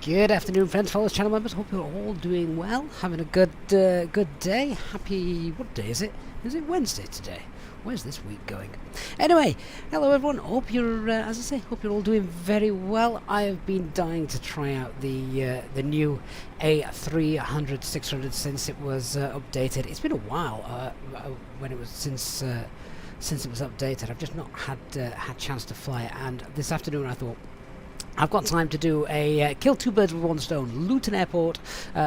Good afternoon, friends, followers, channel members. Hope you're all doing well, having a good day. Happy, what day is it? Is it Wednesday today? Where's this week going? Anyway, hello everyone. Hope you're, as I say, hope you're all doing very well. I've been dying to try out the new A300-600 since it was updated. It's been a while when it was since it was updated. I've just not had chance to fly it, and this afternoon I thought, I've got time to do a kill two birds with one stone. Luton Airport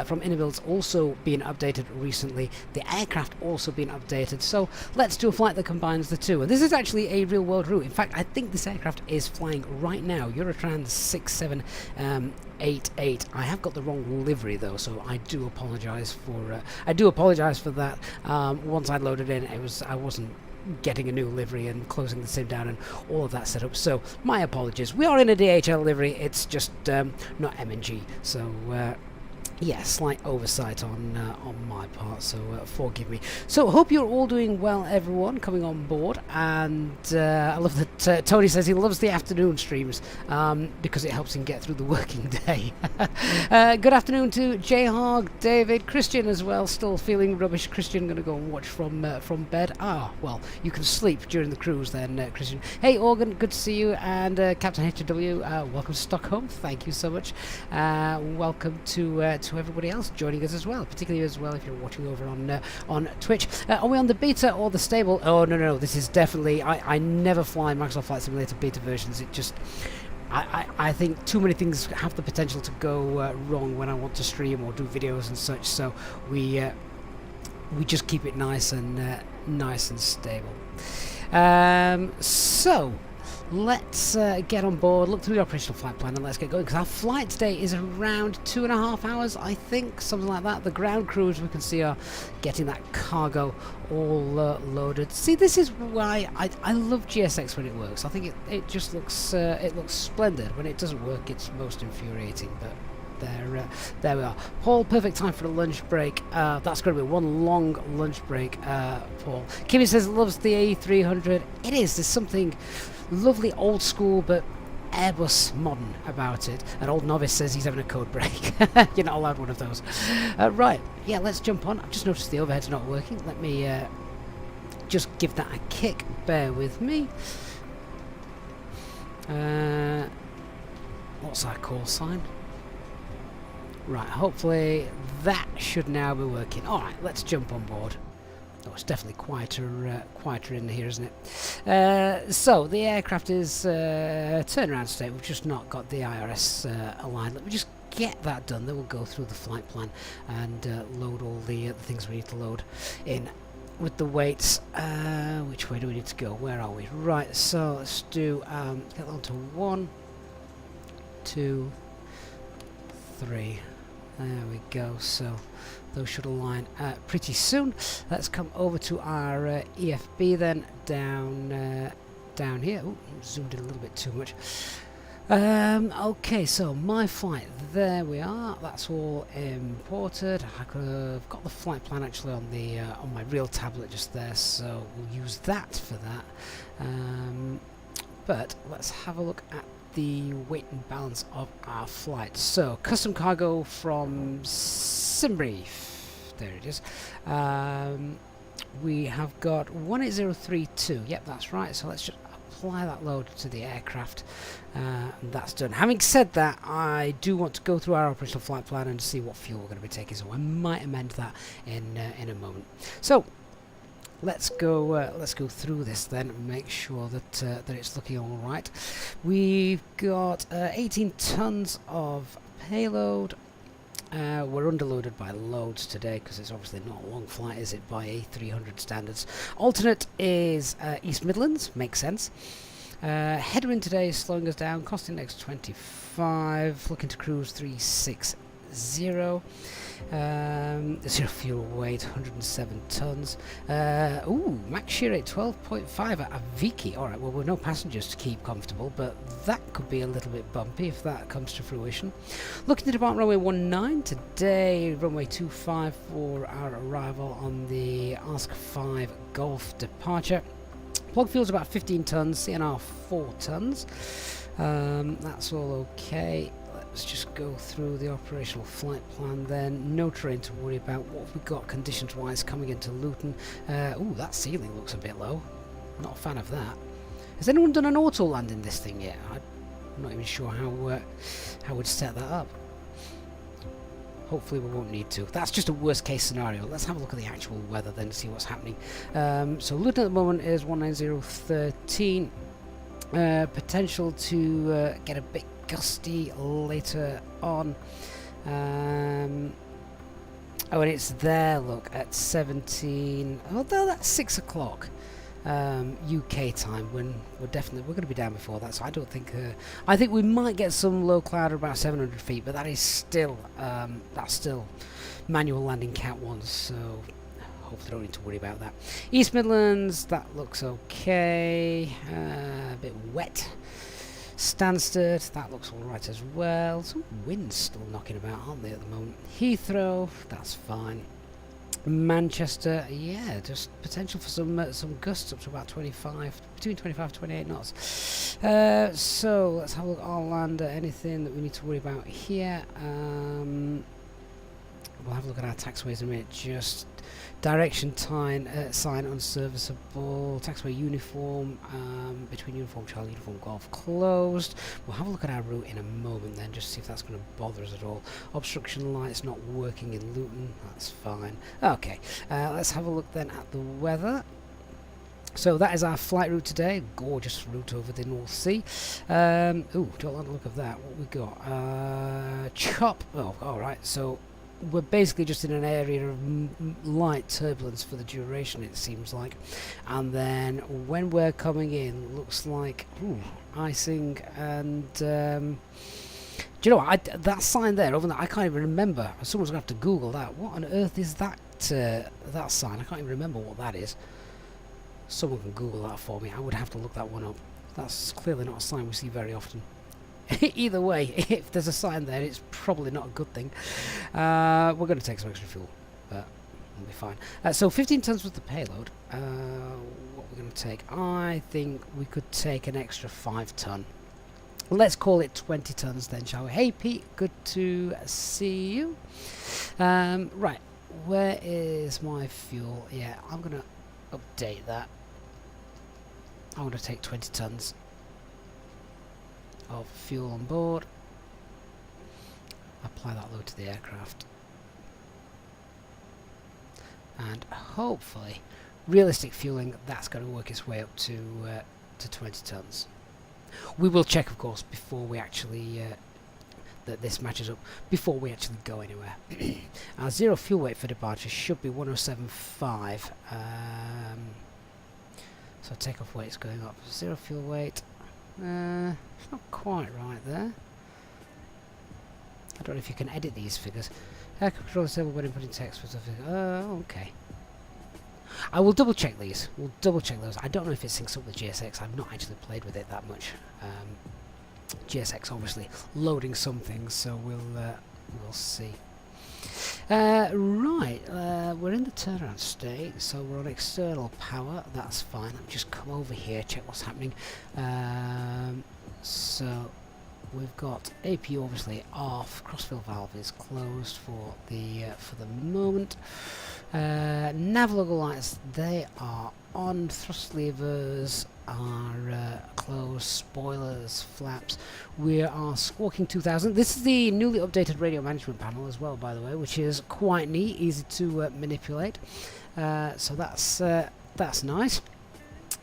from IniBuilds also being updated recently. The aircraft also being updated. So let's do a flight that combines the two. And this is actually a real world route. In fact, I think this aircraft is flying right now. Eurotrans 6788. I have got the wrong livery though, so I do apologise for that. Once I loaded in, I wasn't getting a new livery and closing the sim down and all of that setup, so my apologies. We are in a DHL livery, it's just not M&G, so yeah, slight oversight on my part, so forgive me. So hope you're all doing well, everyone, coming on board, and I love that Tony says he loves the afternoon streams because it helps him get through the working day. Good afternoon to J-Hog, David, Christian as well, still feeling rubbish. Christian, going to go and watch from bed. Ah, well, you can sleep during the cruise then, Christian. Hey, Organ, good to see you, and Captain HW, welcome to Stockholm, thank you so much. Welcome to everybody else joining us as well, particularly as well if you're watching over on Twitch. Are we on the beta or the stable? Oh no, this is definitely, I never fly Microsoft Flight Simulator beta versions. It just, I think too many things have the potential to go wrong when I want to stream or do videos and such, so we just keep it nice and stable. So let's get on board, look through the operational flight plan, and let's get going, because our flight today is around 2.5 hours, I think, something like that. The ground crews, we can see, are getting that cargo all loaded. See, this is why I love GSX when it works. I think it just looks splendid. When it doesn't work, it's most infuriating, but there we are. Paul, perfect time for a lunch break. That's going to be one long lunch break, Paul. Kimmy says loves the A300. It is. There's something lovely old school but Airbus modern about it. An old novice says he's having a code break. You're not allowed one of those. Right, yeah, let's jump on. I've just noticed the overhead's not working. Let me just give that a kick. Bear with me. What's our call sign? Right, hopefully that should now be working. Alright, let's jump on board. Oh, it's definitely quieter in here, isn't it? So, the aircraft is turnaround state. We've just not got the IRS aligned. Let me just get that done. Then we'll go through the flight plan and load all the things we need to load in with the weights. Which way do we need to go? Where are we? Right, so let's do, get on to 1, 2, 3. There we go, so those should align pretty soon. Let's come over to our EFB then, down here. Ooh, zoomed in a little bit too much. Okay, so my flight, there we are. That's all imported. I could have got the flight plan actually on my real tablet just there, so we'll use that for that. But let's have a look at the weight and balance of our flight. So custom cargo from Simbrief, there it is. We have got 18032. Yep, that's right. So let's just apply that load to the aircraft, and that's done. Having said that, I do want to go through our operational flight plan and see what fuel we're going to be taking, so I might amend that in a moment. So let's go through this then and make sure that it's looking all right. We've got 18 tons of payload. We're underloaded by loads today because it's obviously not a long flight, is it, by A300 standards. Alternate is East Midlands, makes sense. Headwind today is slowing us down, cost index 25, looking to cruise 360. Zero fuel weight, 107 tons. Ooh, max shear rate 12.5 at Aviki. Alright, well, we're no passengers to keep comfortable, but that could be a little bit bumpy if that comes to fruition. Looking to depart runway 19 today, runway 25 for our arrival on the Ask 5 Golf departure. Plug fuel's about 15 tons, CNR 4 tons. That's all okay. Let's just go through the operational flight plan then. No terrain to worry about. What have we got conditions wise coming into Luton? Ooh, that ceiling looks a bit low. Not a fan of that. Has anyone done an auto land in this thing yet? I'm not even sure how we'd set that up. Hopefully we won't need to. That's just a worst case scenario. Let's have a look at the actual weather then to see what's happening. So Luton at the moment is 19013. Potential to get a bit gusty later on. Oh, and it's there, look, at 17. Although that's 6 o'clock UK time. When we're going to be down before that. So I don't think. I think we might get some low cloud at about 700 feet, but that is still that's still manual landing Cat 1. So hopefully don't need to worry about that. East Midlands, that looks okay. A bit wet. Stansted, that looks alright as well. Some winds still knocking about, aren't they, at the moment? Heathrow, that's fine. Manchester, yeah, just potential for some gusts up to about 25, between 25 and 28 knots. So let's have a look at Arlander. Anything that we need to worry about here? We'll have a look at our taxways in a minute. Just direction sign unserviceable. Taxway uniform between uniform Charlie uniform Golf closed. We'll have a look at our route in a moment then, just see if that's going to bother us at all. Obstruction lights not working in Luton. That's fine. Okay, let's have a look then at the weather. So that is our flight route today. Gorgeous route over the North Sea. Ooh, don't like the look of that. What we got? Chop. Oh, all right. So we're basically just in an area of light turbulence for the duration, it seems like. And then when we're coming in, looks like icing and do you know what? That sign there, over there, I can't even remember. Someone's gonna have to Google that. What on earth is that? That sign? I can't even remember what that is. Someone can Google that for me. I would have to look that one up. That's clearly not a sign we see very often. Either way, if there's a sign there, it's probably not a good thing. We're going to take some extra fuel, but we'll be fine. So 15 tons worth of payload. What we're going to take? I think we could take an extra 5 ton. Let's call it 20 tons then, shall we? Hey Pete, good to see you. Right, where is my fuel? Yeah, I'm going to update that. I want to take 20 tons of fuel on board. Apply that load to the aircraft, and hopefully realistic fueling, that's going to work its way up to 20 tons. We will check, of course, before we actually that this matches up, before we actually go anywhere. Our zero fuel weight for departure should be 107.5. So takeoff weight's going up. Zero fuel weight. It's not quite right there. I don't know if you can edit these figures. Air control disable when inputting text for something. Okay. I will double check these. We'll double check those. I don't know if it syncs up with GSX. I've not actually played with it that much. GSX obviously loading some things, so we'll see. Right, we're in the turnaround state, so we're on external power. That's fine. Let me just come over here, check what's happening. So we've got APU obviously off. Crossfill valve is closed for the moment. Nav logo lights, they are on. Thrust levers are closed. Spoilers, flaps. We are squawking 2000. This is the newly updated radio management panel as well, by the way, which is quite neat, easy to manipulate. So that's nice.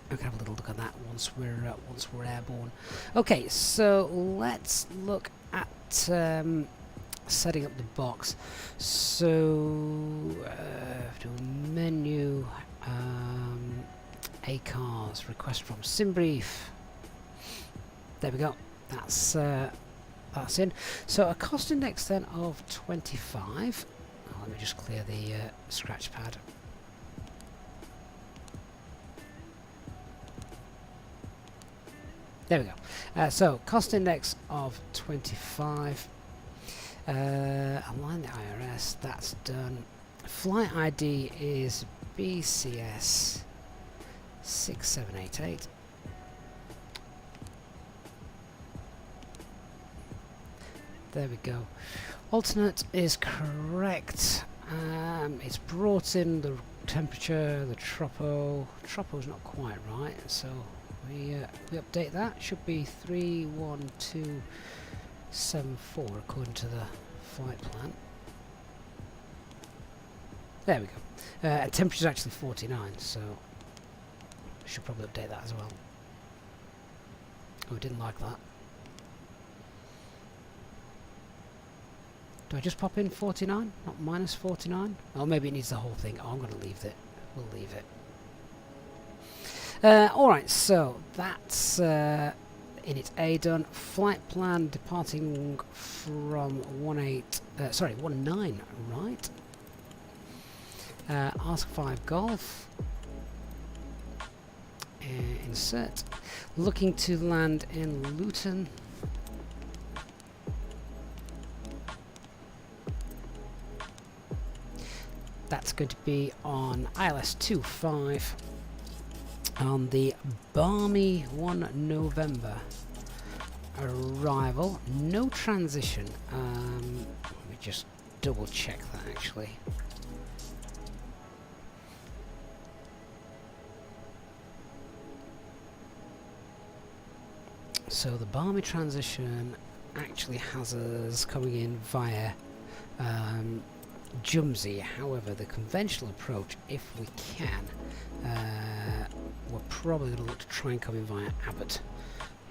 I can have a little look at that once we're airborne. Okay, so let's look at setting up the box. So do menu, ACARS, request from SimBrief. There we go. That's in. So a cost index then of 25. Oh, let me just clear the scratch pad. There we go. So cost index of 25. Align the IRS. That's done. Flight ID is BCS 6788. There we go. Alternate is correct. It's brought in the temperature, the tropo. Tropo's not quite right, so we update that. Should be 31274 according to the flight plan. There we go. Temperature is actually 49, so should probably update that as well. Oh, I didn't like that. Do I just pop in 49, not minus 49? Oh, maybe it needs the whole thing. Oh, I'm going to leave it. We'll leave it. Alright, so that's Init A done. Flight plan departing from 19, right? Ask 5 Golf. Insert. Looking to land in Luton. That's going to be on ILS 25 on the balmy 1 November arrival. No transition. Let me just double check that actually. So the balmy transition actually has us coming in via Jumsey. However, the conventional approach, if we can, we're probably going to look to try and come in via Abbott.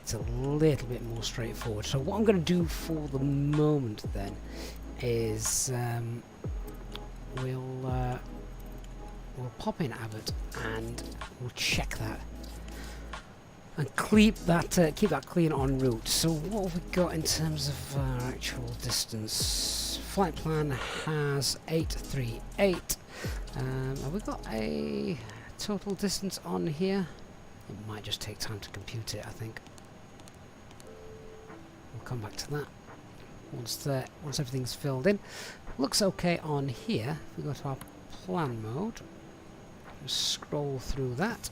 It's a little bit more straightforward. So what I'm going to do for the moment then is we'll pop in Abbott and we'll check that and keep that clean en route. So what have we got in terms of our actual distance? Flight plan has 838. Have we got a total distance on here? It might just take time to compute it, I think. We'll come back to that once everything's filled in. Looks okay on here. If we go to our plan mode, scroll through that.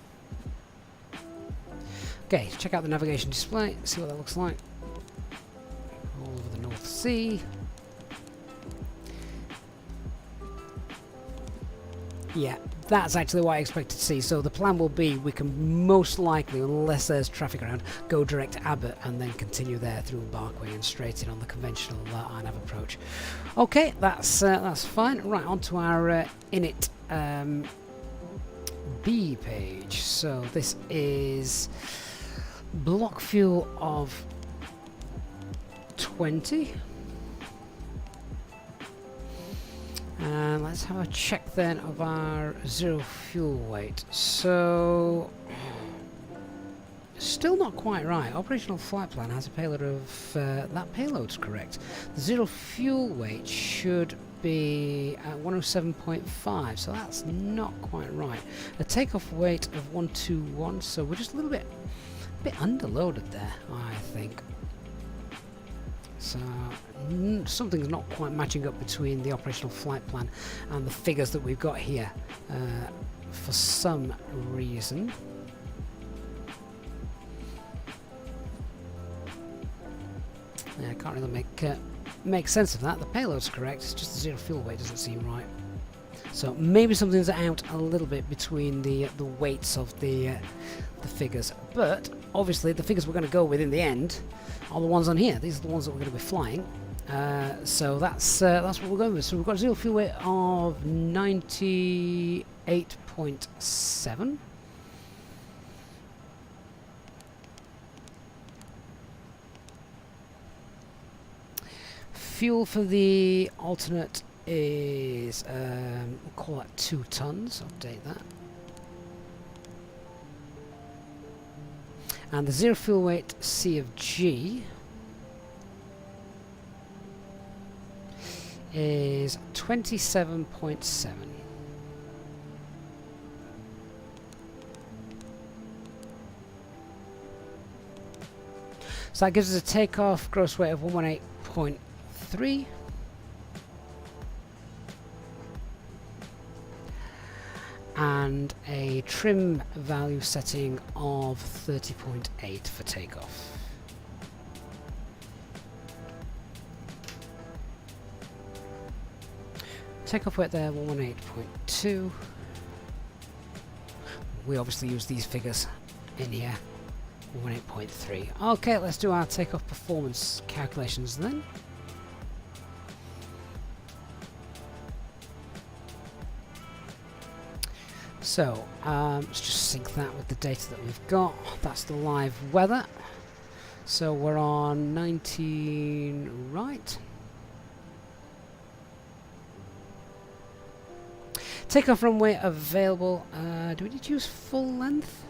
Okay, check out the navigation display, see what that looks like. All over the North Sea. Yeah, that's actually what I expected to see. So the plan will be we can most likely, unless there's traffic around, go direct to Abbott and then continue there through Barkway and straight in on the conventional INAV approach. Okay, that's fine. Right, on to our Init B page. So this is block fuel of 20. And let's have a check then of our zero fuel weight. So still not quite right. Operational flight plan has a payload of that payload's correct. The zero fuel weight should be at 107.5, so that's not quite right. A takeoff weight of 121, so we're just a little bit underloaded there, I think. So something's not quite matching up between the operational flight plan and the figures that we've got here for some reason. Yeah, I can't really make sense of that. The payload's correct, it's just the zero fuel weight doesn't seem right. So maybe something's out a little bit between the weights of the figures, but obviously the figures we're going to go with in the end are the ones on here. These are the ones that we're going to be flying. So that's what we're going with. So we've got a zero fuel weight of 98.7. Fuel for the alternate is, we'll call that 2 tons, update that. And the zero fuel weight C of G is 27.7. So that gives us a takeoff gross weight of 118.3. And a trim value setting of 30.8 for takeoff. Takeoff weight there, 118.2. We obviously use these figures in here, 118.3. Okay, let's do our takeoff performance calculations then. So, let's just sync that with the data that we've got. That's the live weather. So we're on 19, right? Takeoff runway available. Do we need to use full length?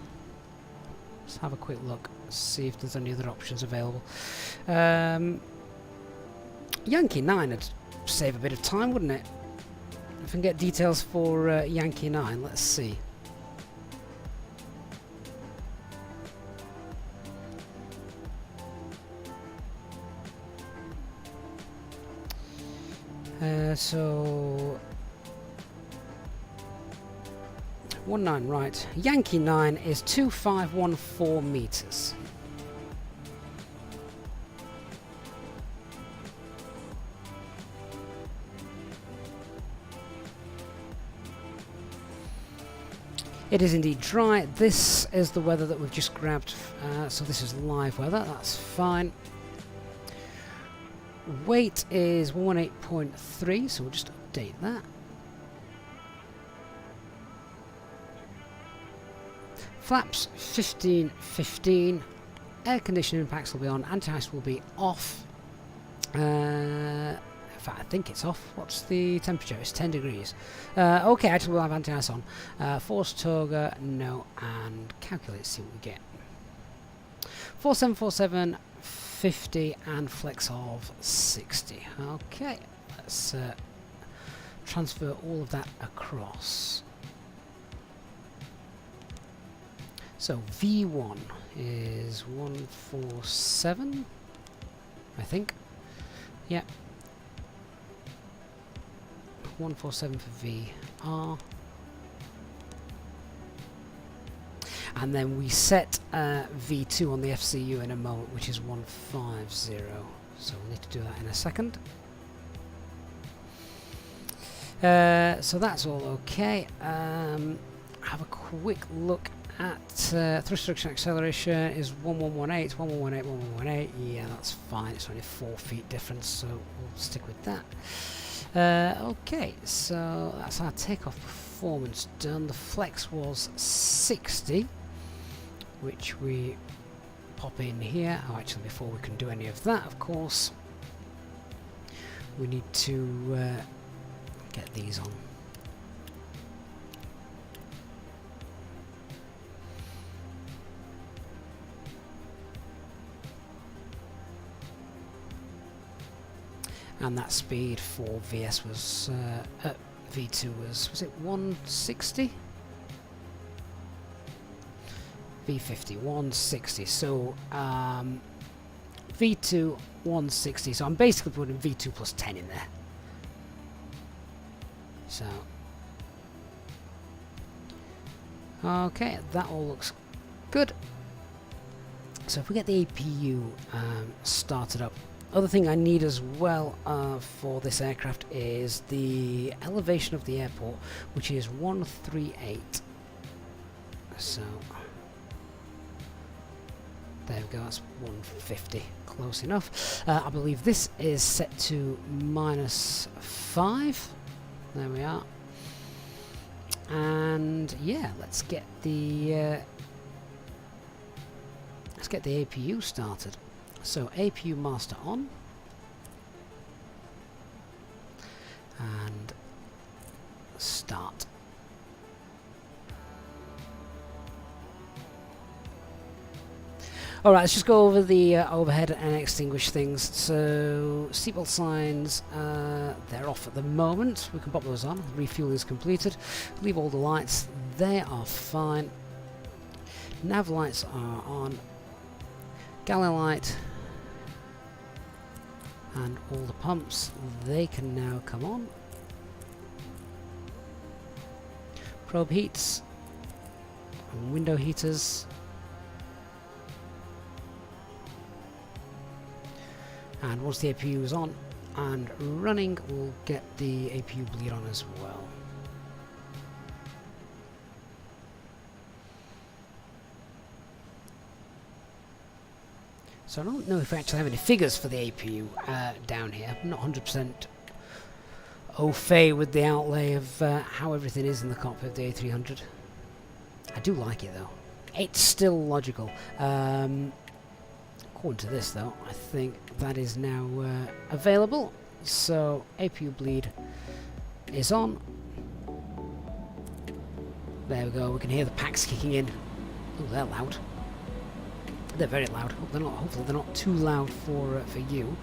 Let's have a quick look, see if there's any other options available. Yankee 9 would save a bit of time, wouldn't it? If I can get details for Yankee 9, let's see. So 19, right. Yankee 9 is 2514 meters. It is indeed dry. This is the weather that we've just grabbed. So this is live weather. That's fine. Weight is 118.3, so we'll just update that. Flaps 15. Air conditioning impacts will be on. Anti-ice will be off. In fact, I think it's off. What's the temperature? It's 10 degrees. Okay, actually we'll have anti-ice on. Force toga, no, and calculate, see what we get. 4747, 50, and flex of 60. Okay, let's transfer all of that across. So V1 is 147, I think. Yeah. 147 for VR. And then we set V2 on the FCU in a moment, which is 150. So we'll need to do that in a second. So that's all okay. Have a quick look at thrust reduction acceleration is 1118, 1118, 1118. Yeah, that's fine. It's only 4 feet difference, so we'll stick with that. Okay, so that's our takeoff performance done. The flex was 60, which we pop in here. Oh, actually, before we can do any of that, of course, we need to get these on. And that speed for VS was V2 was it 160? V50 160. So V2 160. So I'm basically putting V2 plus 10 in there. So okay, that all looks good. So if we get the APU started up. Other thing I need as well for this aircraft is the elevation of the airport, which is 138. So there we go, that's 150, close enough. I believe this is set to -5. There we are. And yeah, let's get the APU started. So APU master on, and start. Alright, let's just go over the overhead and extinguish things. So seatbelt signs, they're off at the moment. We can pop those on. Refuel is completed. Leave all the lights, they are fine. Nav lights are on. Galley light and all the pumps, they can now come on. Probe heats and window heaters, and once the APU is on, and running will get the APU bleed on as well. So I don't know if we actually have any figures for the APU down here. I'm not 100% au fait with the outlay of how everything is in the cockpit of the A300. I do like it though. It's still logical. According to this though, I think that is now available. So APU bleed is on. There we go, we can hear the packs kicking in. Oh, they're loud. They're very loud. Hopefully they're not too loud for you.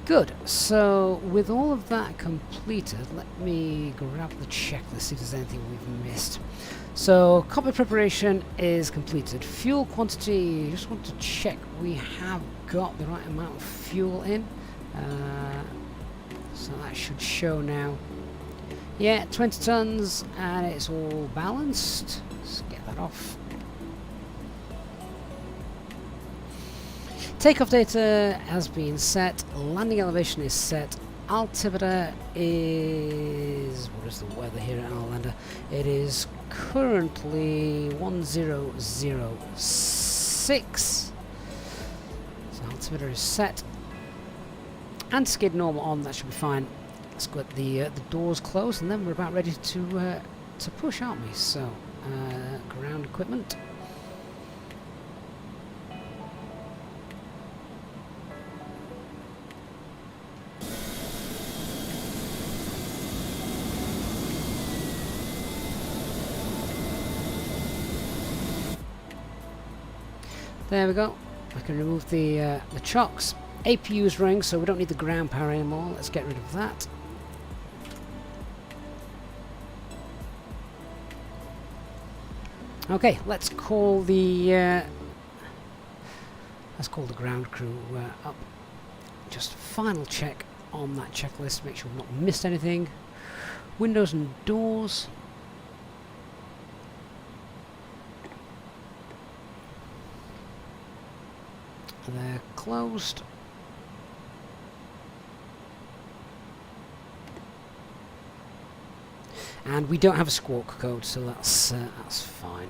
Good. So with all of that completed, let me grab the checklist, see if there's anything we've missed. So cockpit preparation is completed. Fuel quantity, just want to check we have got the right amount of fuel in. So that should show now. Yeah, 20 tons, and it's all balanced. Let's get that off. Takeoff data has been set, landing elevation is set, altimeter is... what is the weather here at Arlander? It is currently 1006. So altimeter is set. Anti-skid normal on, that should be fine. Let's get the doors closed and then we're about ready to push, aren't we? So, ground equipment. There we go. I can remove the chocks. APU's ring, so we don't need the ground power anymore. Let's get rid of that. Okay, let's call the ground crew up. Just final check on that checklist. Make sure we've not missed anything. Windows and doors. They're closed. And we don't have a squawk code, so that's fine.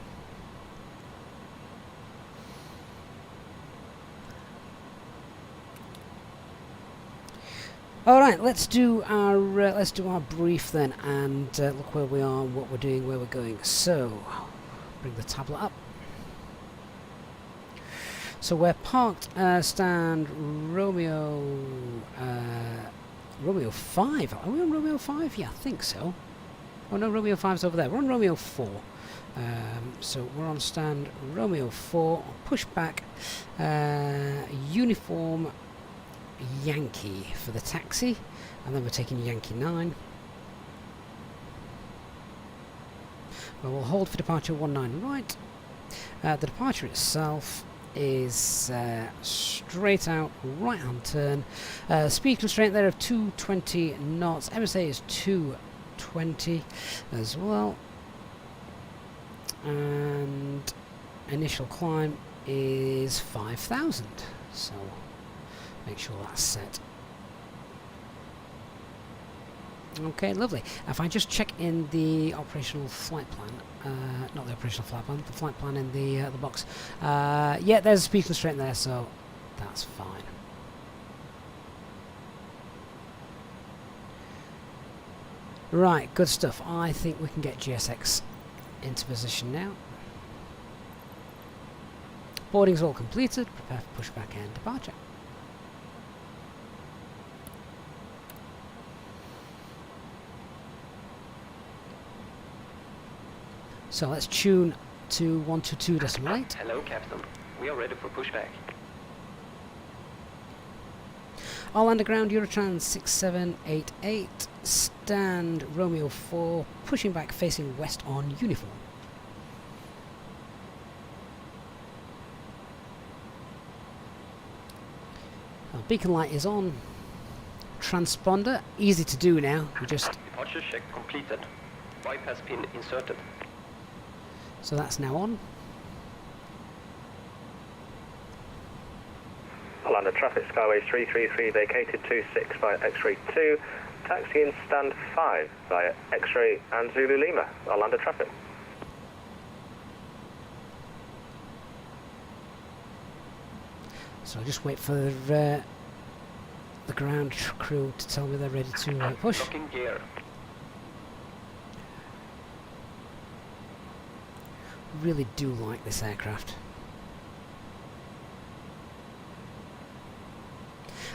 All right, let's do our brief then, and look where we are, what we're doing, where we're going. So, bring the tablet up. So we're parked stand Romeo 5. Are we on Romeo 5? Yeah, I think so. Oh no, Romeo 5's over there. We're on Romeo 4. So we're on stand Romeo 4. Pushback. Uniform Yankee for the taxi. And then we're taking Yankee 9. Well, we'll hold for departure 19 right. The departure itself is straight out, right hand turn. Speed constraint there of 220 knots. MSA is 220 as well. And initial climb is 5,000. So make sure that's set. Okay, lovely. If I just check in the operational flight plan, not the operational flight plan, the flight plan in the box. Yeah, there's a speed constraint there, so that's fine. Right, good stuff. I think we can get GSX into position now. Boarding's all completed. Prepare for pushback and departure. So let's tune to 122.8. Hello, Captain. We are ready for pushback. All underground Eurotrans 6788. Stand Romeo 4. Pushing back facing west on uniform. Our beacon light is on. Transponder, easy to do now. We just... Departure check completed. Bypass pin inserted. So that's now on. Hello, Orlando traffic, Skyway 333 vacated 26 via X-ray 2, taxi in stand 5 via X-ray and Zulu Lima, Orlando traffic. So I'll just wait for the ground crew to tell me they're ready to push. Locking gear. Really do like this aircraft.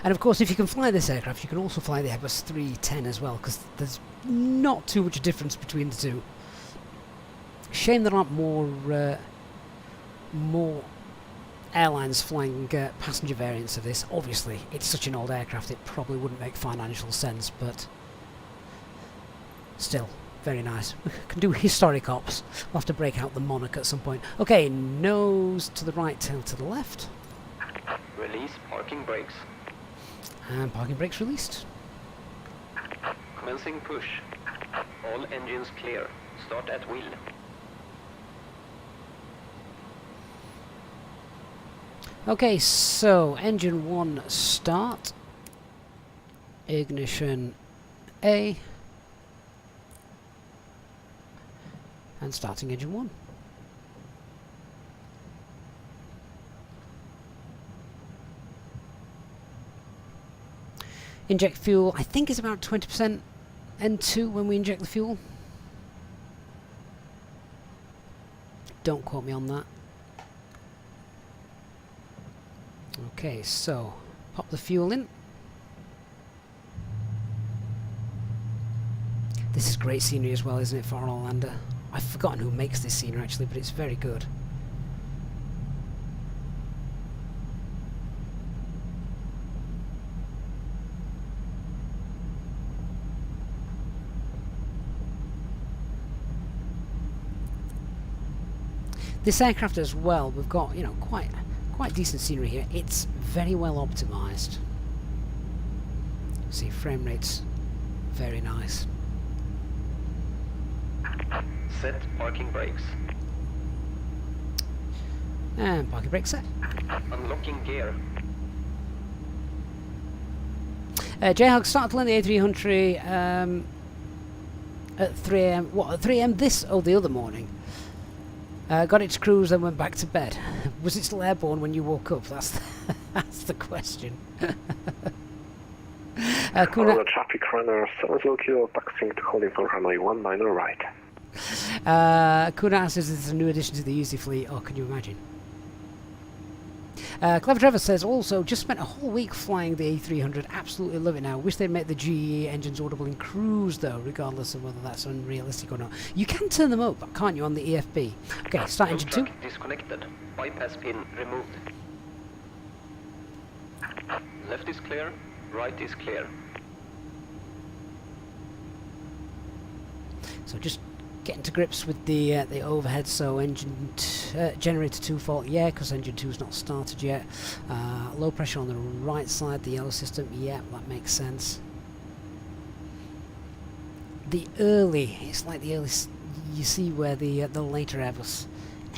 And of course, if you can fly this aircraft, you can also fly the Airbus 310 as well, because there's not too much difference between the two. Shame there aren't more airlines flying passenger variants of this. Obviously, it's such an old aircraft, it probably wouldn't make financial sense, but still, very nice. We can do historic ops. We'll have to break out the Monarch at some point. Okay, nose to the right, tail to the left. Release parking brakes. And parking brakes released. Commencing push. All engines clear. Start at wheel. Okay, so engine 1 start. Ignition A. And starting engine 1. Inject fuel, I think it's about 20% N2 when we inject the fuel. Don't quote me on that. Okay, so pop the fuel in. This is great scenery as well, isn't it, for Orlando? I've forgotten who makes this scenery actually, but it's very good. This aircraft as well, we've got, you know, quite decent scenery here. It's very well optimized. See, frame rates, very nice. Set parking brakes. And parking brake set. Unlocking gear. Jayhawk start to land the A300 at 3 AM. What, at 3 AM this or the other morning? Got it to cruise, then went back to bed. Was it still airborne when you woke up? That's the question. Kuna traffic runner 70 kilo, taxiing to holding for runway 19 right. Kuna asks, is this a new addition to the Easy fleet? Oh, can you imagine? Clever Trevor says, also, just spent a whole week flying the A300. Absolutely love it now. Wish they'd make the GE engines audible in cruise, though, regardless of whether that's unrealistic or not. You can turn them up, can't you, on the EFB? Okay, start engine 2. Disconnected. Bypass pin removed. Left is clear. Right is clear. So just getting to grips with the overhead. So engine generator 2 fault, yeah, because engine 2's not started yet. Low pressure on the right side, the yellow system, yeah, that makes sense. It's like the early, you see where the later Airbus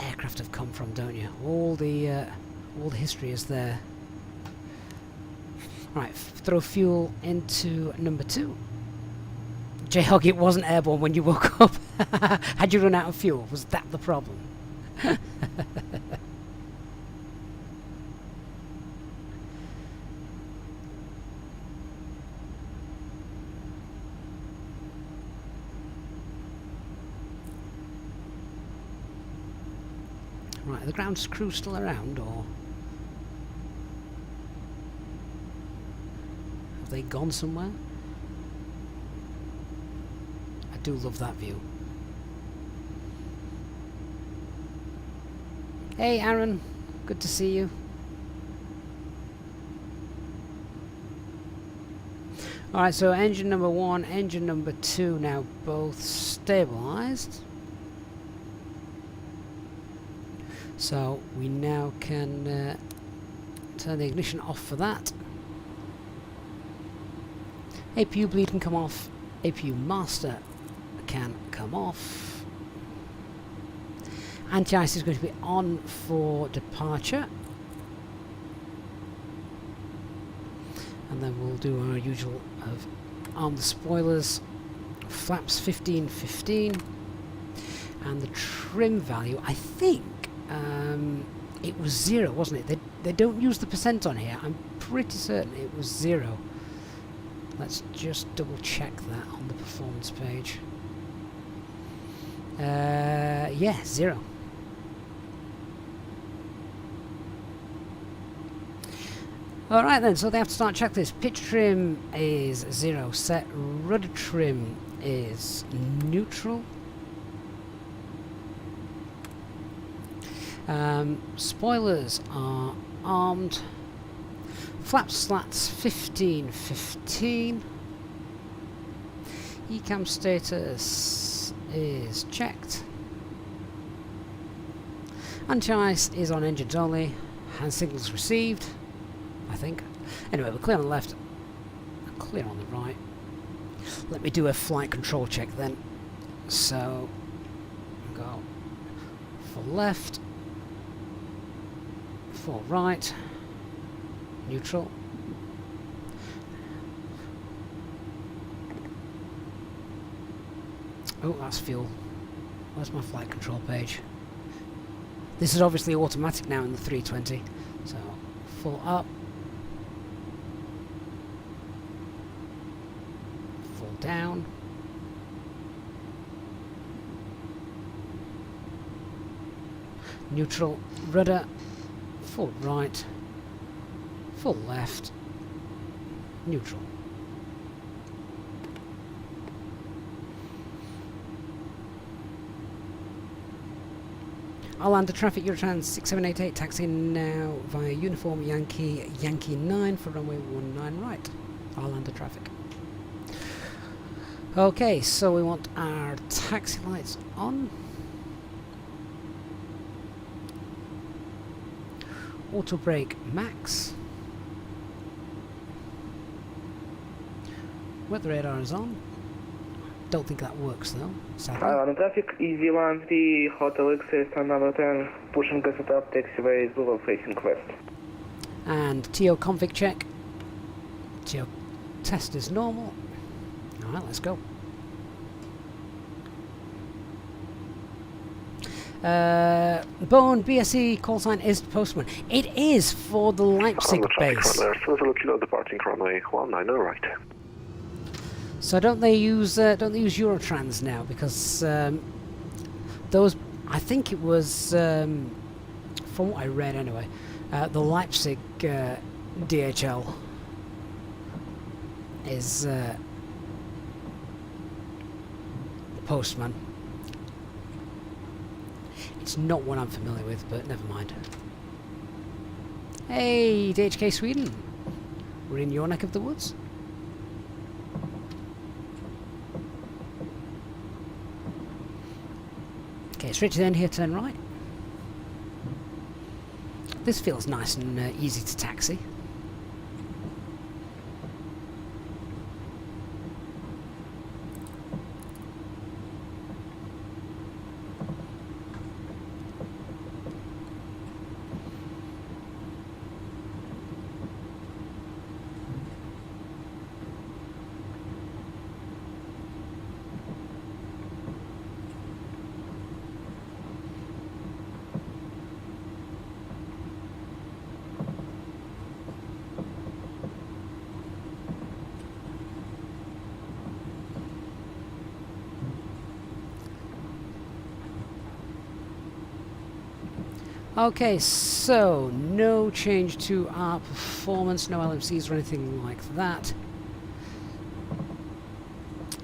aircraft have come from, don't you? All the history is there. Right, throw fuel into number 2. Jayhawk, it wasn't airborne when you woke up. Had you run out of fuel? Was that the problem? Right, are the ground crew still around, or have they gone somewhere? I do love that view. Hey Aaron, good to see you. Alright, so engine number 1, engine number 2 now both stabilized. So we now can turn the ignition off for that. APU bleed can come off. APU master can come off. Anti-ice is going to be on for departure. and then we'll do our usual of arm the spoilers, flaps 15, and the trim value, I think it was 0, wasn't it? They don't use the percent on here. I'm pretty certain it was 0. Let's just double check that on the performance page. Yeah, 0. Alright then, so they have to start checklist. Pitch trim is 0 set, rudder trim is neutral. Spoilers are armed. Flap slats 15. Ecam status is checked. Anti-ice is on engines only. Hand signals received, I think. Anyway, we're clear on the left, clear on the right. Let me do a flight control check then. So, go for left, for right, neutral. Oh, that's fuel. Where's my flight control page? This is obviously automatic now in the 320. So, full up. Full down. Neutral, rudder, full right, full left, neutral. I'll land the traffic Eurotrans 6788, taxiing now via Uniform Yankee 9 for runway 19 right. I'll land the traffic. Okay, so we want our taxi lights on. Auto brake max. Weather radar is on. Don't think that works though, sadly. On traffic, Easy 13, Hotel Access, number 10, pushing us up, taxiway is Google facing west. And TO config check. TO test is normal. Alright, let's go. Bone BSE call sign is Postman. It is for the Leipzig base. Departing runway 19 right. So don't they use Eurotrans now? Because those, I think it was from what I read anyway, the Leipzig DHL is Postman. It's not one I'm familiar with, but never mind. Hey, DHK Sweden, we're in your neck of the woods. Okay, straight to the end here, turn right. This feels nice and easy to taxi. Okay, so no change to our performance, no LMCs or anything like that.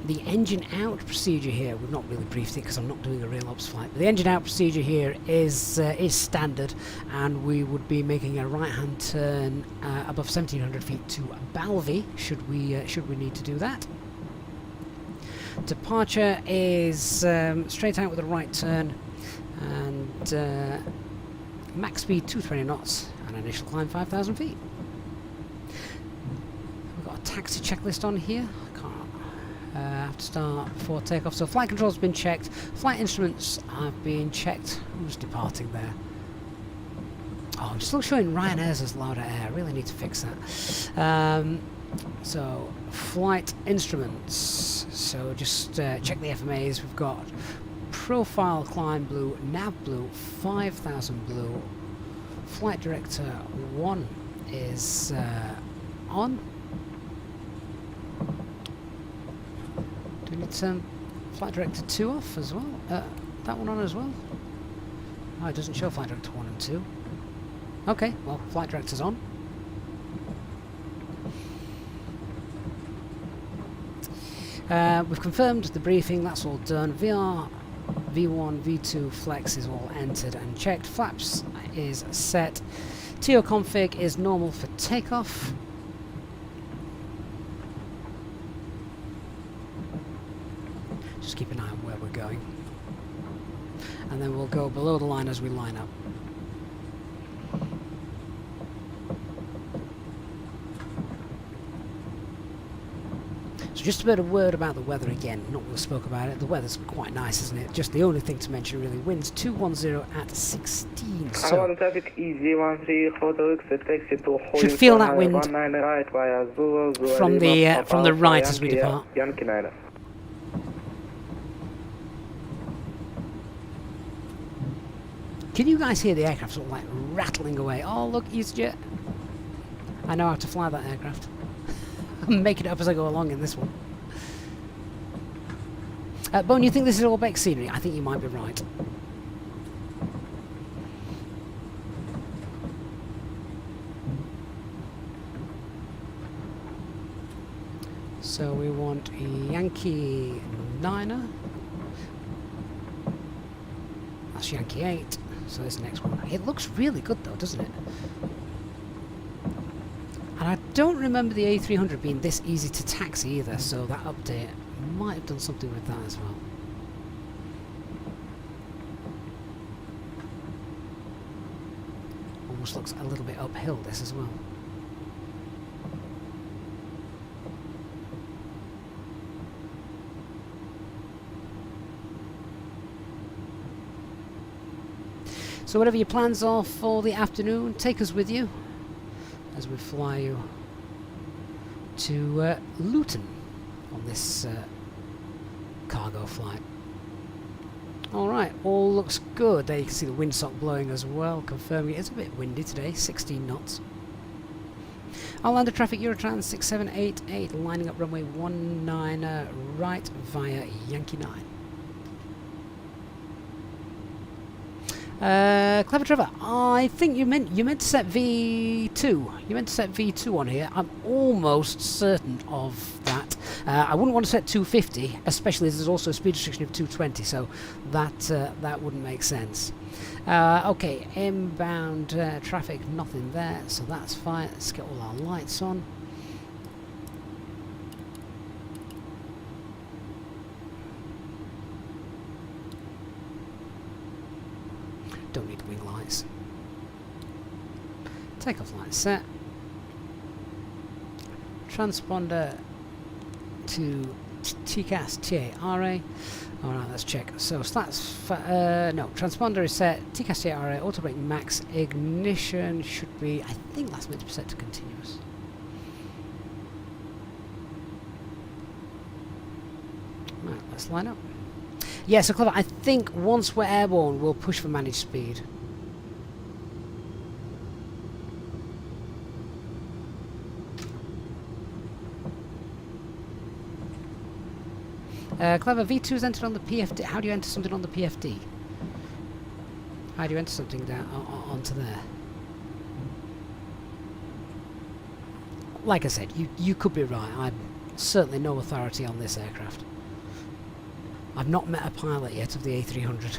The engine out procedure here, we've not really briefed it because I'm not doing a real ops flight, but the engine out procedure here is standard, and we would be making a right hand turn above 1700 feet to Balvi should we need to do that. Departure is straight out with a right turn, and max speed 220 knots and initial climb 5,000 feet. We've got a taxi checklist on here. I can't have to start before takeoff. So flight controls have been checked, flight instruments have been checked. Who's departing there? Oh, I'm still showing Ryanair's as louder air. I really need to fix that. So, flight instruments. So just check the FMAs. We've got profile climb blue, nav blue, 5000 blue. Flight director 1 is on. Do we need to turn flight director 2 off as well? That one on as well? Oh, it doesn't show flight director 1 and 2. Okay, well, flight director's on. We've confirmed the briefing, that's all done. VR, V1, V2, flex is all entered and checked. Flaps is set. TO config is normal for takeoff. Just keep an eye on where we're going. And then we'll go below the line as we line up. Just a bit of word about the weather again, not we spoke about it. The weather's quite nice, isn't it? Just the only thing to mention really, winds 210 at 16. So traffic EZ13 Hotel exit taxi to should feel that wind 19 right via Zulu, from the right as we depart. Yankee 9. Can you guys hear the aircraft sort of like rattling away? Oh look, EasyJet. I know how to fly that aircraft. I'm making it up as I go along in this one. Bone, you think this is all Beck scenery? I think you might be right. So we want a Yankee 9er. That's Yankee 8. So this next one. It looks really good though, doesn't it? And I don't remember the A300 being this easy to taxi either, so that update might have done something with that as well. Almost looks a little bit uphill, this as well. So whatever your plans are for the afternoon, take us with you as we fly you to Luton on this cargo flight. Alright, all looks good. There you can see the windsock blowing as well, confirming it is a bit windy today, 16 knots. Orlando traffic Eurotrans 6788, lining up runway 19 right via Yankee 9. Clever Trevor, I think you meant to set V2. You meant to set V2 on here. I'm almost certain of that. I wouldn't want to set 250, especially as there's also a speed restriction of 220, so that wouldn't make sense. Okay, inbound traffic, nothing there, so that's fine. Let's get all our lights on. Don't need wing lights. Takeoff light set. Transponder to TCAS TARA. Alright, let's check. So that's no, transponder is set, TCAS TARA, auto brake max, ignition should be, I think that's meant to be set to continuous. Right, let's line up. Yeah, so Clever, I think once we're airborne, we'll push for managed speed. Clever, V2's entered on the PFD. How do you enter something on the PFD? How do you enter something down onto there? Like I said, you could be right. I'm certainly no authority on this aircraft. I've not met a pilot yet of the A300.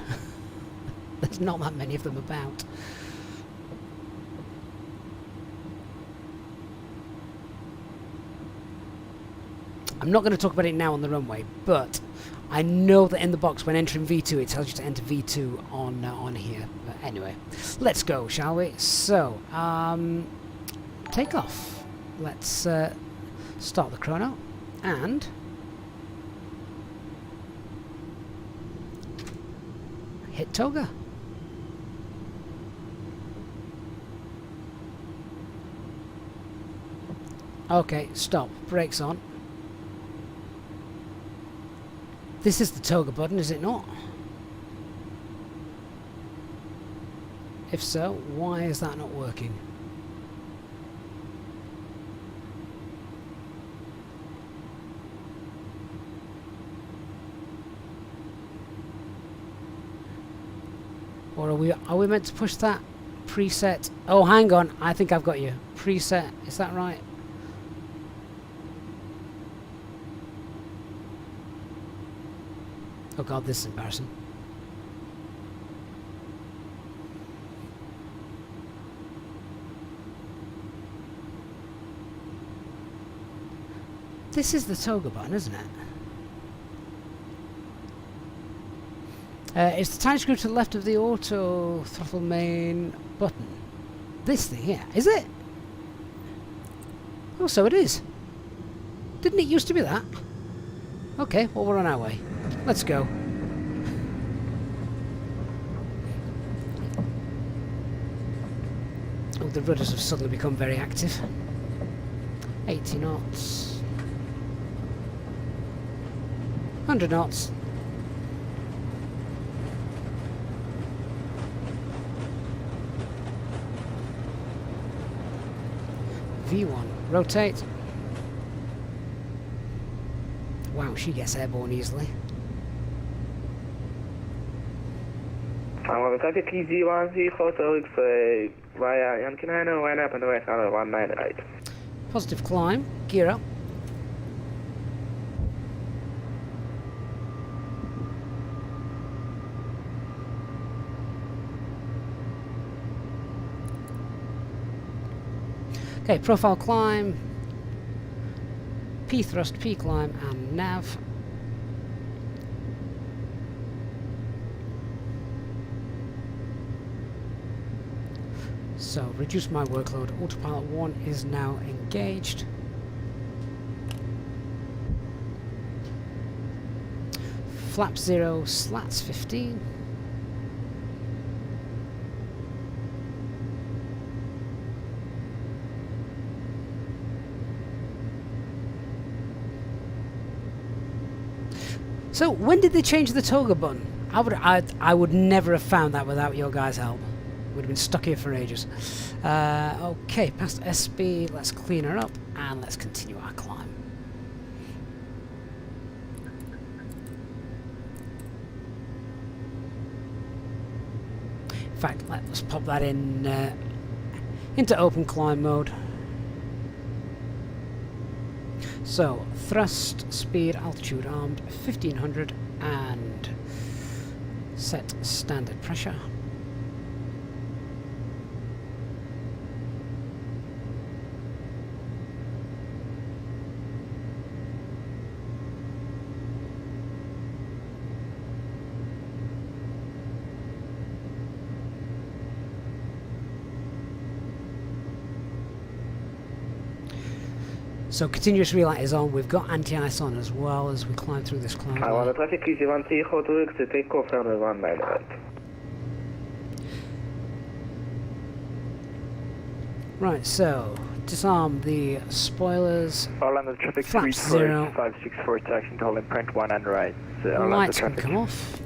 There's not that many of them about. I'm not going to talk about it now on the runway, but I know that in the box when entering V2 it tells you to enter V2 on here. But anyway, let's go, shall we? So, takeoff. Let's start the chrono and hit toga. Okay, stop. Brakes on. This is the toga button, is it not? If so, why is that not working? Or are we meant to push that preset? Oh, hang on. I think I've got you. Preset. Is that right? Oh god, this is embarrassing. This is the toga button, isn't it? It's the tiny screw to the left of the auto throttle main button. This thing here, is it? Oh, so it is. Didn't it used to be that? Okay, well, we're on our way. Let's go. Oh, the rudders have suddenly become very active. 80 knots. 100 knots. V1, rotate. Wow, she gets airborne easily. Traffic EZ10 Hotel X-ray via Yankee 901 up and west 198. Positive climb, gear up. Okay, profile climb, P thrust, P climb, and nav. So, reduce my workload. Autopilot 1 is now engaged. Flap 0, slats 15. So, when did they change the toga button? I would never have found that without your guys' help. Would have been stuck here for ages. Okay, past SB, let's clean her up and let's continue our climb. In fact, let's pop that in into open climb mode. So, thrust, speed, altitude armed, 1500 and set standard pressure. So continuous relight is on. We've got anti-ice on as well as we climb through this cloud. Traffic EZ10 Hotel X takeoff runway 198. Right, so disarm the spoilers. Orlando traffic Flaps 0. 564 taxi to hold in print 1 and right. Lights can come off.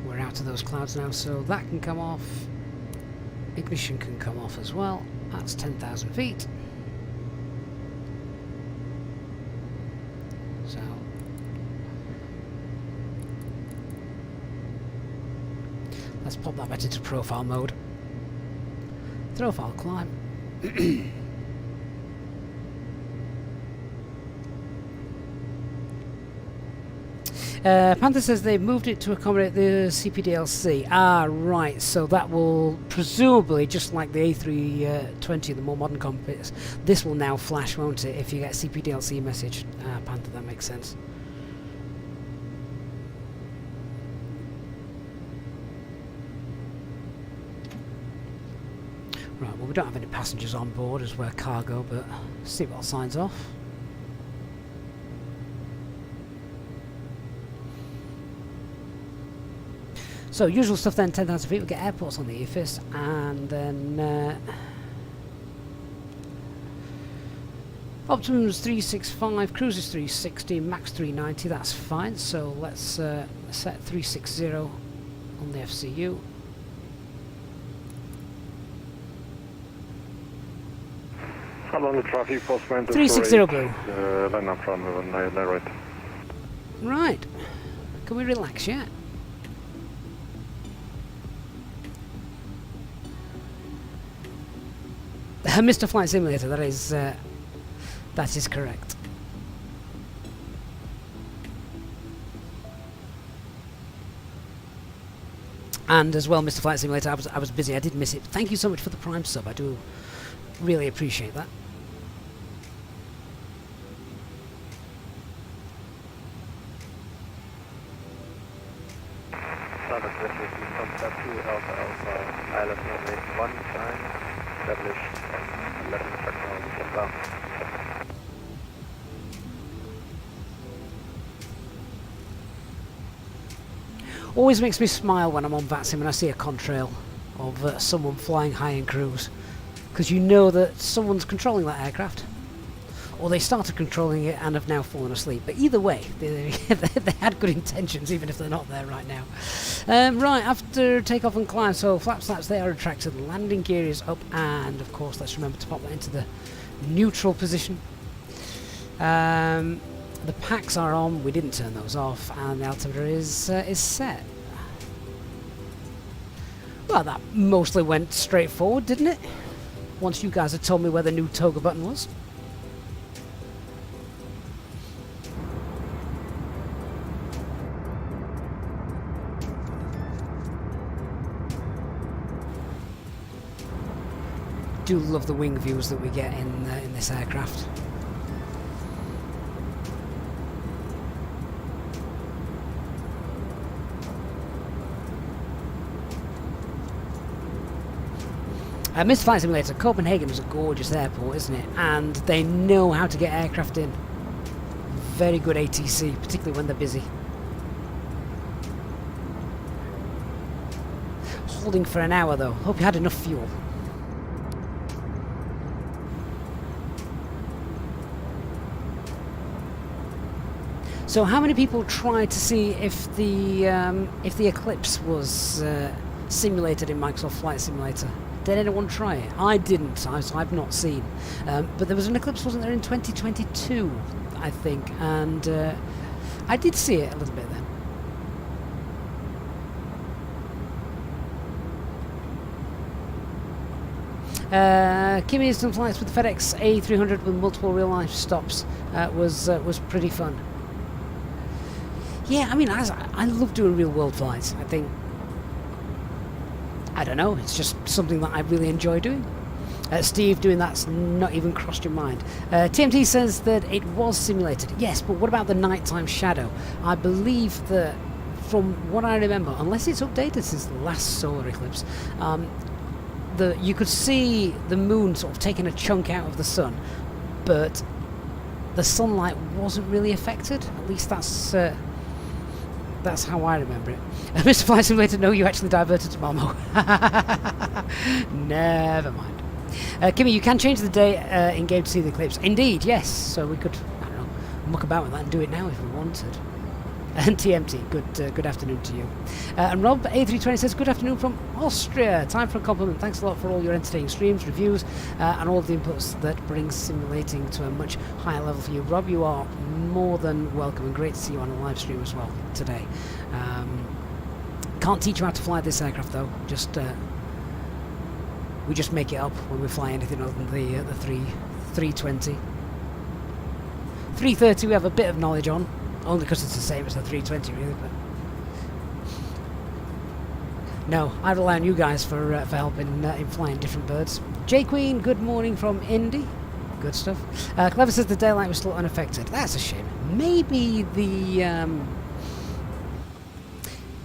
We're out of those clouds now, so that can come off. Ignition can come off as well. That's 10,000 feet. So let's pop that back into profile mode. Profile climb. Panther says they've moved it to accommodate the CPDLC. Ah, right. So that will presumably, just like the A320, the more modern cockpits, this will now flash, won't it? If you get a CPDLC message, Panther, that makes sense. Right. Well, we don't have any passengers on board as we're cargo, but seatbelt signs off. So usual stuff then, 10,000 feet, we get airports on the EFIS, and then Optimum's 365, cruise is 360, max 390, that's fine. So let's set 360 on the FCU. Hello, traffic postman. 360 blue. Line up from right. Right. Can we relax yet? Mr. Flight Simulator, that is correct. And as well, Mr. Flight Simulator, I was busy, I did miss it. Thank you so much for the Prime sub, I do really appreciate that. Island runway 1 time, established 11 technology down. Always makes me smile when I'm on Vatsim and I see a contrail of someone flying high in cruise, because you know that someone's controlling that aircraft, or they started controlling it and have now fallen asleep. But either way, they had good intentions, even if they're not there right now. Right, after takeoff and climb, so flap slaps, they are retracted, landing gear is up, and of course let's remember to pop that into the neutral position. The packs are on, we didn't turn those off, and the altimeter is set. Well, that mostly went straight forward, didn't it? Once you guys had told me where the new toga button was. Do love the wing views that we get in this aircraft. Mr. Flight Simulator, Copenhagen is a gorgeous airport, isn't it? And they know how to get aircraft in. Very good ATC, particularly when they're busy. Holding for an hour though. Hope you had enough fuel. So how many people tried to see if the Eclipse was simulated in Microsoft Flight Simulator? Did anyone try it? I didn't, I've not seen. But there was an Eclipse, wasn't there, in 2022, I think, and I did see it a little bit then. Kimi Instant flights with the FedEx A300 with multiple real-life stops was pretty fun. Yeah, I mean, I love doing real-world flights. I don't know, it's just something that I really enjoy doing. Steve, doing that's not even crossed your mind. TMT says that it was simulated. Yes, but what about the nighttime shadow? I believe that, from what I remember, unless it's updated since the last solar eclipse, you could see the moon sort of taking a chunk out of the sun, but the sunlight wasn't really affected. At least that's how I remember it. Mr. Flight Simulator, no, you actually diverted to Malmo. Never mind. Kimmy, you can change the day in game to see the eclipse. Indeed, yes. So we could, I don't know, muck about with that and do it now if we wanted. And TMT, good afternoon to you. And Rob A320 says, good afternoon from Austria. Time for a compliment. Thanks a lot for all your entertaining streams, reviews, and all of the inputs that bring simulating to a much higher level for you. Rob, you are more than welcome, and great to see you on a live stream as well today. Can't teach you how to fly this aircraft though. We just make it up when we fly anything other than the 320. 330 we have a bit of knowledge on. Only because it's the same as the 320, really. But no, I rely on you guys for help in flying different birds. J Queen, good morning from Indy. Good stuff. Clever says the daylight was still unaffected. That's a shame. Maybe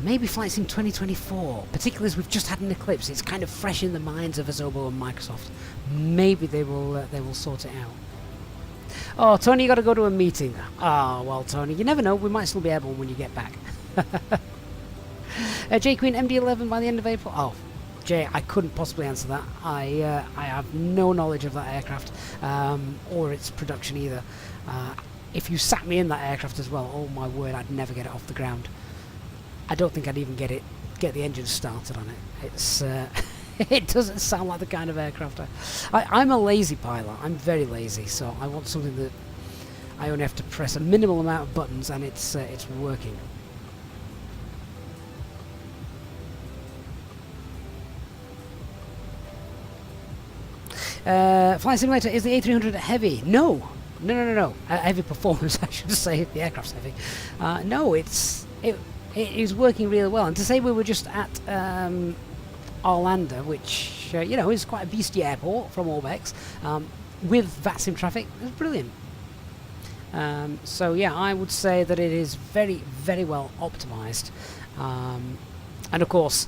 maybe Flight Sim 2024, particularly as we've just had an eclipse. It's kind of fresh in the minds of Azobo and Microsoft. Maybe they will sort it out. Oh, Tony, you got to go to a meeting. Ah, well, Tony, you never know. We might still be able when you get back. J Queen MD-11 by the end of April. Oh, Jay, I couldn't possibly answer that. I have no knowledge of that aircraft or its production either. If you sat me in that aircraft as well, oh my word, I'd never get it off the ground. I don't think I'd even get the engine started on it. It's it doesn't sound like the kind of aircraft I'm a lazy pilot. I'm very lazy, so I want something that I only have to press a minimal amount of buttons and it's working. Flight Simulator, is the A300 heavy? No. Heavy performance, I should say. The aircraft's heavy. No, it is working really well. And to say we were just at Arlanda, which you know, is quite a beastly airport from Orbex, with Vatsim traffic, is brilliant. So yeah, I would say that it is very, very well optimized. And of course,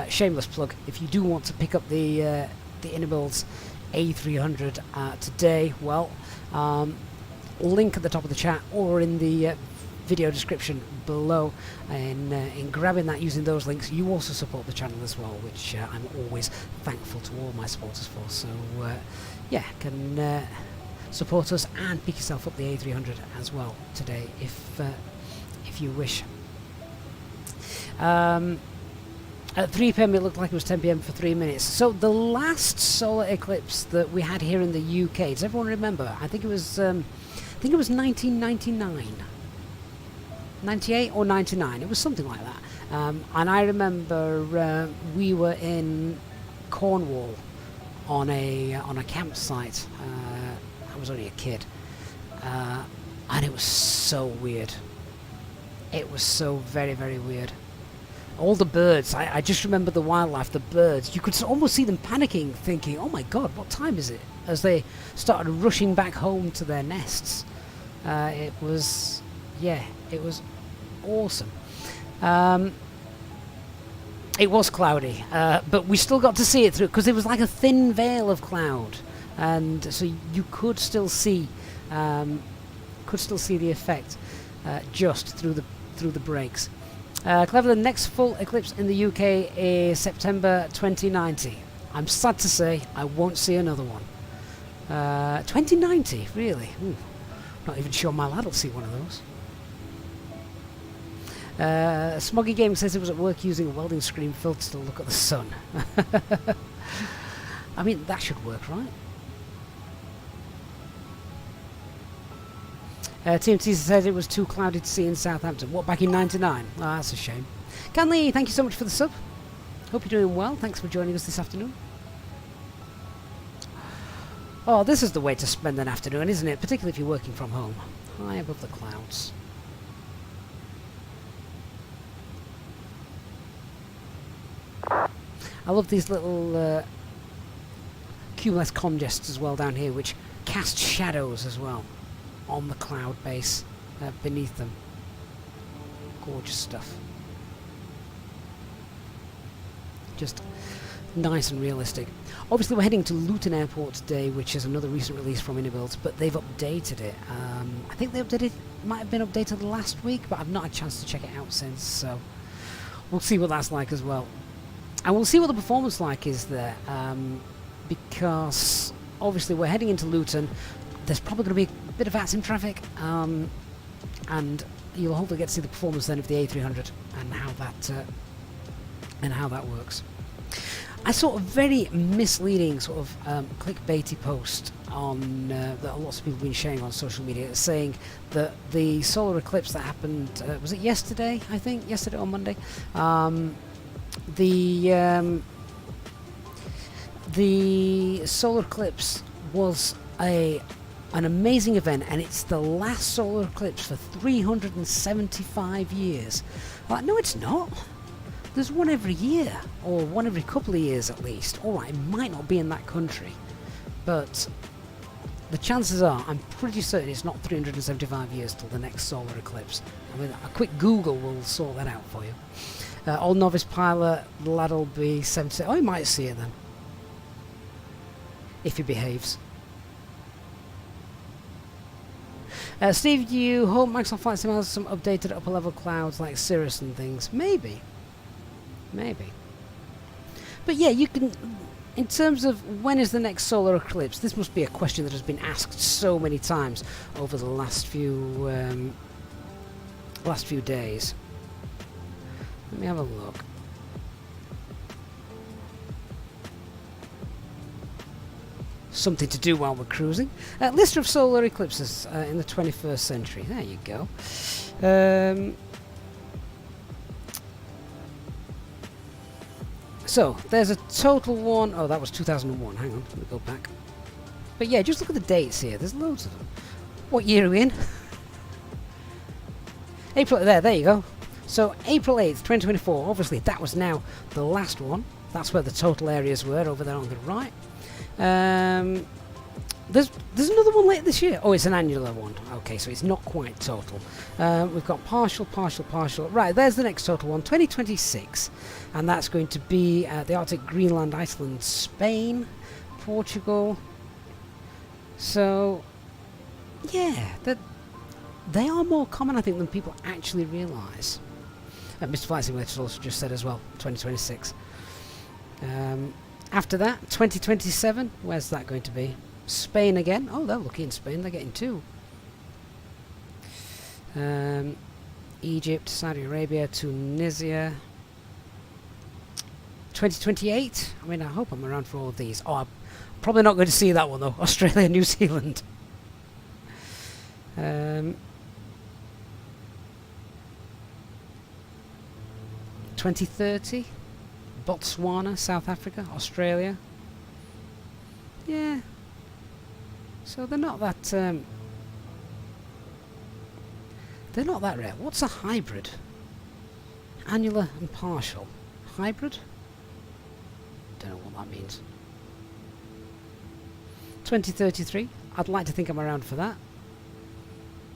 shameless plug, if you do want to pick up the IniBuilds A300 today, well, link at the top of the chat or in the video description below, and in grabbing that using those links, you also support the channel as well, which I'm always thankful to all my supporters for. So yeah, can support us and pick yourself up the A300 as well today if you wish. At 3 PM it looked like it was 10 PM for 3 minutes. So the last solar eclipse that we had here in the UK, does everyone remember? I think it was 1999. 98 or 99, it was something like that. And I remember we were in Cornwall on a campsite. I was only a kid, and it was so weird. It was so very, very weird. All the birds, I just remember the wildlife, the birds, you could almost see them panicking, thinking, oh my god, what time is it? As they started rushing back home to their nests. It was, yeah, it was awesome. It was cloudy, but we still got to see it through, because it was like a thin veil of cloud, and so you could still see the effect just through the breaks. Clever, the next full eclipse in the UK is September 2090. I'm sad to say I won't see another one. 2090, really? Ooh, not even sure my lad will see one of those. Smoggy Gaming says it was at work using a welding screen filter to look at the sun. I mean, that should work, right? TMT said it was too cloudy to see in Southampton. What, back in 99? Oh, that's a shame. Canley, thank you so much for the sub. Hope you're doing well. Thanks for joining us this afternoon. Oh, this is the way to spend an afternoon, isn't it? Particularly if you're working from home. High above the clouds. I love these little cumulus congests as well down here, which cast shadows as well on the cloud base beneath them. Gorgeous stuff. Just nice and realistic. Obviously we're heading to Luton Airport today, which is another recent release from IniBuilds, but they've updated it. I think might have been updated last week, but I've not had a chance to check it out since, so we'll see what that's like as well. And we'll see what the performance like is there, because obviously we're heading into Luton. There's probably going to be a bit of Vatsim traffic, and you'll hopefully get to see the performance then of the A300 and how that works. I saw a very misleading sort of clickbaity post on that lots of people have been sharing on social media, saying that the solar eclipse that happened, was it yesterday? I think yesterday or Monday. The solar eclipse was an amazing event, and it's the last solar eclipse for 375 years. Like, no, it's not. There's one every year, or one every couple of years at least. Alright, it might not be in that country, but the chances are, I'm pretty certain it's not 375 years till the next solar eclipse. I mean, a quick Google will sort that out for you. Old novice pilot, the lad will be 70. Oh, he might see it then, if he behaves. Steve, do you hope Microsoft Flight Sim has some updated upper level clouds like Cirrus and things? Maybe. Maybe. But yeah, you can... In terms of when is the next solar eclipse, this must be a question that has been asked so many times over the last few days. Let me have a look. Something to do while we're cruising. List of solar eclipses in the 21st century. There you go. So, there's a total one... Oh, that was 2001. Hang on, let me go back. But yeah, just look at the dates here. There's loads of them. What year are we in? April... There you go. So, April 8th, 2024. Obviously, that was now the last one. That's where the total areas were, over there on the right. There's another one later this year. Oh, it's an annular one. Okay, so it's not quite total. We've got partial. Right, there's the next total one, 2026. And that's going to be the Arctic, Greenland, Iceland, Spain, Portugal. So, yeah, they are more common, I think, than people actually realise. Mr. Flight Simulator also just said as well, 2026. After that, 2027, where's that going to be? Spain again. Oh, they're lucky in Spain, they're getting 2. Egypt, Saudi Arabia, Tunisia. 2028? I mean, I hope I'm around for all of these. Oh, I'm probably not going to see that one though. Australia, New Zealand. 2030? Botswana, South Africa, Australia. Yeah. So they're not that rare. What's a hybrid? Annular and partial. Hybrid? Don't know what that means. 2033. I'd like to think I'm around for that.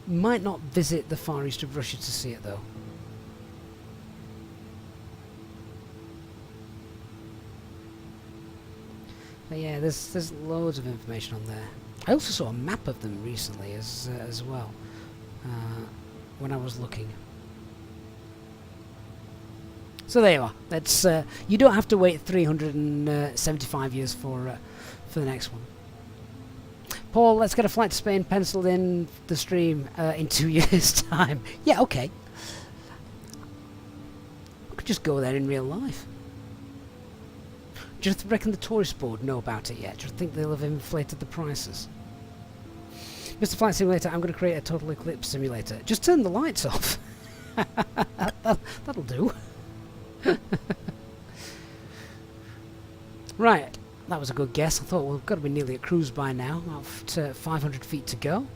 Might not visit the far east of Russia to see it though. But yeah, there's loads of information on there. I also saw a map of them recently as well when I was looking. So there you are. That's you don't have to wait 375 years for the next one. Paul, let's get a flight to Spain penciled in the stream in 2 years' time. Yeah, okay. We could just go there in real life. Do you reckon the tourist board know about it yet? Do you think they'll have inflated the prices? Mr. Flight Simulator, I'm going to create a total eclipse simulator. Just turn the lights off. That'll do. Right, that was a good guess. I thought we've got to be nearly at cruise by now. About 500 feet to go.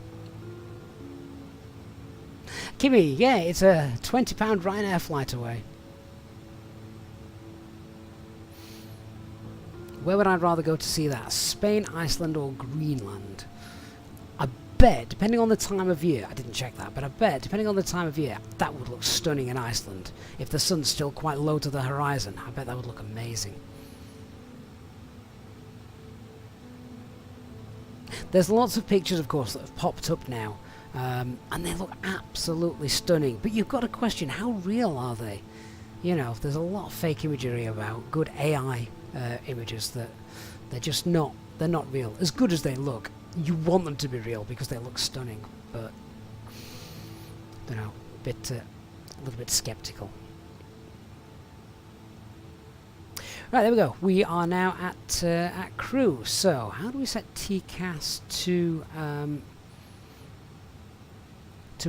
Kimmy, yeah, it's a £20 Ryanair flight away. Where would I rather go to see that? Spain, Iceland or Greenland? I bet, depending on the time of year, I didn't check that, but I bet, depending on the time of year, that would look stunning in Iceland. If the sun's still quite low to the horizon, I bet that would look amazing. There's lots of pictures, of course, that have popped up now, and they look absolutely stunning. But you've got to question, how real are they? You know, there's a lot of fake imagery about, good AI images that they're just not, they're not real. As good as they look, you want them to be real because they look stunning, but I don't know, a little bit skeptical. Right, there we go. We are now at cruise. So how do we set TCAS to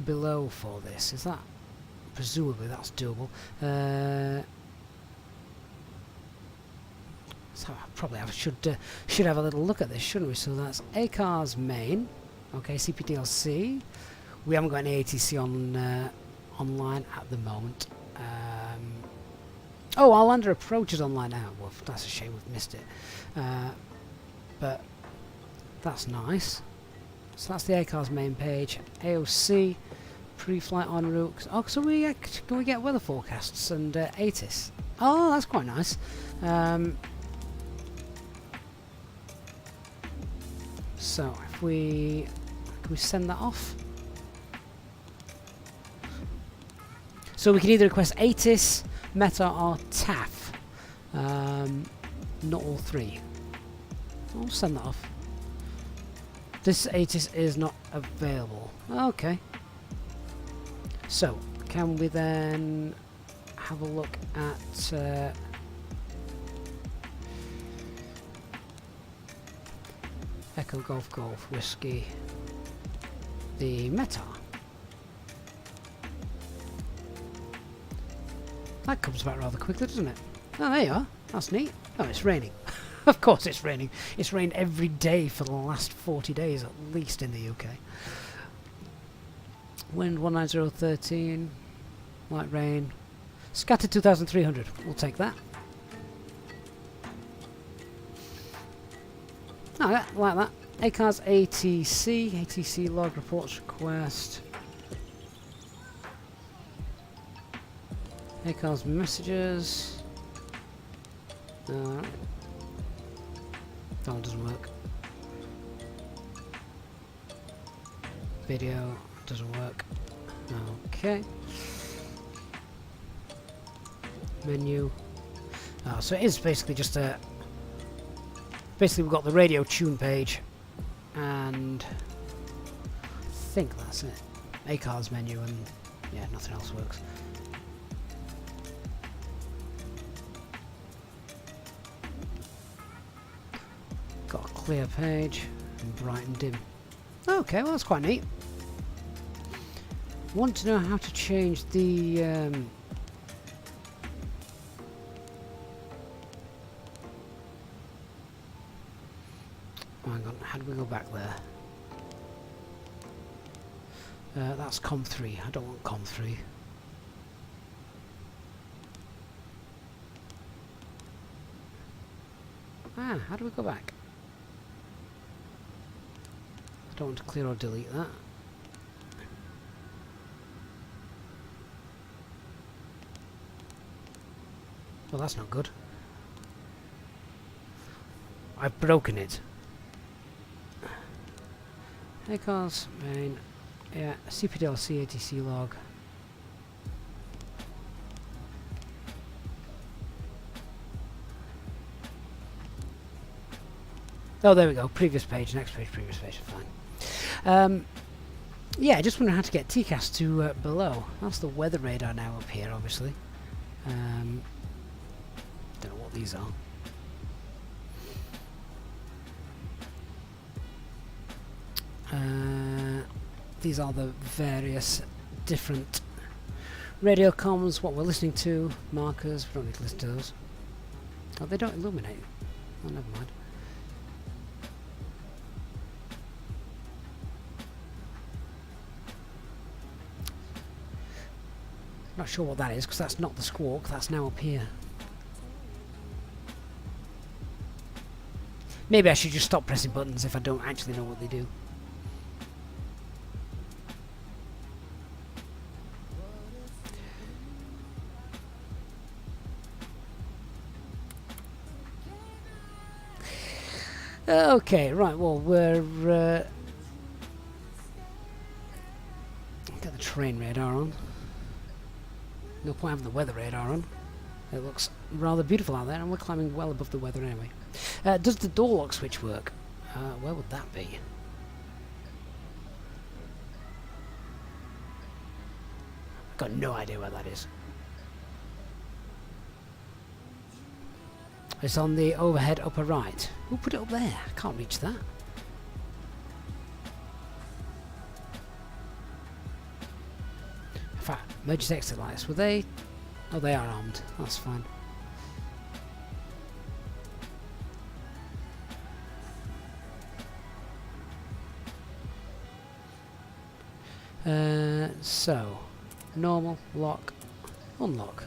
below for this? Is that, presumably that's doable. So probably I should have a little look at this, shouldn't we? So that's ACARS main. Okay, CPDLC. We haven't got any ATC on online at the moment. Oh, our lander approach is online now. Well, that's a shame we've missed it. But that's nice. So that's the ACARS main page. AOC, pre-flight en route. Oh, so can we get weather forecasts and ATIS? Oh, that's quite nice. So if can we send that off? So we can either request ATIS, META or TAF. Not all three. I'll send that off. This ATIS is not available. Okay. So, can we then have a look at Echo Golf Golf Whiskey, the Meta. That comes back rather quickly, doesn't it? Oh, there you are. That's neat. Oh, it's raining. Of course it's raining. It's rained every day for the last 40 days, at least in the UK. Wind 19013. Light rain. Scattered 2,300. We'll take that. Oh, yeah, like that. ACARS ATC. ATC log reports request. ACARS messages. That one doesn't work. Video doesn't work. Okay. Menu. So it is basically just a... Basically we've got the radio tune page, and I think that's it. ACARS menu, and yeah, nothing else works. Got a clear page, and bright and dim. Okay, well that's quite neat. Want to know how to change the hang on, how do we go back there? That's COM3. I don't want COM3. How do we go back? I don't want to clear or delete that. Well, that's not good. I've broken it. ACARS main, yeah, CPDLC ATC log. Oh, there we go. Previous page, next page, previous page. Fine. Yeah, I just wonder how to get TCAS to below. That's the weather radar now up here, obviously. Don't know what these are. These are the various different radio comms, what we're listening to, markers. We don't need to listen to those. Oh, they don't illuminate. Oh, never mind. Not sure what that is, because that's not the squawk, that's now up here. Maybe I should just stop pressing buttons if I don't actually know what they do. Okay, right, well, we're... Get the train radar on. No point having the weather radar on. It looks rather beautiful out there, and we're climbing well above the weather anyway. Does the door lock switch work? Where would that be? I've got no idea where that is. It's on the overhead upper right. Who put it up there? I can't reach that. In fact, emergency exit lights, were they? Oh, they are armed. That's fine. So, normal, lock, unlock.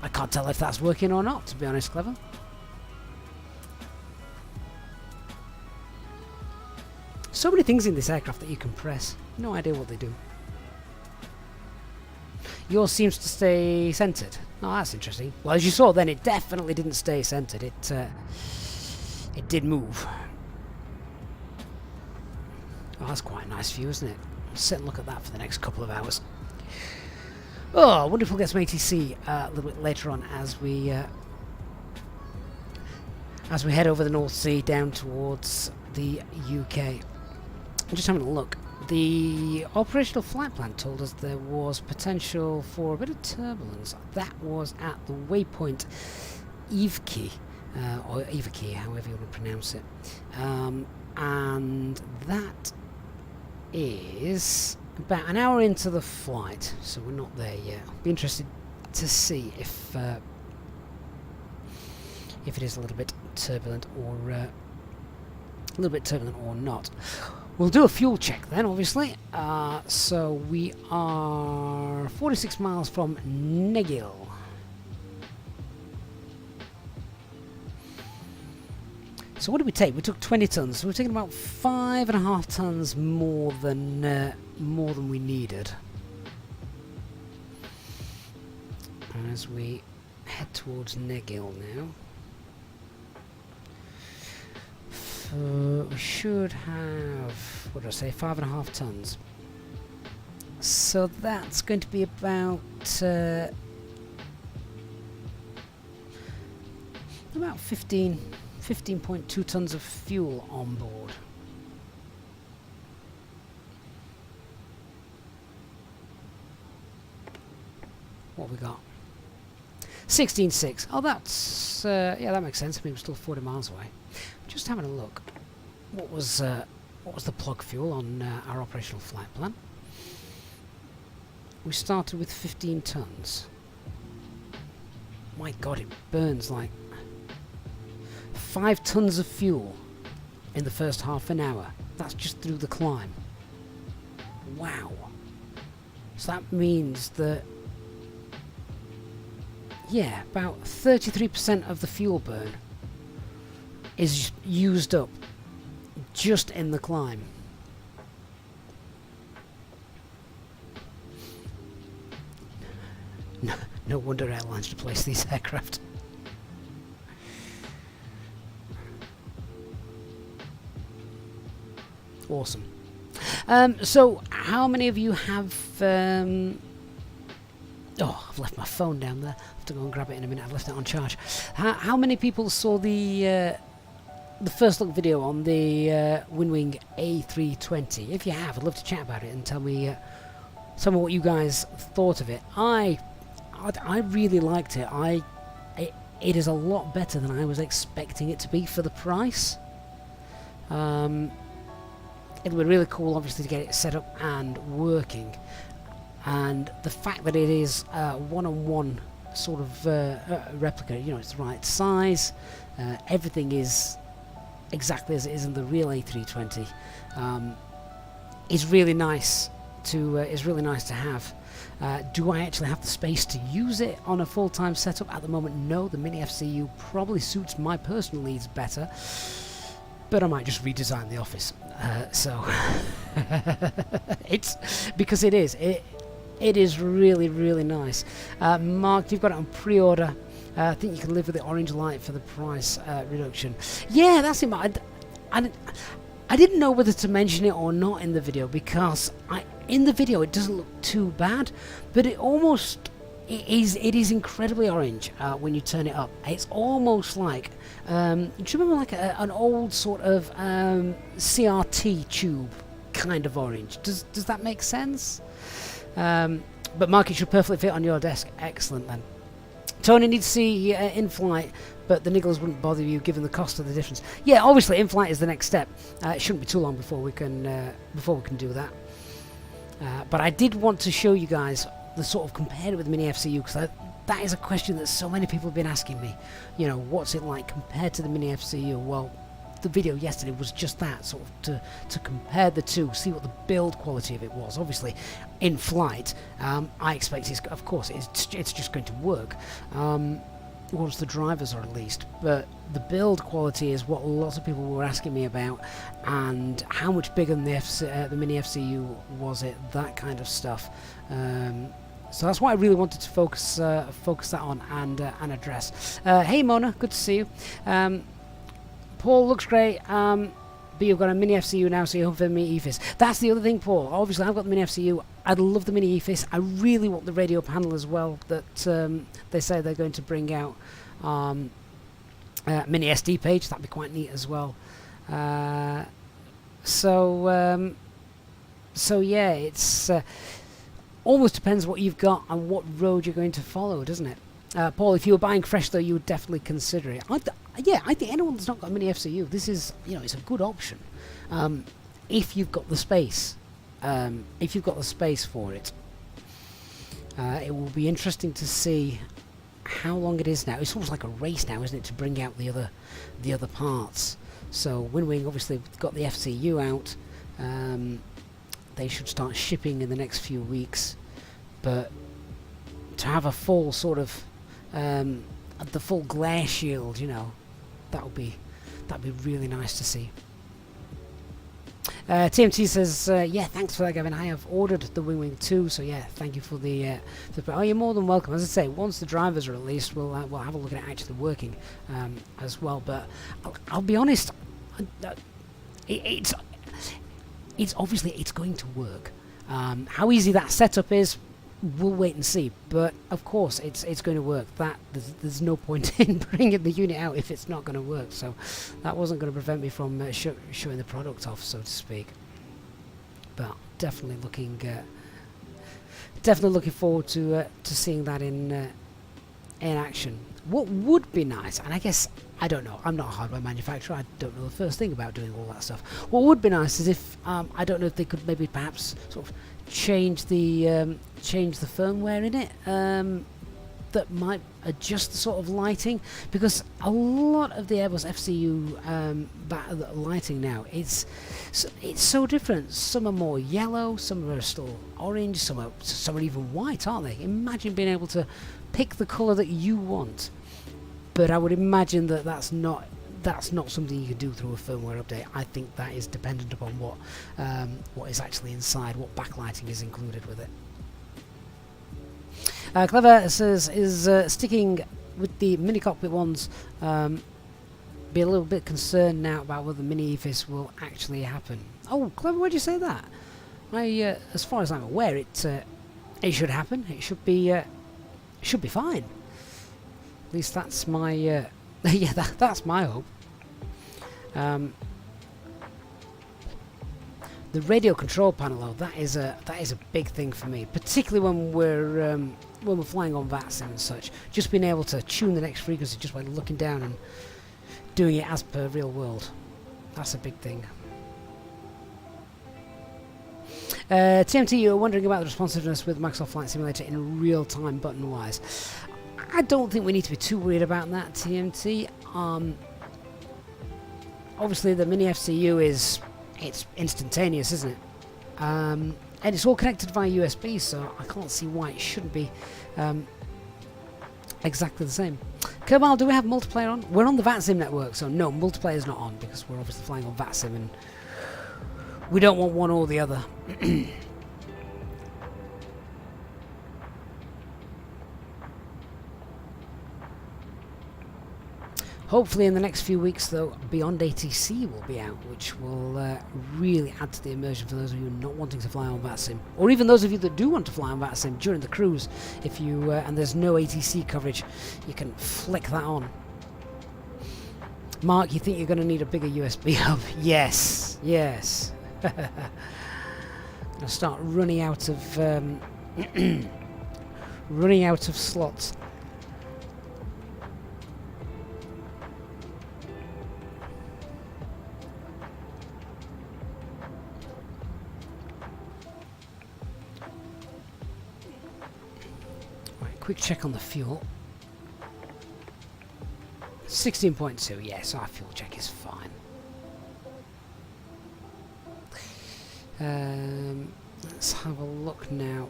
I can't tell if that's working or not, to be honest, Clever. So many things in this aircraft that you can press. No idea what they do. Yours seems to stay centered. Oh, that's interesting. Well, as you saw then, it definitely didn't stay centered. It did move. Oh, that's quite a nice view, isn't it? Sit and look at that for the next couple of hours. Oh, I wonder if we'll get some ATC a little bit later on as we head over the North Sea down towards the UK. I'm just having a look. The operational flight plan told us there was potential for a bit of turbulence. That was at the waypoint Ivki, or Ivki, however you want to pronounce it. And that is about an hour into the flight, so we're not there yet. I'll be interested to see if it is a little bit turbulent or not. We'll do a fuel check then, obviously. So we are 46 miles from Negil. So what did we take? We took 20 tons. So we're taking about 5.5 tons more than we needed. And as we head towards Negil now, we should have, what did I say, 5.5 tons. So that's going to be about 15.2 tons of fuel on board. What have we got? 16.6. Oh, that's yeah, that makes sense. I mean, we're still 40 miles away. Just having a look. What was the plug fuel on our operational flight plan? We started with 15 tons. My God, it burns like 5 tons of fuel in the first half an hour. That's just through the climb. Wow. So that means that, yeah, about 33% of the fuel burn is used up just in the climb. No wonder airlines replace these aircraft. Awesome. So how many of you have oh, I've left my phone down there. I have to go and grab it in a minute. I've left it on charge. How many people saw the first look video on the Winwing A320? If you have, I'd love to chat about it and tell me what you guys thought of it. I really liked it. It is a lot better than I was expecting it to be for the price. It would be really cool, obviously, to get it set up and working. And the fact that it is one-on-one sort of replica, you know, it's the right size. Everything is exactly as it is in the real A320. Is really nice to have. Do I actually have the space to use it on a full-time setup at the moment? No. The Mini FCU probably suits my personal needs better, but I might just redesign the office. So it's because it is really, really nice. Mark, you've got it on pre-order. I think you can live with the orange light for the price reduction. Yeah, that's it. I didn't know whether to mention it or not in the video, because in the video it doesn't look too bad, but it is incredibly orange when you turn it up. It's almost like, do you remember like an old sort of CRT tube kind of orange? Does that make sense? But Mark, it should perfectly fit on your desk. Excellent then. Tony needs to see in flight, but the niggles wouldn't bother you given the cost of the difference. Yeah, obviously in flight is the next step. It shouldn't be too long before we can do that. But I did want to show you guys the sort of compared it with the Mini FCU, because that is a question that so many people have been asking me. You know, what's it like compared to the Mini FCU? Well, the video yesterday was just that, sort of to compare the two, see what the build quality of it was. Obviously, in flight, I expect it's just going to work once the drivers are released. But the build quality is what lots of people were asking me about, and how much bigger than the Mini FCU was it? That kind of stuff. So that's what I really wanted to focus that on and address. Hey Mona, good to see you. Paul looks great. But you've got a mini FCU now, so you're home for the mini EFIS. That's the other thing, Paul. Obviously, I've got the mini FCU. I'd love the mini EFIS. I really want the radio panel as well that they say they're going to bring out. Mini SD page, that'd be quite neat as well. So yeah, it's almost depends what you've got and what road you're going to follow, doesn't it? Paul, if you were buying fresh though, you would definitely consider it. I think anyone that's not got a mini FCU, this is, it's a good option if you've got the space. If you've got the space for it, it will be interesting to see how long it is now. It's almost like a race now, isn't it, to bring out the other parts. So Winwing obviously got the FCU out. They should start shipping in the next few weeks, but to have a full sort of the full glare shield, that'd be really nice to see. TMT says, yeah, thanks for that, Gavin. I have ordered the Wing 2, so yeah, thank you for the oh, you're more than welcome. As I say, once the drivers are released, we'll have a look at it actually working as well. But I'll be honest, it's obviously it's going to work. How easy that setup is, we'll wait and see. But of course, it's going to work. There's no point in bringing the unit out if it's not going to work. So that wasn't going to prevent me from showing the product off, so to speak. But definitely looking forward to seeing that in action. What would be nice, and I guess I don't know. I'm not a hardware manufacturer. I don't know the first thing about doing all that stuff. What would be nice is if I don't know if they could maybe perhaps sort of change the firmware in it that might adjust the sort of lighting, because a lot of the Airbus FCU lighting now it's so different. Some are more yellow, some are still orange, some are even white, aren't they? Imagine being able to pick the colour that you want. But I would imagine that that's not something you can do through a firmware update. I think that is dependent upon what is actually inside, what backlighting is included with it. Clever says, is sticking with the mini cockpit ones, be a little bit concerned now about whether the mini EFIS will actually happen. Oh, Clever, why'd you say that? As far as I'm aware, it should happen. It should be fine. At least that's my yeah, that's my hope. The radio control panel, though, that is a big thing for me, particularly when we're flying on Vatsim and such. Just being able to tune the next frequency just by looking down and doing it as per real world. That's a big thing. TMT, you're wondering about the responsiveness with Microsoft Flight Simulator in real time button wise. I don't think we need to be too worried about that, TMT. Obviously the mini FCU it's instantaneous, isn't it? And it's all connected via USB, so I can't see why it shouldn't be exactly the same. Kerbal, do we have multiplayer on? We're on the Vatsim network, so no, multiplayer is not on because we're obviously flying on Vatsim and we don't want one or the other. Hopefully in the next few weeks, though, Beyond ATC will be out, which will really add to the immersion for those of you not wanting to fly on Vatsim, or even those of you that do want to fly on Vatsim during the cruise. If you and there's no ATC coverage, you can flick that on. Mark, you think you're going to need a bigger USB hub? Yes, yes. Gonna start running out of slots. Quick check on the fuel. 16.2, yes, our fuel check is fine. Let's have a look now.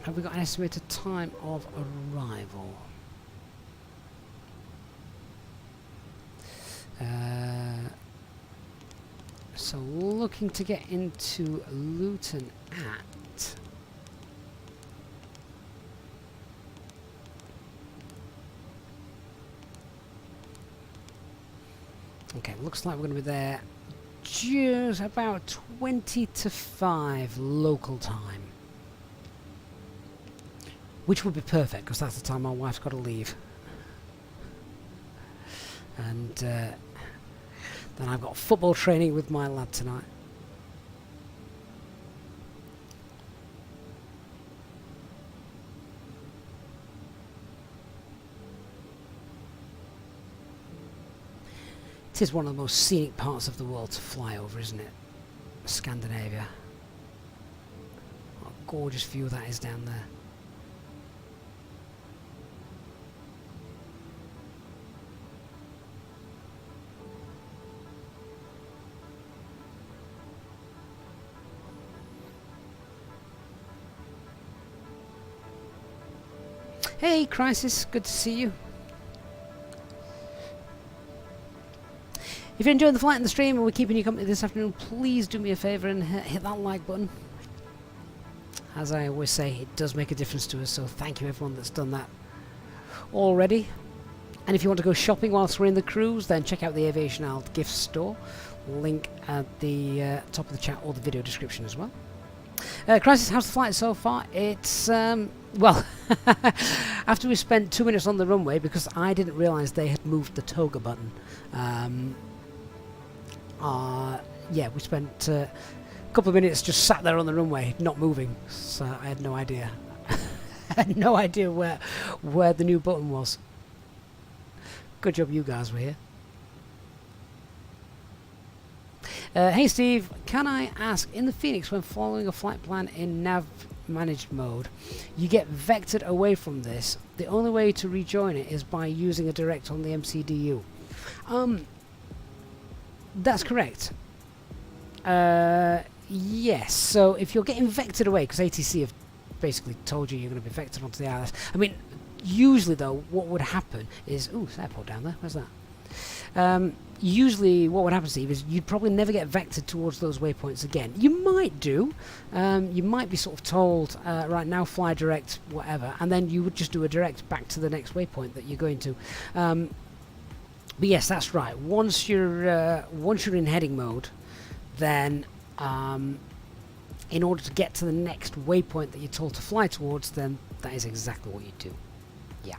Have we got an estimated time of arrival? So looking to get into Luton at Okay, looks like we're going to be there just about 20 to 5 local time. Which would be perfect, because that's the time my wife's got to leave. And then I've got football training with my lad tonight. It is one of the most scenic parts of the world to fly over, isn't it? Scandinavia. What a gorgeous view that is down there. Hey, Crisis, good to see you. If you're enjoying the flight and the stream and we're keeping you company this afternoon, please do me a favour and hit that like button. As I always say, it does make a difference to us, so thank you everyone that's done that already. And if you want to go shopping whilst we're in the cruise, then check out the Aviation Isle gift store. Link at the top of the chat or the video description as well. Crisis, how's the flight so far? It's, well, after we spent 2 minutes on the runway, because I didn't realise they had moved the toga button, yeah, we spent a couple of minutes just sat there on the runway, not moving, so I had no idea. I had no idea where the new button was. Good job you guys were here. Hey Steve, can I ask, in the Phoenix, when following a flight plan in nav managed mode, you get vectored away from this. The only way to rejoin it is by using a direct on the MCDU. That's correct. Yes, so if you're getting vectored away, because ATC have basically told you you're going to be vectored onto the ILS. I mean, usually though, what would happen is... Ooh, there's an airport down there. Where's that? Usually what would happen, Steve, is you'd probably never get vectored towards those waypoints again. You might do. You might be sort of told, right now, fly direct, whatever, and then you would just do a direct back to the next waypoint that you're going to. But yes, that's right. Once you're in heading mode, then in order to get to the next waypoint that you're told to fly towards, then that is exactly what you do. Yeah.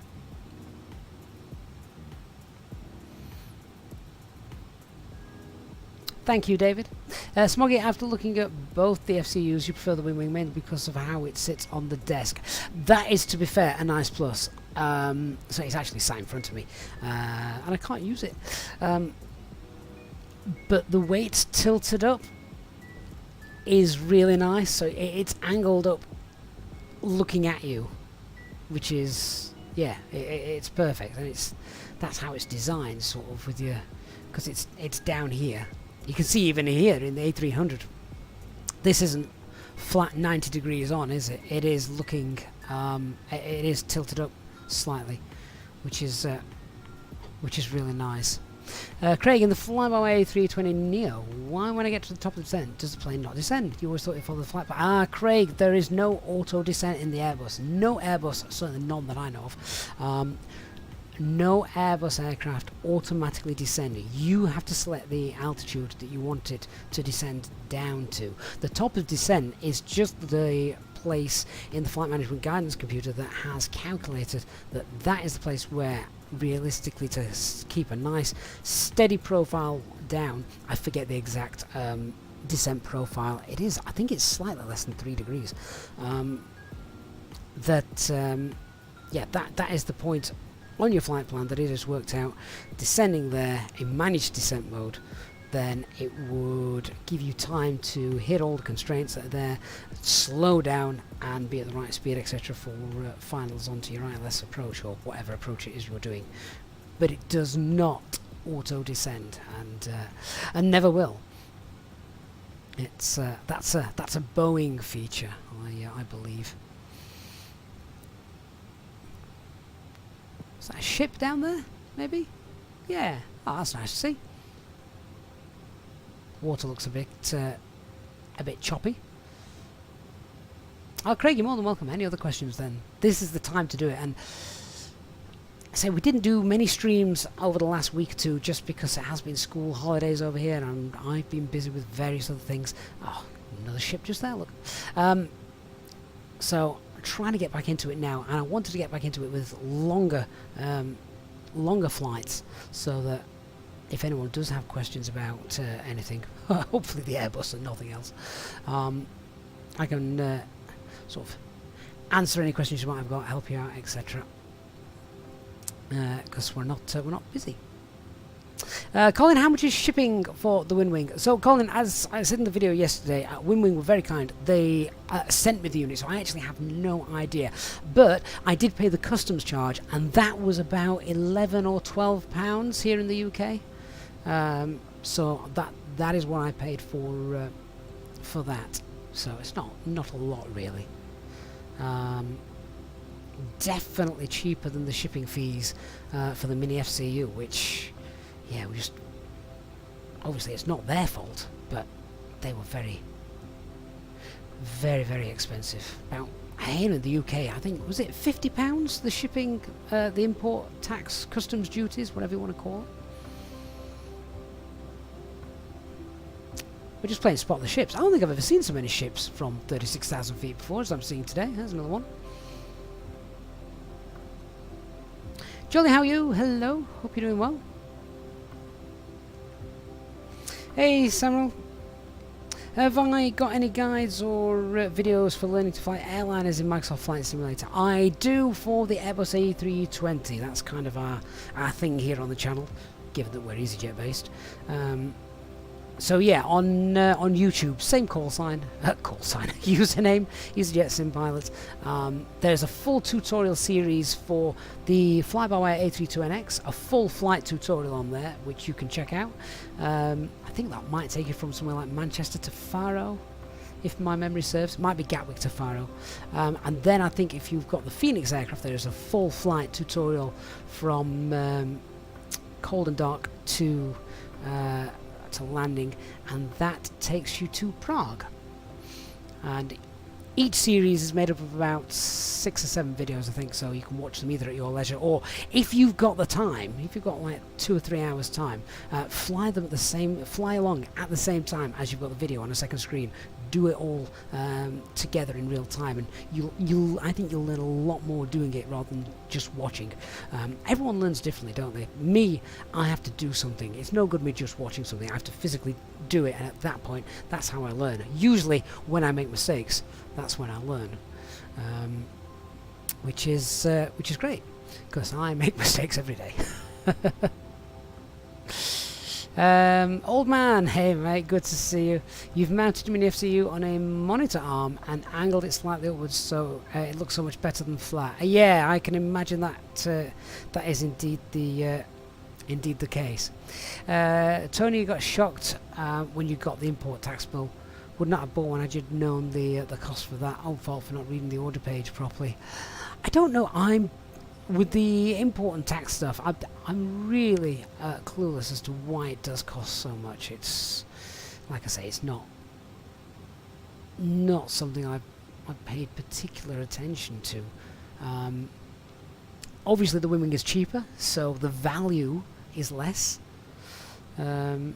Thank you, David. Smoggy, after looking at both the FCUs, you prefer the wing mainly because of how it sits on the desk. That is, to be fair, a nice plus. So it's actually sat in front of me, and I can't use it. But the way it's tilted up is really nice. So it's angled up, looking at you, which is, yeah, it's perfect. And that's how it's designed, sort of, with your, because it's down here. You can see even here in the A300, this isn't flat 90 degrees on, is it? It is looking, it is tilted up slightly, which is really nice. Craig, in the Flyby A320neo, why when I get to the top of the descent does the plane not descend? You always thought it followed the flight path. Craig, there is no auto descent in the Airbus. No Airbus, certainly none that I know of. No Airbus aircraft automatically descend. You have to select the altitude that you want it to descend down to. The top of descent is just the place in the flight management guidance computer that has calculated that is the place where, realistically, to keep a nice steady profile down, I forget the exact descent profile. It is, I think it's slightly less than 3 degrees. Yeah, that is the point on your flight plan that it has worked out. Descending there in managed descent mode, then it would give you time to hit all the constraints that are there, slow down and be at the right speed, etc. for finals onto your ILS approach, or whatever approach it is you're doing. But it does not auto descend, and never will. It's that's a Boeing feature, I believe. Is that a ship down there? Maybe? Yeah. Oh, that's nice to see. Water looks a bit choppy. Oh, Craig, you're more than welcome. Any other questions then? This is the time to do it. And say we didn't do many streams over the last week or two just because it has been school holidays over here and I've been busy with various other things. Oh, another ship just there, look. So I'm trying to get back into it now, and I wanted to get back into it with longer flights, so that if anyone does have questions about anything, hopefully the Airbus and nothing else, I can sort of answer any questions you might have got, help you out, etc. Because we're not busy. Colin, how much is shipping for the Windwing? So Colin, as I said in the video yesterday, Windwing were very kind. They sent me the unit, so I actually have no idea. But I did pay the customs charge, and that was about £11 or £12 here in the UK. So that is what I paid for that. So it's not a lot really. Definitely cheaper than the shipping fees for the Mini FCU, which, yeah, we just, obviously it's not their fault, but they were very, very, very expensive. About here in the UK, I think, was it £50 the shipping, the import tax, customs duties, whatever you want to call it. We're just playing spot the ships. I don't think I've ever seen so many ships from 36,000 feet before as I'm seeing today. There's another one. Jolly, how are you? Hello. Hope you're doing well. Hey, Samuel. Have I got any guides or videos for learning to fly airliners in Microsoft Flight Simulator? I do for the Airbus A320. That's kind of our thing here on the channel, given that we're EasyJet based. So yeah, on YouTube, same call sign, username, EasyJet Sim Pilot. There's a full tutorial series for the fly-by-wire A32NX, a full flight tutorial on there, which you can check out. I think that might take you from somewhere like Manchester to Faro, if my memory serves. It might be Gatwick to Faro. And then I think if you've got the Phoenix aircraft, there's a full flight tutorial from cold and dark to landing, and that takes you to Prague. And each series is made up of about 6 or 7 videos, I think, so you can watch them either at your leisure, or if you've got the time, if you've got like 2 or 3 hours time, fly along at the same time as you've got the video on a second screen. Do it all together in real time, and I think you'll learn a lot more doing it rather than just watching. Everyone learns differently, don't they? Me, I have to do something. It's no good me just watching something. I have to physically do it, and at that point, that's how I learn. Usually, when I make mistakes, that's when I learn, which is great, because I make mistakes every day. Old man, hey mate, good to see you. You've mounted your Mini FCU on a monitor arm and angled it slightly upwards, so it looks so much better than flat. Yeah, I can imagine that that is indeed the case. Tony, you got shocked when you got the import tax bill. Would not have bought one had you known the cost for that. Own fault for not reading the order page properly. I don't know. With the import and tax stuff, I'm really clueless as to why it does cost so much. It's, like I say, it's not something I've paid particular attention to. Obviously, the Windwing is cheaper, so the value is less. But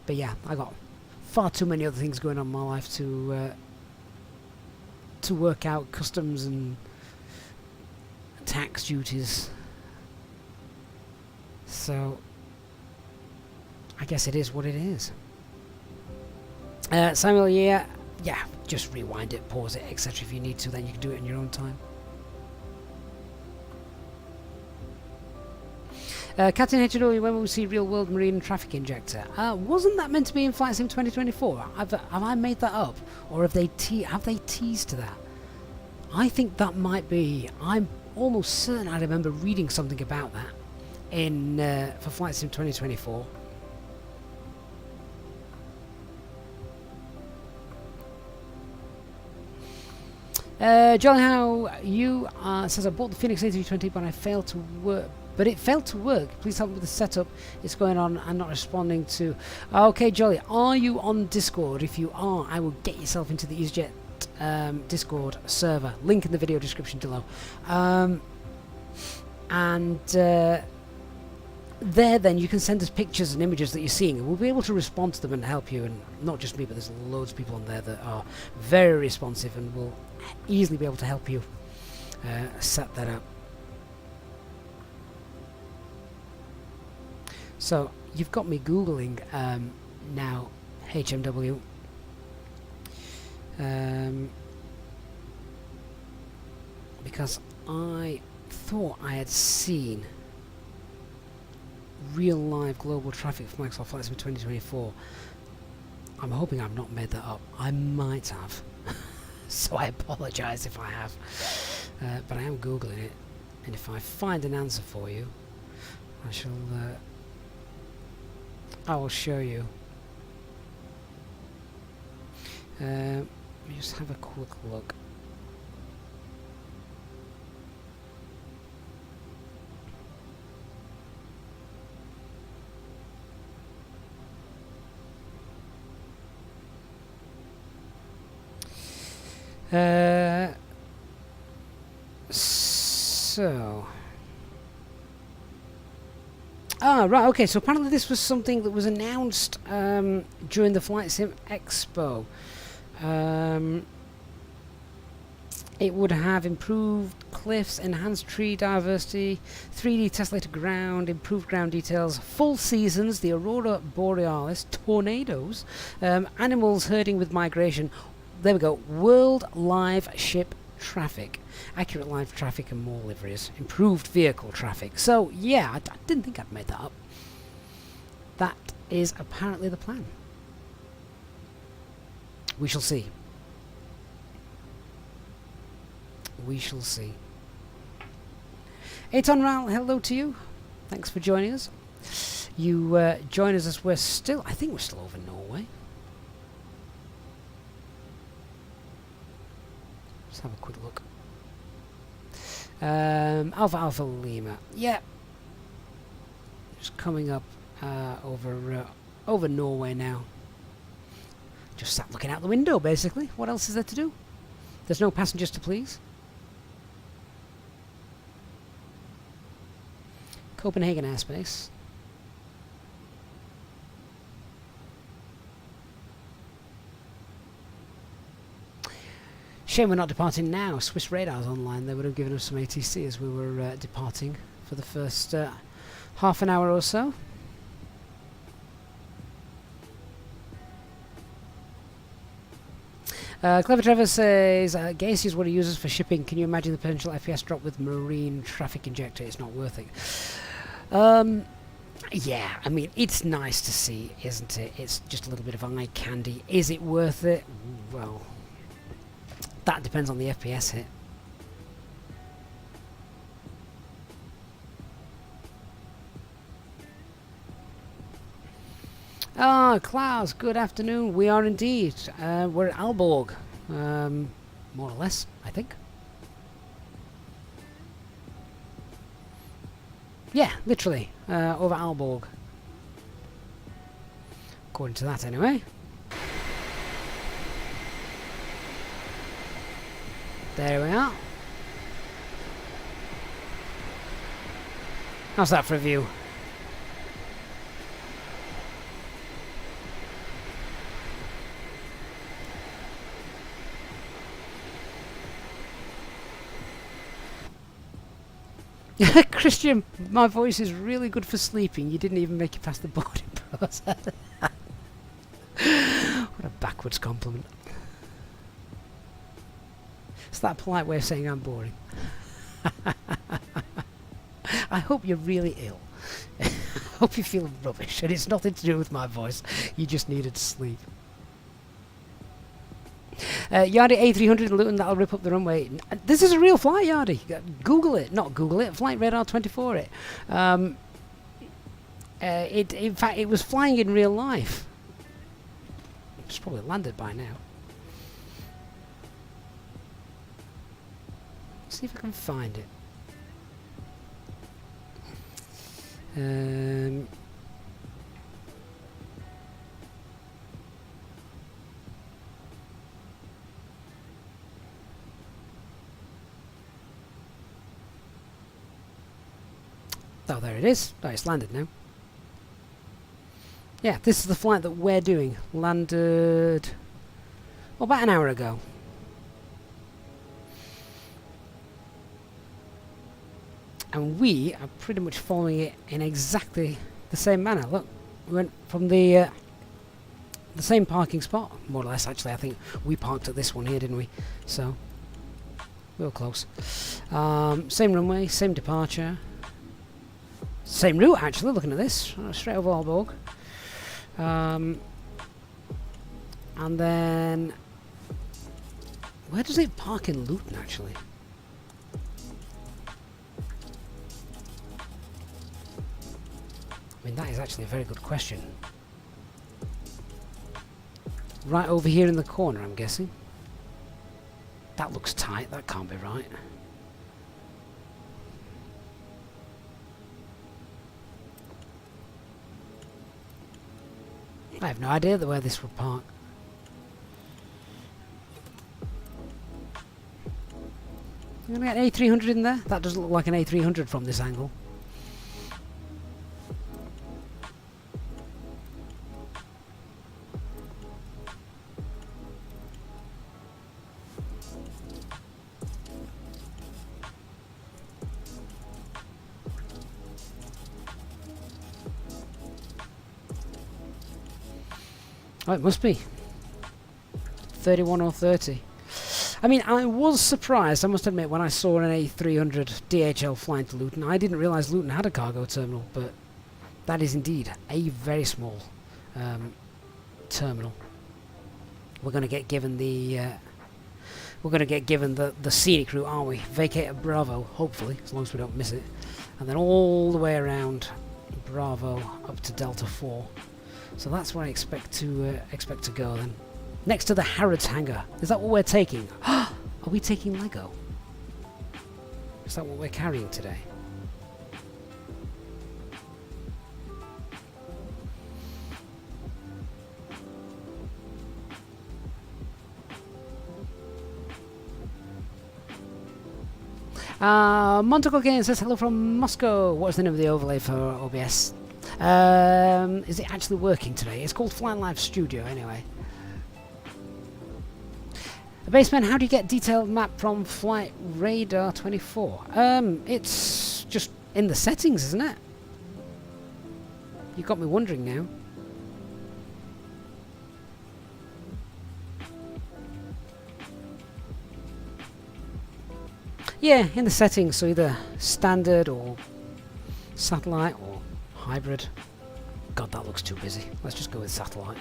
yeah, I got far too many other things going on in my life to work out customs and tax duties, so I guess it is what it is. Samuel, yeah, just rewind it, pause it, etc. if you need to, then you can do it in your own time. Captain HW, when will we see real world marine traffic injector? Wasn't that meant to be in Flight Sim 2024? Have I made that up, or have they teased to that? I think that might be. I'm almost certain I remember reading something about that in for Flight Sim 2024. John, how you says I bought the Phoenix A320 but I failed to work. But it failed to work. Please help me with the setup. It's going on and not responding to. Okay, Jolly, are you on Discord? If you are, I will get yourself into the EasyJet Discord server. Link in the video description below. and there then you can send us pictures and images that you're seeing, and we'll be able to respond to them and help you. And not just me, but there's loads of people on there that are very responsive and will easily be able to help you set that up. So you've got me googling now HMW, because I thought I had seen real live global traffic for Microsoft Flight Sim 2024. I'm hoping I've not made that up. I might have. So I apologise if I have. But I am googling it, and if I find an answer for you, I will show you. Let me just have a quick look. Right, okay, so apparently this was something that was announced during the Flight Sim Expo. It would have improved cliffs, enhanced tree diversity, 3D tessellated ground, improved ground details, full seasons, the aurora borealis, tornadoes, animals herding with migration. There we go. World live ship traffic, accurate live traffic and more liveries, improved vehicle traffic. So yeah, I didn't think I'd made that up. That is apparently the plan. We shall see. We shall see. Eitan Ral, hello to you. Thanks for joining us. You join us as we're still, I think we're still over Norway. Let's have a quick look. Alpha Lima. Yeah. Just coming up over Norway now. Just sat looking out the window, basically. What else is there to do? There's no passengers to please. Copenhagen airspace. Shame we're not departing now. Swiss Radar's online. They would have given us some ATC as we were departing for the first half an hour or so. Clever Trevor says, Gacy is what he uses for shipping. Can you imagine the potential FPS drop with marine traffic injector? It's not worth it. Yeah, I mean, it's nice to see, isn't it? It's just a little bit of eye candy. Is it worth it? Well, that depends on the FPS hit. Ah, Klaus, good afternoon. We are indeed. We're at Aalborg. More or less, I think. Yeah, literally. Over Aalborg. According to that, anyway. There we are. How's that for a view? Christian, my voice is really good for sleeping. You didn't even make it past the boarding process. What a backwards compliment. It's that polite way of saying I'm boring. I hope you're really ill. I hope you feel rubbish, and it's nothing to do with my voice. You just needed to sleep. Yardi A300 in Luton, that'll rip up the runway. This is a real flight, Yardi. Google it. Not Google it. Flight Radar 24 it. In fact, it was flying in real life. It's probably landed by now. See if I can find it. Oh, there it is. Oh, it's landed now. Yeah, this is the flight that we're doing. Landed about an hour ago. And we are pretty much following it in exactly the same manner. Look, we went from the same parking spot, more or less. Actually, I think we parked at this one here, didn't we? So we were close. Same runway, same departure, same route. Actually, looking at this, straight over Aalborg. And then where does it park in Luton? Actually. I mean, that is actually a very good question. Right over here in the corner, I'm guessing. That looks tight. That can't be right. I have no idea where this would park. I'm going to get an A300 in there. That doesn't look like an A300 from this angle. Oh, it must be 31 or 30. I mean, I was surprised, I must admit, when I saw an A300 DHL flying to Luton. I didn't realise Luton had a cargo terminal, but that is indeed a very small terminal. We're going to get given the scenic route, aren't we? Vacate at Bravo, hopefully, as long as we don't miss it, and then all the way around Bravo up to Delta 4. So that's where I expect to go then. Next to the Harrods hangar. Is that what we're taking? Are we taking Lego? Is that what we're carrying today? Montague again says hello from Moscow. What's the name of the overlay for OBS? Is it actually working today? It's called Flying Live Studio anyway. Baseman, how do you get detailed map from Flight Radar 24? It's just in the settings, isn't it? You got me wondering now. Yeah, in the settings, so either standard or satellite or hybrid. God, that looks too busy. Let's just go with satellite.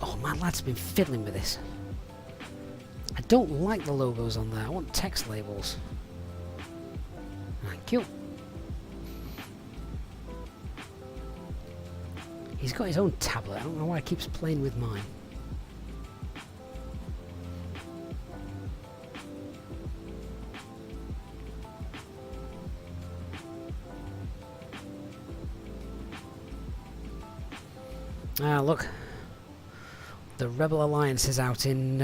Oh, my lad's been fiddling with this. I don't like the logos on there. I want text labels. Thank you. He's got his own tablet. I don't know why he keeps playing with mine. Ah, look. The Rebel Alliance is out in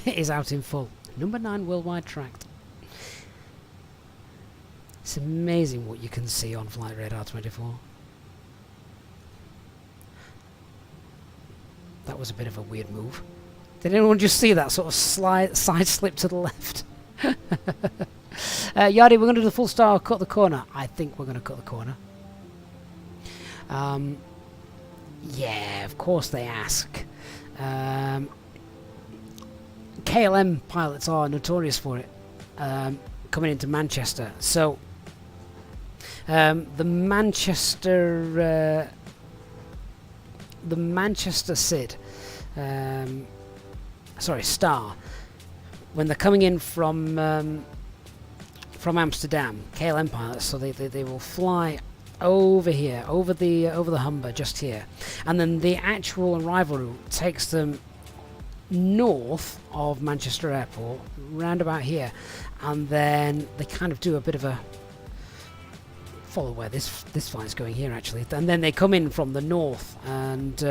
is out in full. Number 9 worldwide tracked. It's amazing what you can see on Flight Radar 24. That was a bit of a weird move. Did anyone just see that sort of side slip to the left? Yardi, we're going to do the full star or cut the corner. I think we're going to cut the corner. Yeah, of course they ask. KLM pilots are notorious for it, coming into Manchester. So the Manchester SID, sorry, Star, when they're coming in from Amsterdam, KLM pilots, so they will fly over here, over the Humber, just here, and then the actual arrival route takes them north of Manchester Airport, round about here, and then they kind of do a bit of a follow where this flight's going here actually, and then they come in from the north and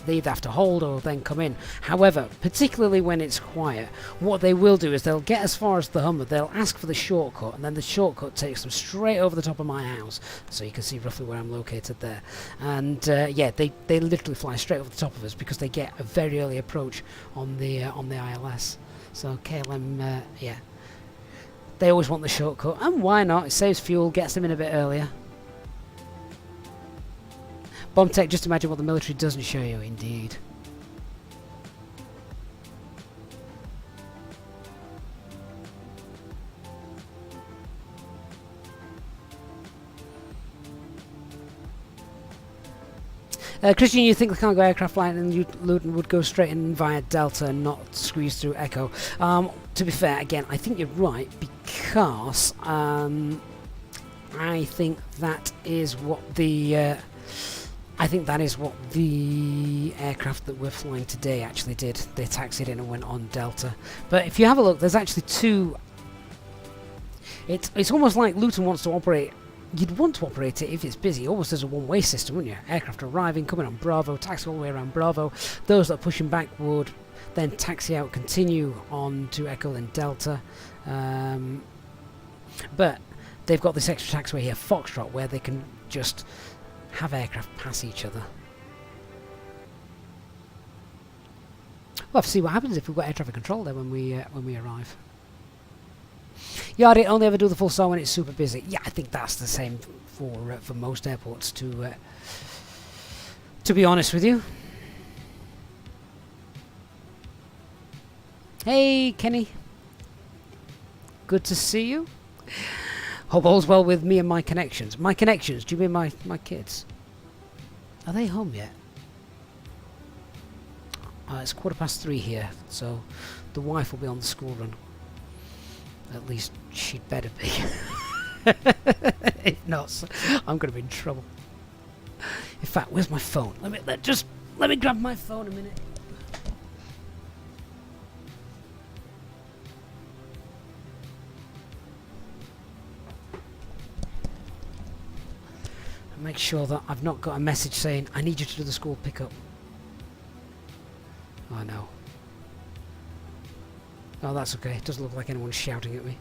they either have to hold or then come in. However, particularly when it's quiet, what they will do is they'll get as far as the Hummer, they'll ask for the shortcut, and then the shortcut takes them straight over the top of my house, so you can see roughly where I'm located there. And yeah, they literally fly straight over the top of us because they get a very early approach on the ILS. So KLM, yeah, they always want the shortcut, and why not? It saves fuel, gets them in a bit earlier. Bomb tech, just imagine what the military doesn't show you, indeed. Christian, you think the cargo aircraft flying in Luton would go straight in via Delta and not squeeze through Echo? To be fair, again, I think you're right, because I think that is what the aircraft that we're flying today actually did. They taxied in and went on Delta. But if you have a look, there's actually two. It's almost like Luton wants to operate. You'd want to operate it if it's busy, almost as a one-way system, wouldn't you? Aircraft arriving, coming on Bravo, taxi all the way around Bravo. Those that are pushing back would then taxi out, continue on to Echo and Delta. But they've got this extra taxiway here, Foxtrot, where they can just have aircraft pass each other. We'll have to see what happens if we've got air traffic control there when we arrive. Yardie only ever do the full star when it's super busy. Yeah, I think that's the same for most airports. To be honest with you. Hey, Kenny. Good to see you. Hope all's well with me and my connections. My connections? Do you mean my kids? Are they home yet? It's 3:15 here, so the wife will be on the school run. At least she'd better be. If not, I'm going to be in trouble. In fact, where's my phone? Let me grab my phone a minute. Make sure that I've not got a message saying I need you to do the school pickup. Oh no. Oh, that's okay. It doesn't look like anyone's shouting at me.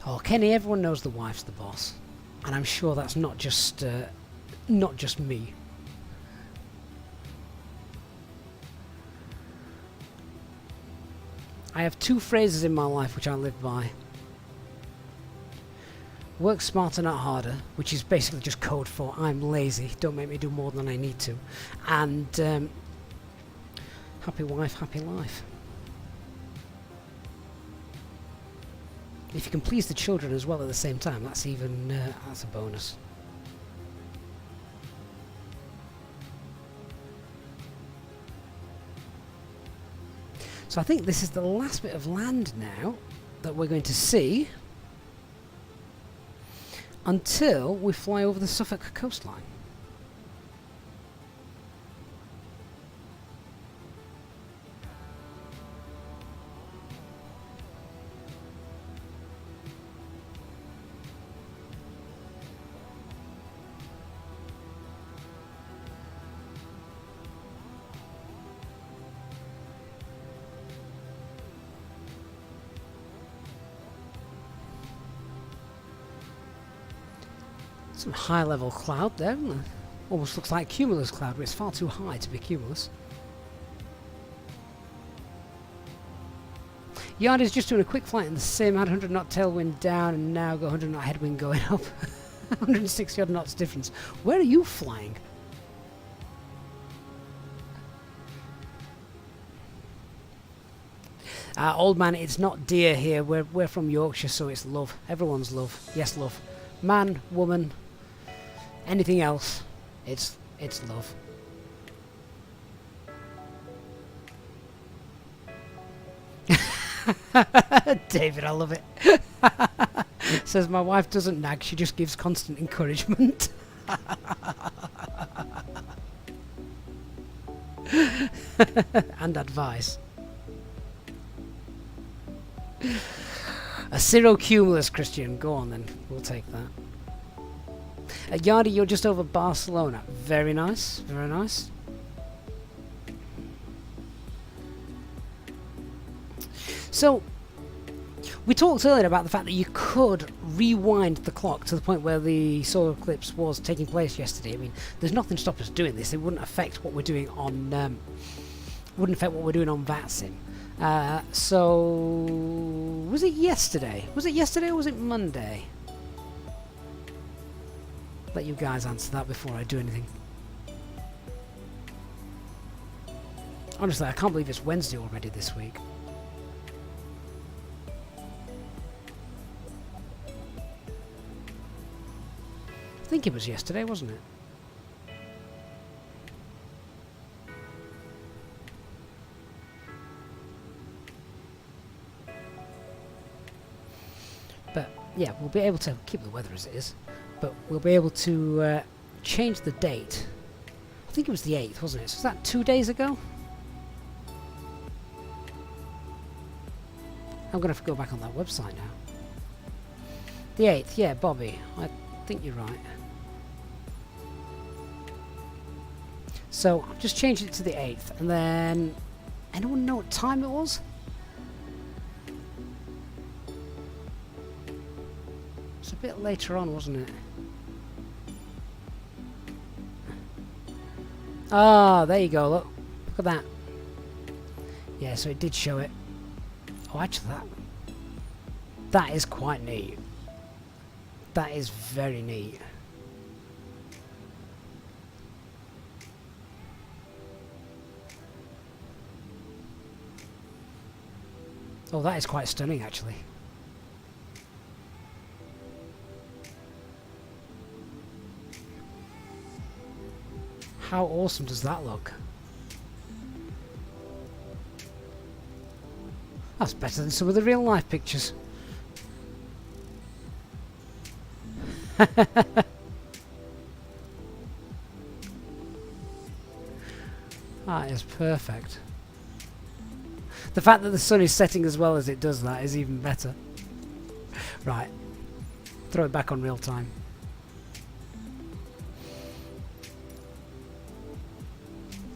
Oh, Kenny, everyone knows the wife's the boss, and I'm sure that's not just me. I have two phrases in my life which I live by. Work smarter, not harder, which is basically just code for I'm lazy, don't make me do more than I need to. And happy wife, happy life. If you can please the children as well at the same time, that's even that's a bonus. So I think this is the last bit of land now that we're going to see until we fly over the Suffolk coastline. Some high level cloud there, isn't there? Almost looks like cumulus cloud, but it's far too high to be cumulus. Yard is just doing a quick flight in the sim, had 100 knot tailwind down and now got 100 knot headwind going up. 160 odd knots difference. Where are you flying? Old man, it's not dear here. We're from Yorkshire, so it's love. Everyone's love. Yes, love. Man, woman, anything else, it's love. David, I love it. Says my wife doesn't nag, she just gives constant encouragement. And advice. A Cirrocumulus, Christian. Go on then, we'll take that. Yardi, you're just over Barcelona. Very nice, very nice. So, we talked earlier about the fact that you could rewind the clock to the point where the solar eclipse was taking place yesterday. I mean, there's nothing to stop us doing this. It wouldn't affect what we're doing on Vatsim. So, was it yesterday? Was it yesterday or was it Monday? Let you guys answer that before I do anything. Honestly, I can't believe it's Wednesday already this week. I think it was yesterday, wasn't it? But yeah, we'll be able to keep the weather as it is, but we'll be able to change the date. I think it was the 8th, wasn't it? So was that 2 days ago? I'm going to have to go back on that website now. The 8th, yeah, Bobby. I think you're right. So I've just changed it to the 8th, and then anyone know what time it was? It's a bit later on, wasn't it? Ah, there you go, look at that. Yeah, so it did show it. Oh, actually that is quite neat. That is very neat. Oh, that is quite stunning, actually. How awesome does that look? That's better than some of the real life pictures. That is perfect. The fact that the sun is setting as well as it does that is even better. Right. Throw it back on real time.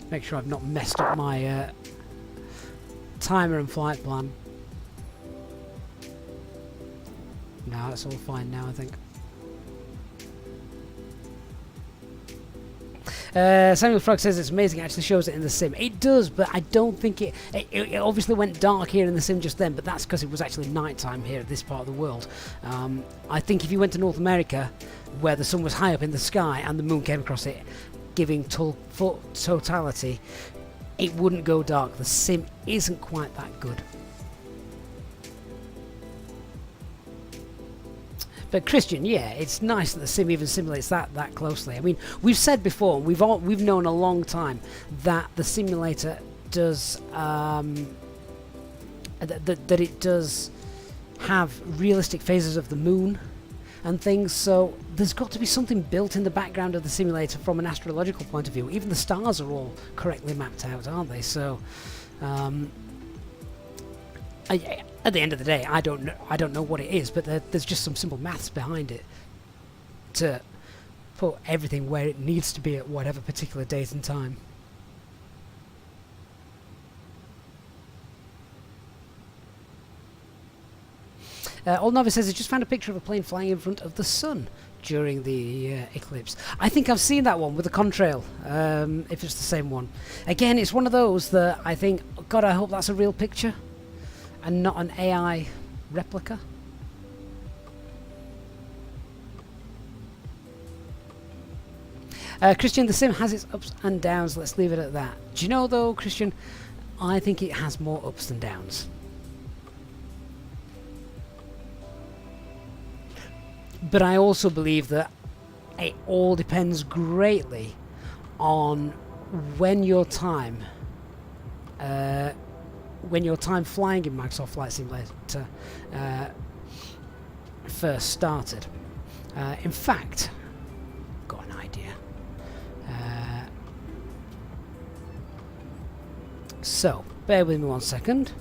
Make sure I've not messed up my timer and flight plan. No, it's all fine now, I think. Samuel Frog says it's amazing, it actually shows it in the sim. It does, but I don't think it obviously went dark here in the sim just then, but that's because it was actually night time here at this part of the world. I think if you went to North America, where the sun was high up in the sky and the moon came across it, giving totality, it wouldn't go dark. The sim isn't quite that good. But Christian, yeah, it's nice that the sim even simulates that closely. I mean, we've said before, we've known a long time that the simulator does that it does have realistic phases of the moon and things. So there's got to be something built in the background of the simulator from an astrological point of view. Even the stars are all correctly mapped out, aren't they? So. At the end of the day, I don't know what it is, but there's just some simple maths behind it to put everything where it needs to be at whatever particular date and time. Old Novice says, I just found a picture of a plane flying in front of the sun during the eclipse. I think I've seen that one with the Contrail, if it's the same one. Again, it's one of those that I think, God, I hope that's a real picture and not an AI replica. Christian, the sim has its ups and downs, let's leave it at that. Do you know though, Christian, I think it has more ups than downs. But I also believe that it all depends greatly on when your time when your time flying in Microsoft Flight Simulator first started. In fact, got an idea. So, bear with me 1 second.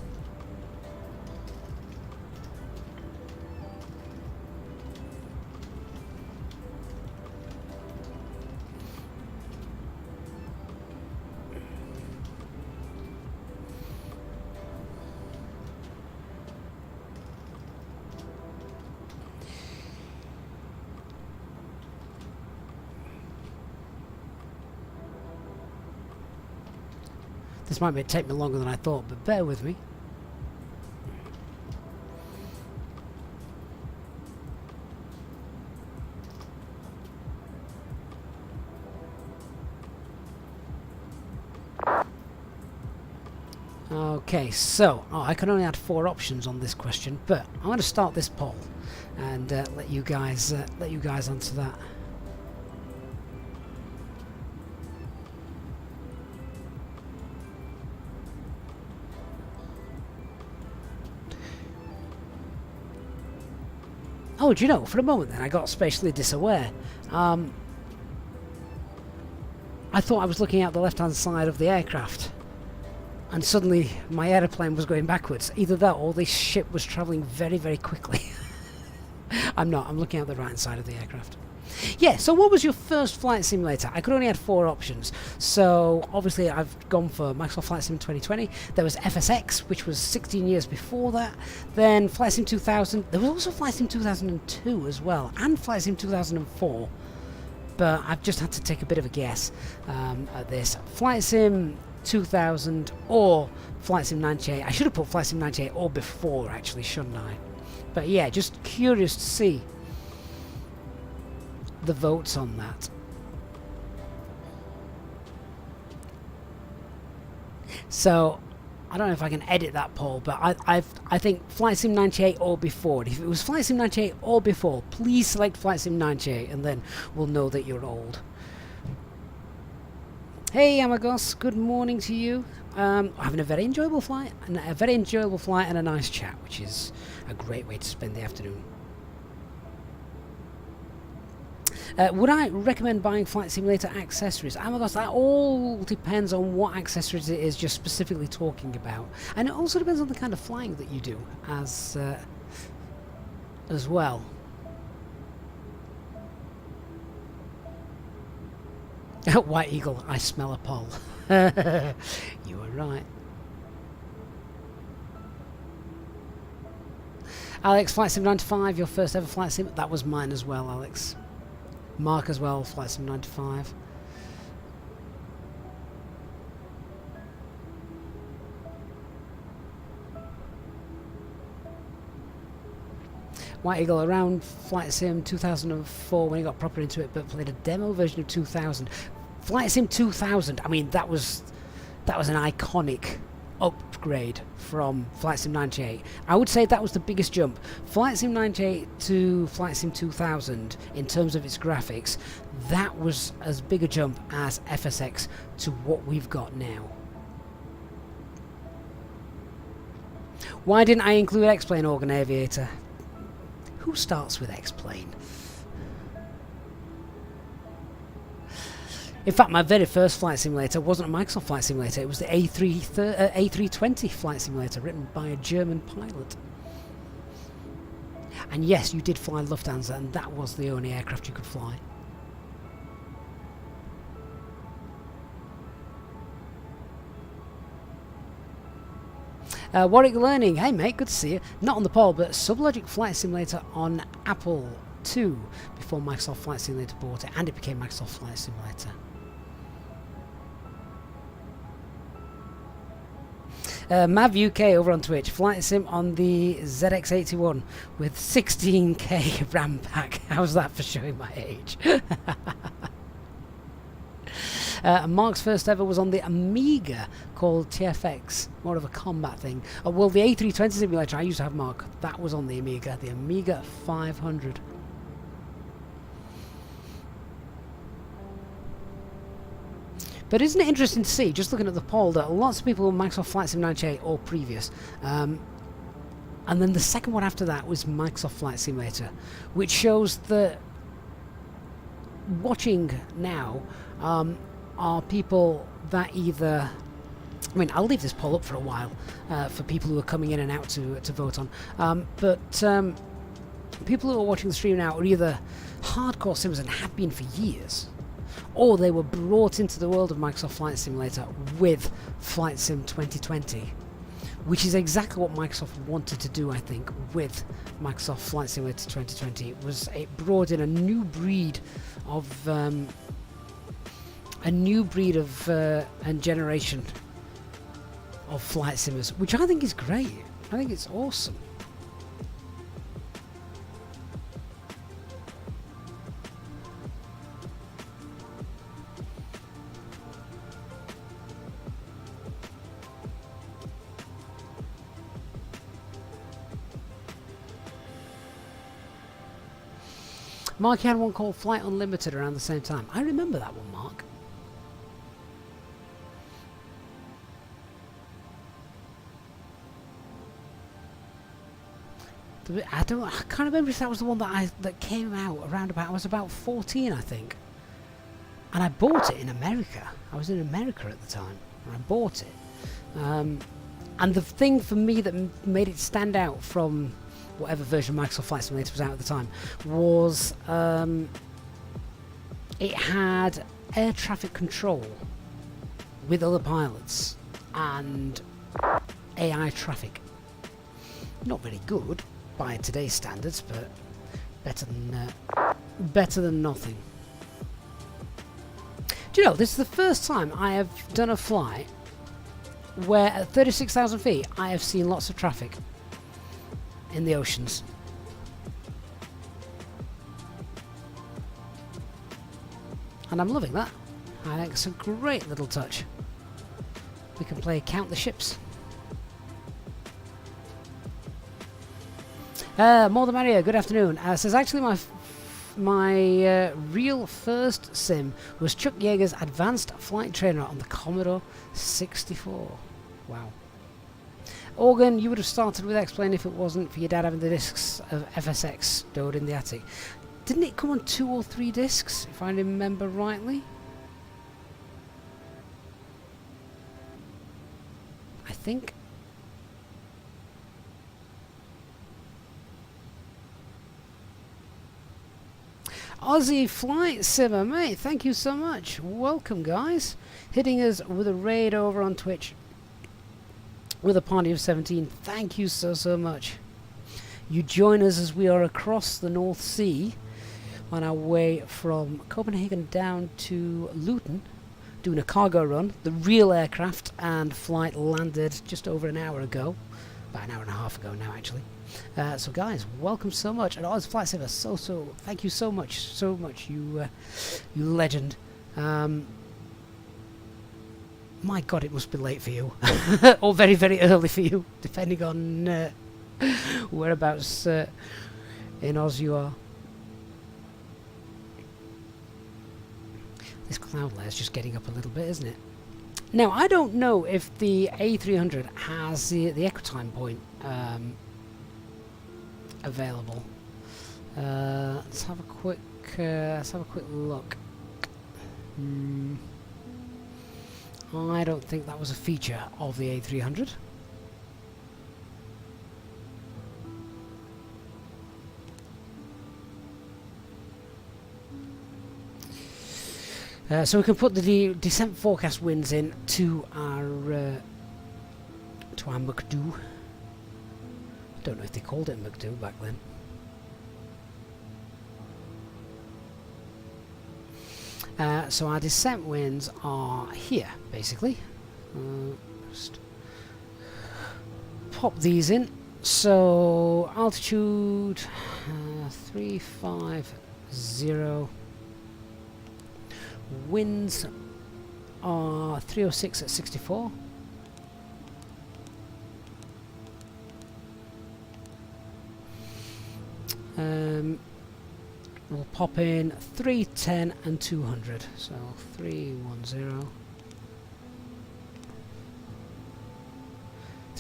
This might take me longer than I thought, but bear with me. Okay, so I can only add 4 options on this question, but I'm going to start this poll and let you guys answer that. Oh, do you know, for a moment then I got spatially disaware. I thought I was looking out the left-hand side of the aircraft, and suddenly my aeroplane was going backwards. Either that or this ship was travelling very, very quickly. I'm not. I'm looking out the right side of the aircraft. Yeah, so what was your first flight simulator? I could only add 4 options. So obviously I've gone for Microsoft Flight Sim 2020. There was FSX, which was 16 years before that. Then Flight Sim 2000. There was also Flight Sim 2002 as well, and Flight Sim 2004. But I've just had to take a bit of a guess at this. Flight Sim 2000 or Flight Sim 98. I should have put Flight Sim 98 or before, actually, shouldn't I? But yeah, just curious to see the votes on that. So I don't know if I can edit that poll, but I think Flight Sim 98 or before. If it was Flight Sim 98 or before, please select Flight Sim 98 and then we'll know that you're old. Hey Amagos, good morning to you. Having a very enjoyable flight and a nice chat, which is a great way to spend the afternoon. Would I recommend buying Flight Simulator accessories? Oh my gosh, that all depends on what accessories it is you're specifically talking about. And it also depends on the kind of flying that you do as well. White Eagle, I smell a poll. You were right. Alex, Flight Sim 95, your first ever Flight Sim? That was mine as well, Alex. Mark as well, Flight Sim 95. White Eagle around Flight Sim 2004 when he got proper into it, but played a demo version of 2000. Flight Sim 2000, I mean, that was an iconic upgrade from Flight Sim 98. I would say that was the biggest jump. Flight Sim 98 to Flight Sim 2000 in terms of its graphics, that was as big a jump as FSX to what we've got now. Why didn't I include X-Plane Organ Aviator? Who starts with X-Plane? In fact, my very first flight simulator wasn't a Microsoft Flight Simulator. It was the A320 flight simulator written by a German pilot. And yes, you did fly Lufthansa, and that was the only aircraft you could fly. Warwick Learning, hey mate, good to see you. Not on the poll, but Sublogic Flight Simulator on Apple II before Microsoft Flight Simulator bought it, and it became Microsoft Flight Simulator. Mav UK over on Twitch, Flight Sim on the ZX81 with 16k RAM pack. How's that for showing my age? Mark's first ever was on the Amiga called TFX, more of a combat thing. Well, the A320 simulator I used to have, Mark, that was on the Amiga 500. But isn't it interesting to see, just looking at the poll, that lots of people were Microsoft Flight Sim 98 or previous. And then the second one after that was Microsoft Flight Simulator, which shows that watching now are people that either... I mean, I'll leave this poll up for a while for people who are coming in and out to vote on. But people who are watching the stream now are either hardcore simmers and have been for years, or they were brought into the world of Microsoft Flight Simulator with Flight Sim 2020, which is exactly what Microsoft wanted to do, I think, with Microsoft Flight Simulator 2020. It brought in a new breed of and generation of flight simmers, which I think is great. I think it's awesome. Mark had one called Flight Unlimited around the same time. I remember that one, Mark. I can't remember if that was the one that came out around about... I was about 14, I think. And I bought it in America. I was in America at the time, and I bought it. And the thing for me that made it stand out from whatever version of Microsoft Flight Simulator was out at the time was it had air traffic control with other pilots and AI traffic. Not very good by today's standards, but better than nothing. Do you know, this is the first time I have done a flight where at 36,000 feet I have seen lots of traffic in the oceans. And I'm loving that. I think it's a great little touch. We can play Count the Ships. More than Mario, good afternoon. Says actually my real first sim was Chuck Yeager's Advanced Flight Trainer on the Commodore 64. Wow. Organ, you would have started with X-Plane if it wasn't for your dad having the discs of FSX stored in the attic. Didn't it come on 2 or 3 discs, if I remember rightly? I think. Aussie Flight Simmer, mate, thank you so much. Welcome, guys. Hitting us with a raid over on Twitch with a party of 17. Thank you so much. You join us as we are across the North Sea on our way from Copenhagen down to Luton, doing a cargo run. The real aircraft and flight landed just over an hour ago. About an hour and a half ago now, actually. So guys, welcome so much, and Oz Flight Saver, thank you so much, you legend. My God, it must be late for you, or very early for you, depending on whereabouts in Oz you are. This cloud layer is just getting up a little bit, isn't it? Now, I don't know if the A300 has the equitime point available. Let's have a quick look. I don't think that was a feature of the A300. So we can put the descent forecast winds in to our McDo. I don't know if they called it McDo back then. So our descent winds are here, basically. Just pop these in. So altitude 350. Winds are 306 at 64. We'll pop in 310 and 200. So 310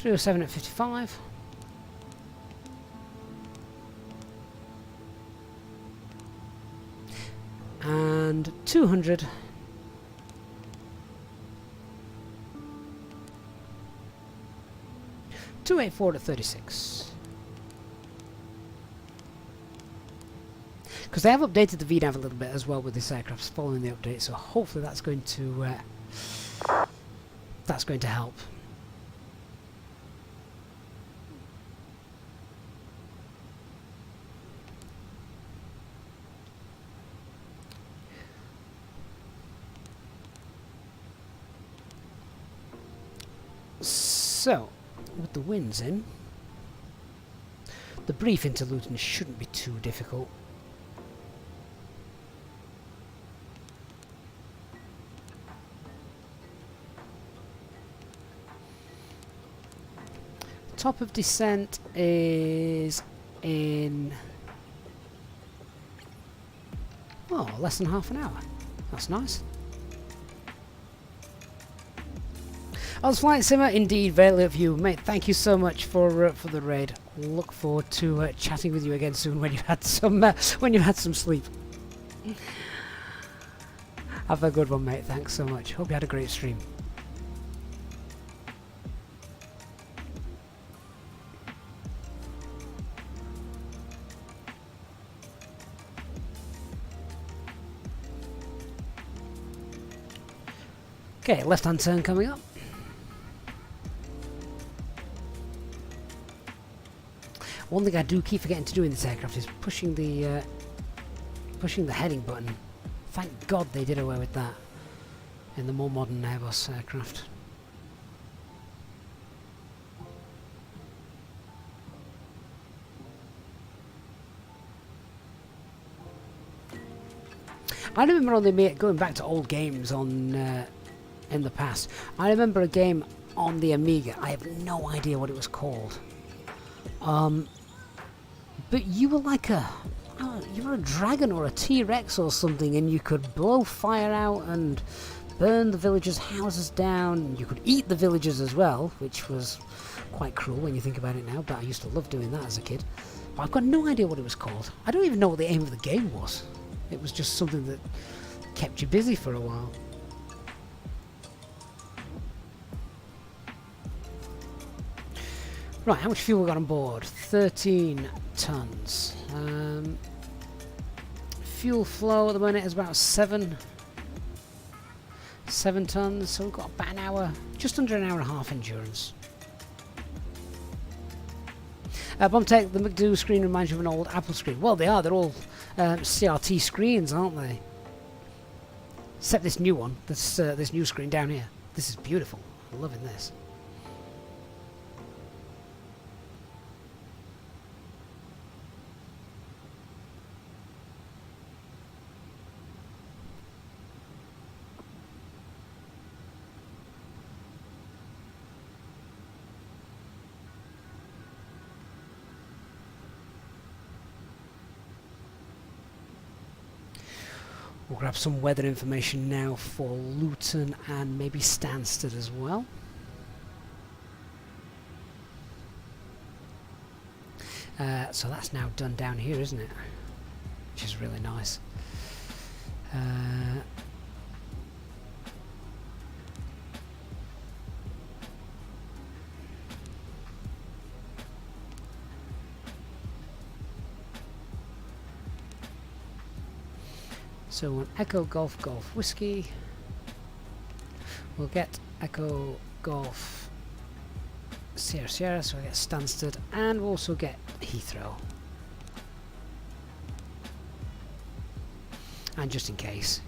307 at 55. And 200. .284 to 36. Because they have updated the VNAV a little bit as well with this aircraft following the update, so hopefully that's going to help. So, with the winds in, the brief into Luton shouldn't be too difficult. Top of descent is in, oh, less than half an hour. That's nice. Oz Flight Simmer, indeed, very of you, mate. Thank you so much for the raid. Look forward to chatting with you again soon when you've had some sleep. Have a good one, mate. Thanks so much. Hope you had a great stream. Okay, left-hand turn coming up. One thing I do keep forgetting to do in this aircraft is pushing the heading button. Thank God they did away with that in the more modern Airbus aircraft. I remember going back to old games on in the past. I remember a game on the Amiga. I have no idea what it was called. But you were like you were a dragon or a T-Rex or something, and you could blow fire out and burn the villagers' houses down. You could eat the villagers as well, which was quite cruel when you think about it now, but I used to love doing that as a kid. But I've got no idea what it was called. I don't even know what the aim of the game was. It was just something that kept you busy for a while. Right, how much fuel we got on board? 13 tons. Fuel flow at the moment is about 7 tons, so we've got about an hour, just under an hour and a half endurance. Bombtech, the McDo screen reminds you of an old Apple screen. Well, they are. They're all CRT screens, aren't they? Except this new one, this new screen down here. This is beautiful. I'm loving this. We'll grab some weather information now for Luton and maybe Stansted as well. So that's now done down here, isn't it? Which is really nice. So on Echo Golf Golf Whiskey, we'll get Echo Golf Sierra Sierra, so we'll get Stansted, and we'll also get Heathrow. And just in case.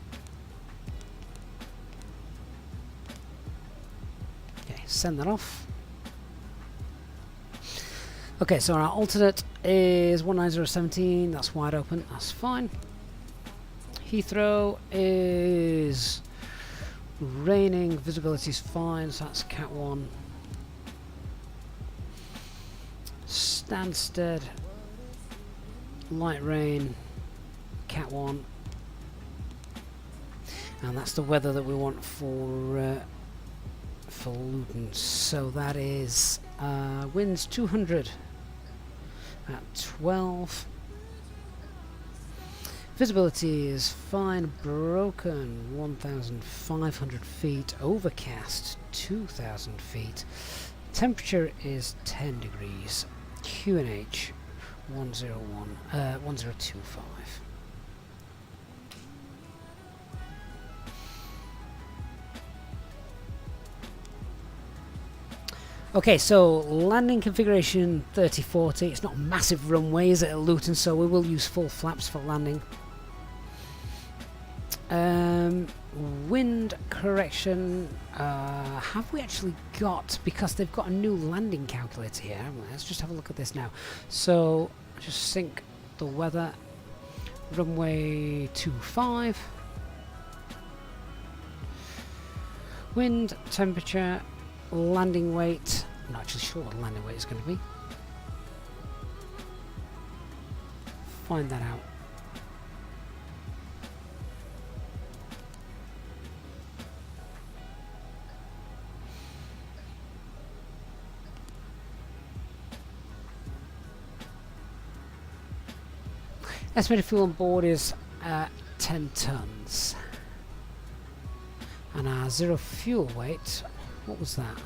Okay, send that off. Okay, so our alternate is 19017, that's wide open, that's fine. Heathrow is raining, visibility is fine, so that's Cat 1. Stansted, light rain, Cat 1. And that's the weather that we want for for Luton. So that is winds 200 at 12. Visibility is fine, broken 1,500 feet, overcast 2,000 feet. Temperature is 10 degrees. QNH 1025. Okay, so landing configuration 3040. It's not a massive runway, is it, at Luton, so we will use full flaps for landing. Wind correction, have we actually got, because they've got a new landing calculator here, haven't we? Let's just have a look at this now. So, just sync the weather, runway 25, wind, temperature, landing weight. I'm not actually sure what the landing weight is going to be. Find that out. Estimated fuel on board is 10 tons. And our zero fuel weight, what was that?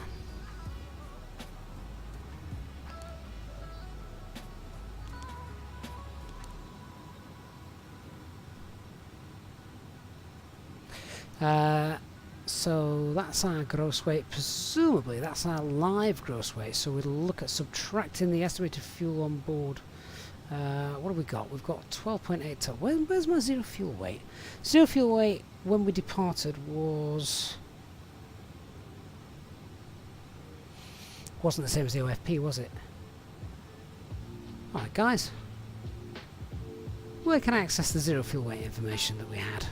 So that's our gross weight. Presumably that's our live gross weight. So we'll look at subtracting the estimated fuel on board. What have we got? We've got 12.8 ton. Where's my zero fuel weight? Zero fuel weight when we departed wasn't the same as the OFP, was it? Alright guys, where can I access the zero fuel weight information that we had?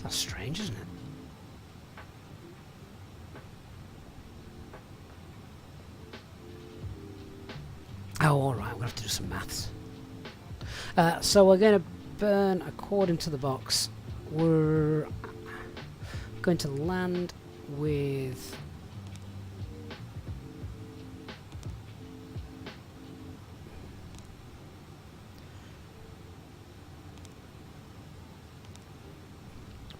That's strange, isn't it? Oh, alright, we're going to have to do some maths. So we're going to burn according to the box. We're going to land with...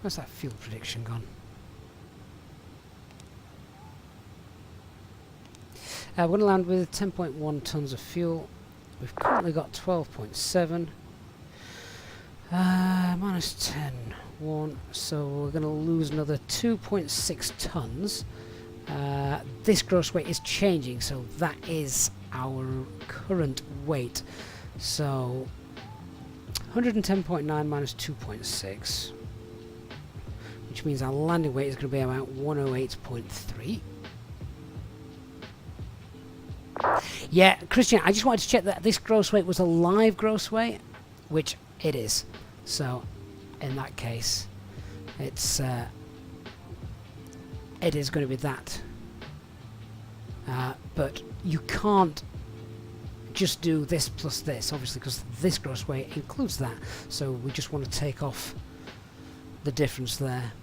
Where's that fuel prediction gone? We're going to land with 10.1 tons of fuel. We've currently got 12.7. Minus 10, 1. So we're going to lose another 2.6 tons. This gross weight is changing, so that is our current weight. So 110.9 minus 2.6. Which means our landing weight is going to be about 108.3. Yeah, Christian, I just wanted to check that this gross weight was a live gross weight, which it is. So, in that case, it is going to be that. But you can't just do this plus this, obviously, because this gross weight includes that. So we just want to take off the difference there.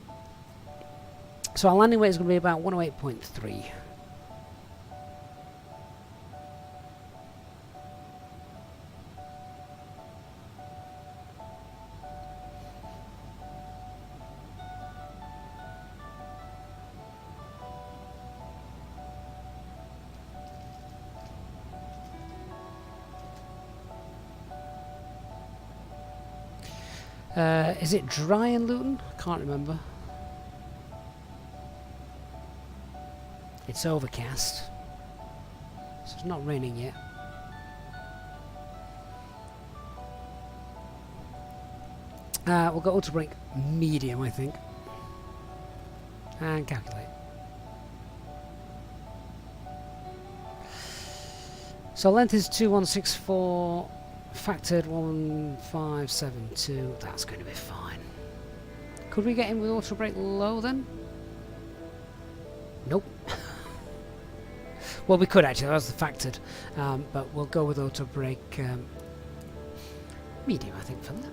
So our landing weight is going to be about 108.3. Is it dry in Luton? I can't remember. It's overcast, so it's not raining yet. We'll go auto brake medium, I think, and calculate. So length is 2164, factored 1572. That's going to be fine. Could we get in with auto brake low then? Nope. Well, we could actually, that was the factored, but we'll go with auto brake medium, I think, for that.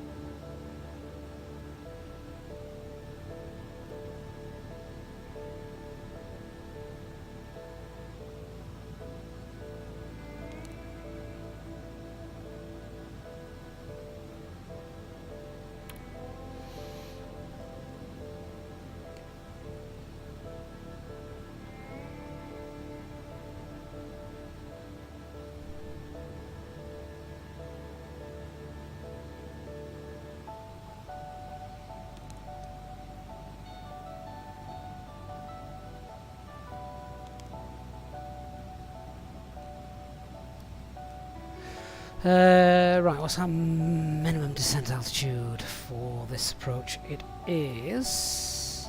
Right, what's our minimum descent altitude for this approach? It is...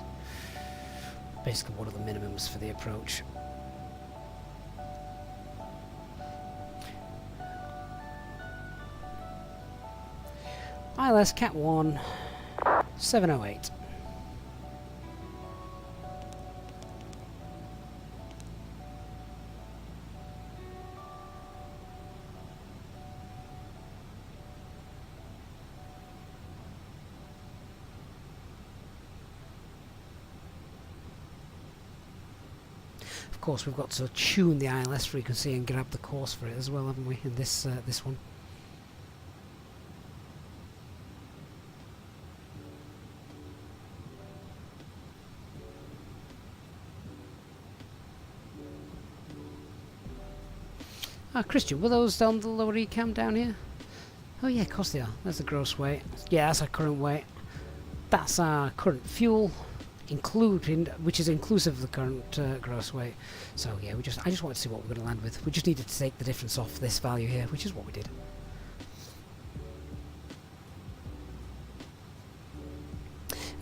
basically, what are the minimums for the approach? ILS Cat 1, 708. Of course, we've got to tune the ILS frequency and grab the course for it as well, haven't we? In this this one. Ah, Christian, were those on the lower E-cam down here? Oh yeah, of course they are. There's the gross weight. Yeah, that's our current weight. That's our current fuel, including, which is inclusive of the current gross weight. So yeah, I just wanted to see what we're going to land with. We just needed to take the difference off this value here, which is what we did.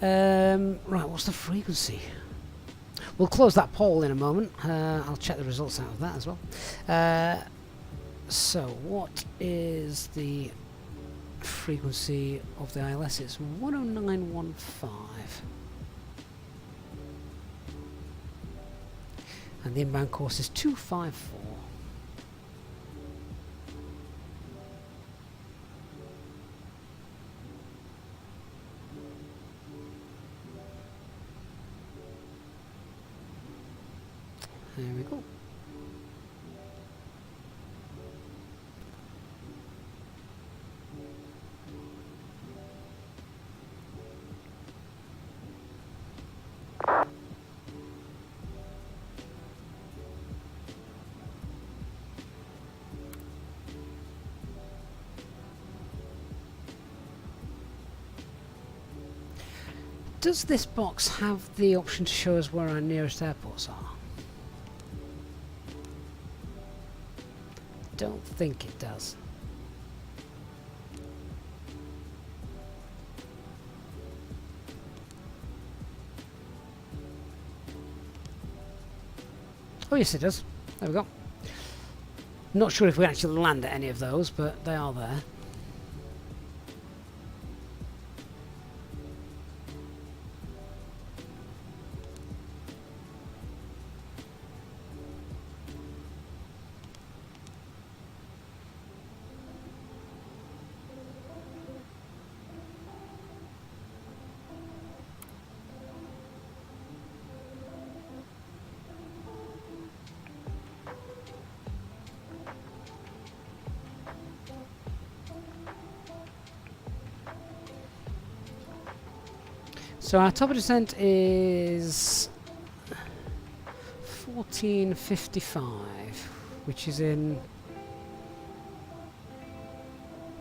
Right, what's the frequency? We'll close that poll in a moment. I'll check the results out of that as well. So what is the frequency of the ILS? It's 10915. And the inbound course is 254. There we go. Does this box have the option to show us where our nearest airports are? Don't think it does. Oh yes, it does. There we go. Not sure if we actually land at any of those, but they are there. So our top of descent is 1455, which is in...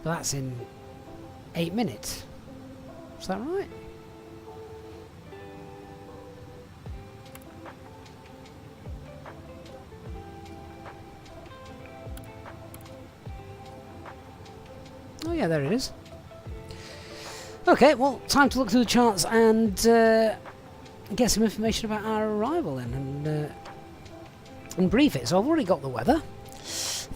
that's in 8 minutes. Is that right? Oh yeah, there it is. Okay, well, time to look through the charts and get some information about our arrival in and brief it. So I've already got the weather.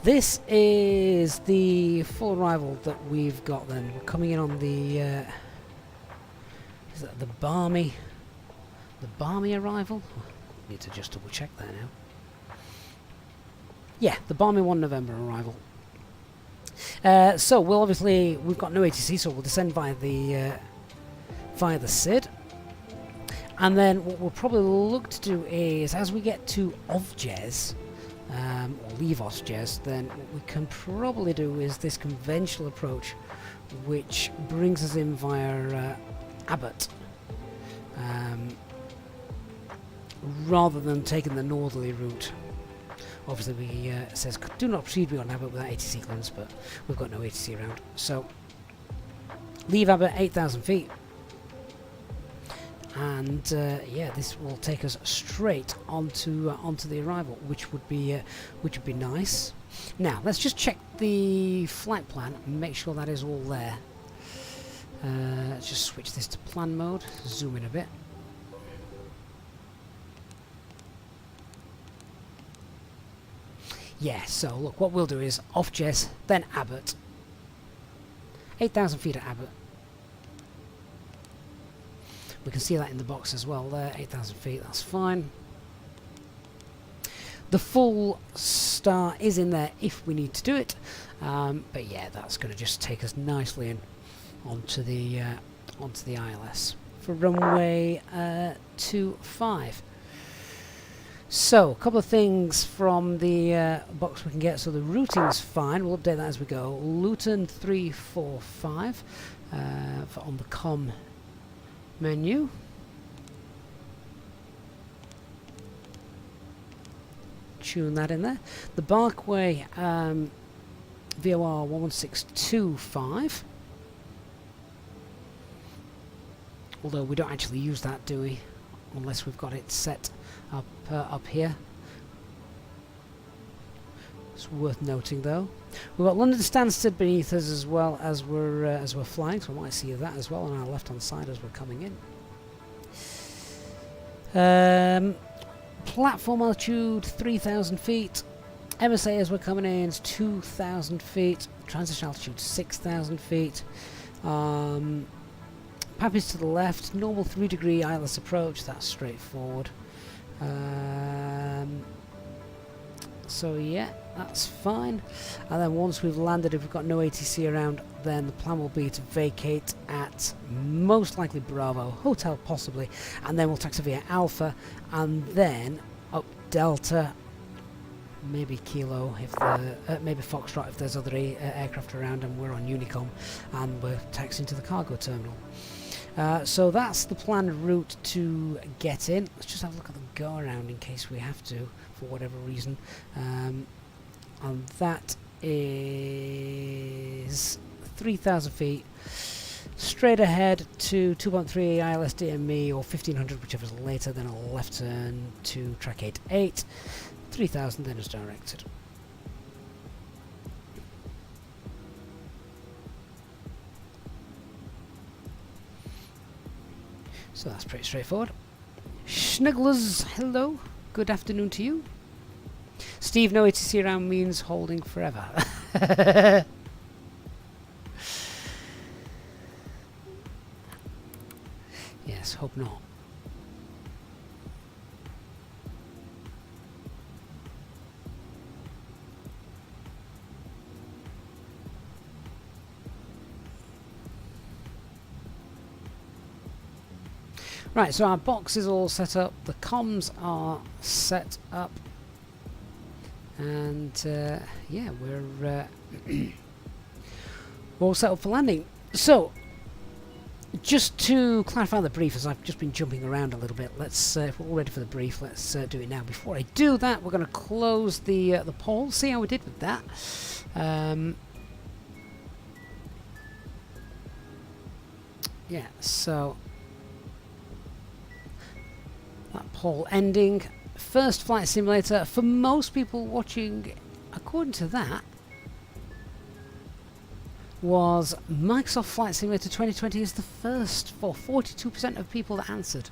This is the full arrival that we've got then. We're coming in on the is that the balmy arrival? Need to just double check that now. Yeah, the balmy 1 November arrival. So we've got no ATC, so we'll descend via the SID. And then what we'll probably look to do is, as we get to OVJES, or leave OVJES, then what we can probably do is this conventional approach, which brings us in via Abbott, rather than taking the northerly route. Obviously, it says do not proceed beyond Abbott without ATC clearance, but we've got no ATC around. So leave Abbott 8,000 feet. And yeah, this will take us straight onto the arrival, which would be nice. Now let's just check the flight plan and make sure that is all there. Let's just switch this to plan mode. Zoom in a bit. Yeah. So look, what we'll do is OVJES, then Abbott. 8,000 feet at Abbott. We can see that in the box as well there, 8,000 feet, that's fine. The full star is in there if we need to do it, but yeah, that's going to just take us nicely in onto the ILS for runway 25. So, a couple of things from the box we can get. So the routing's fine, we'll update that as we go. Luton 345 on the COM menu. Tune that in there. The Barkway VOR 11625. Although we don't actually use that, do we? Unless we've got it set up here. It's worth noting though. We've got London Stansted beneath us as well as we're flying, so we might see that as well on our left hand side as we're coming in. Platform altitude 3,000 feet. MSA as we're coming in is 2,000 feet. Transition altitude 6,000 feet. Pappies to the left. Normal 3-degree ILS approach. That's straightforward. So yeah, that's fine. And then once we've landed, if we've got no ATC around, then the plan will be to vacate at most likely Bravo, Hotel possibly, and then we'll taxi via Alpha, and then up Delta, maybe Kilo, if maybe Foxtrot if there's other aircraft around, and we're on Unicom, and we're taxiing to the cargo terminal. So that's the planned route to get in. Let's just have a look at the go around in case we have to, for whatever reason. And that is 3,000 feet. Straight ahead to 2.3 ILS DME or 1,500, whichever's later, then a left turn to track 88. 3,000 then is directed. So that's pretty straightforward. Schnigglers, hello. Good afternoon to you. Steve, no ATC around means holding forever. Yes, hope not. Right, so our box is all set up, the comms are set up, and yeah, we're all set up for landing. So, just to clarify the brief, as I've just been jumping around a little bit, let's, if we're all ready for the brief, let's do it now. Before I do that, we're going to close the poll, see how we did with that. Yeah, so that poll ending. First flight simulator for most people watching, according to that, was Microsoft Flight Simulator 2020 is the first for 42% of people that answered.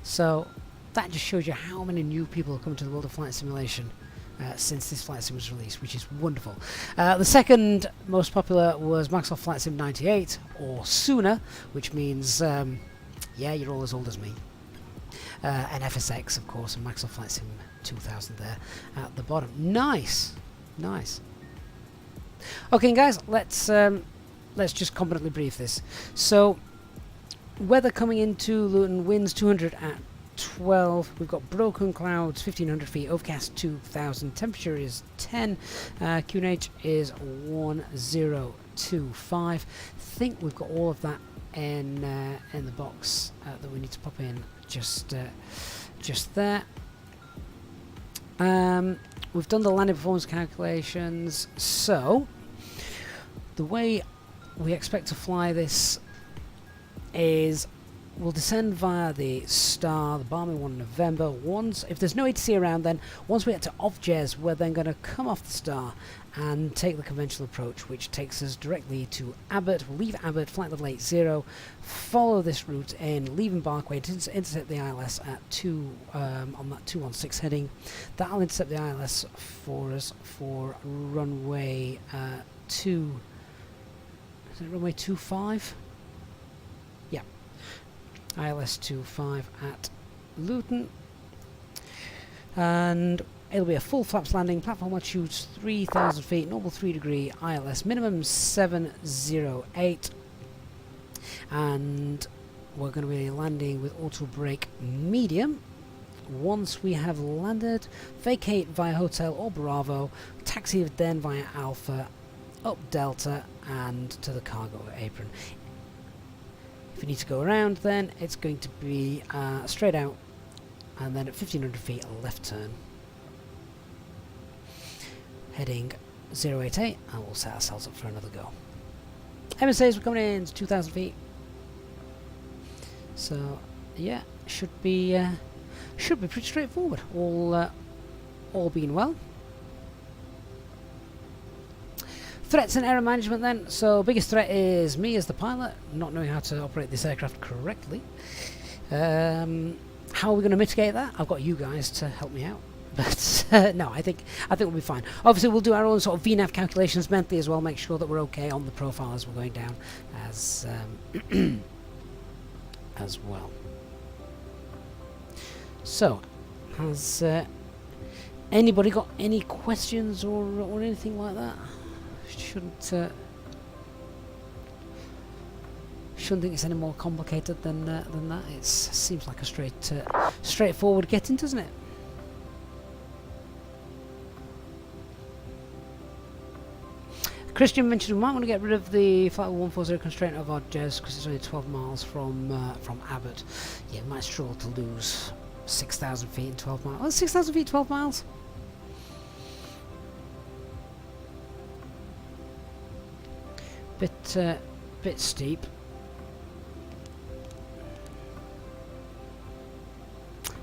So that just shows you how many new people have come to the world of flight simulation since this flight sim was released, which is wonderful. The second most popular was Microsoft Flight Sim 98, or sooner, which means yeah, you're all as old as me. An FSX, of course, and Microsoft Flight Sim 2000 there at the bottom. Nice, nice. Okay, guys, let's just competently brief this. So, weather coming into Luton, winds 200 at 12. We've got broken clouds, 1500 feet, overcast 2000. Temperature is 10. QNH is 1025. Think we've got all of that in the box that we need to pop in just there. We've done the landing performance calculations. So the way we expect to fly this is we'll descend via the Star, the balmy one in November. If there's no ATC around, then once we get to off-Jez, we're then going to come off the Star and take the conventional approach, which takes us directly to Abbott. We'll leave Abbott, flight level 80, follow this route in, leave Embarkway to intercept the ILS at 2 on that 216 heading. That'll intercept the ILS for us for runway 2. Is it runway 25? Yeah. ILS 25 at Luton. And it'll be a full flaps landing, platform altitude 3,000 feet, normal 3 degree, ILS minimum 708. And we're going to be landing with auto brake medium. Once we have landed, vacate via Hotel or Bravo, taxi then via Alpha, up Delta and to the cargo apron. If you need to go around, then it's going to be straight out and then at 1500 feet a left turn. Heading 088 and we'll set ourselves up for another go. MSAs we're coming in to 2000 feet. So yeah, should be pretty straightforward. All being well. Threats and error management then. So biggest threat is me as the pilot not knowing how to operate this aircraft correctly. How are we going to mitigate that? I've got you guys to help me out. But no, I think we'll be fine. Obviously we'll do our own sort of VNAV calculations mentally as well, make sure that we're okay on the profile as we're going down as as well. So, has anybody got any questions or anything like that? Shouldn't think it's any more complicated than that. It seems like a straightforward getting, doesn't it? Christian mentioned we might want to get rid of the Flight 140 constraint of our Jez because it's only 12 miles from Abbott. Yeah, we might struggle to lose 6,000 feet in 12 miles. Oh, 6,000 feet, 12 miles? Bit steep.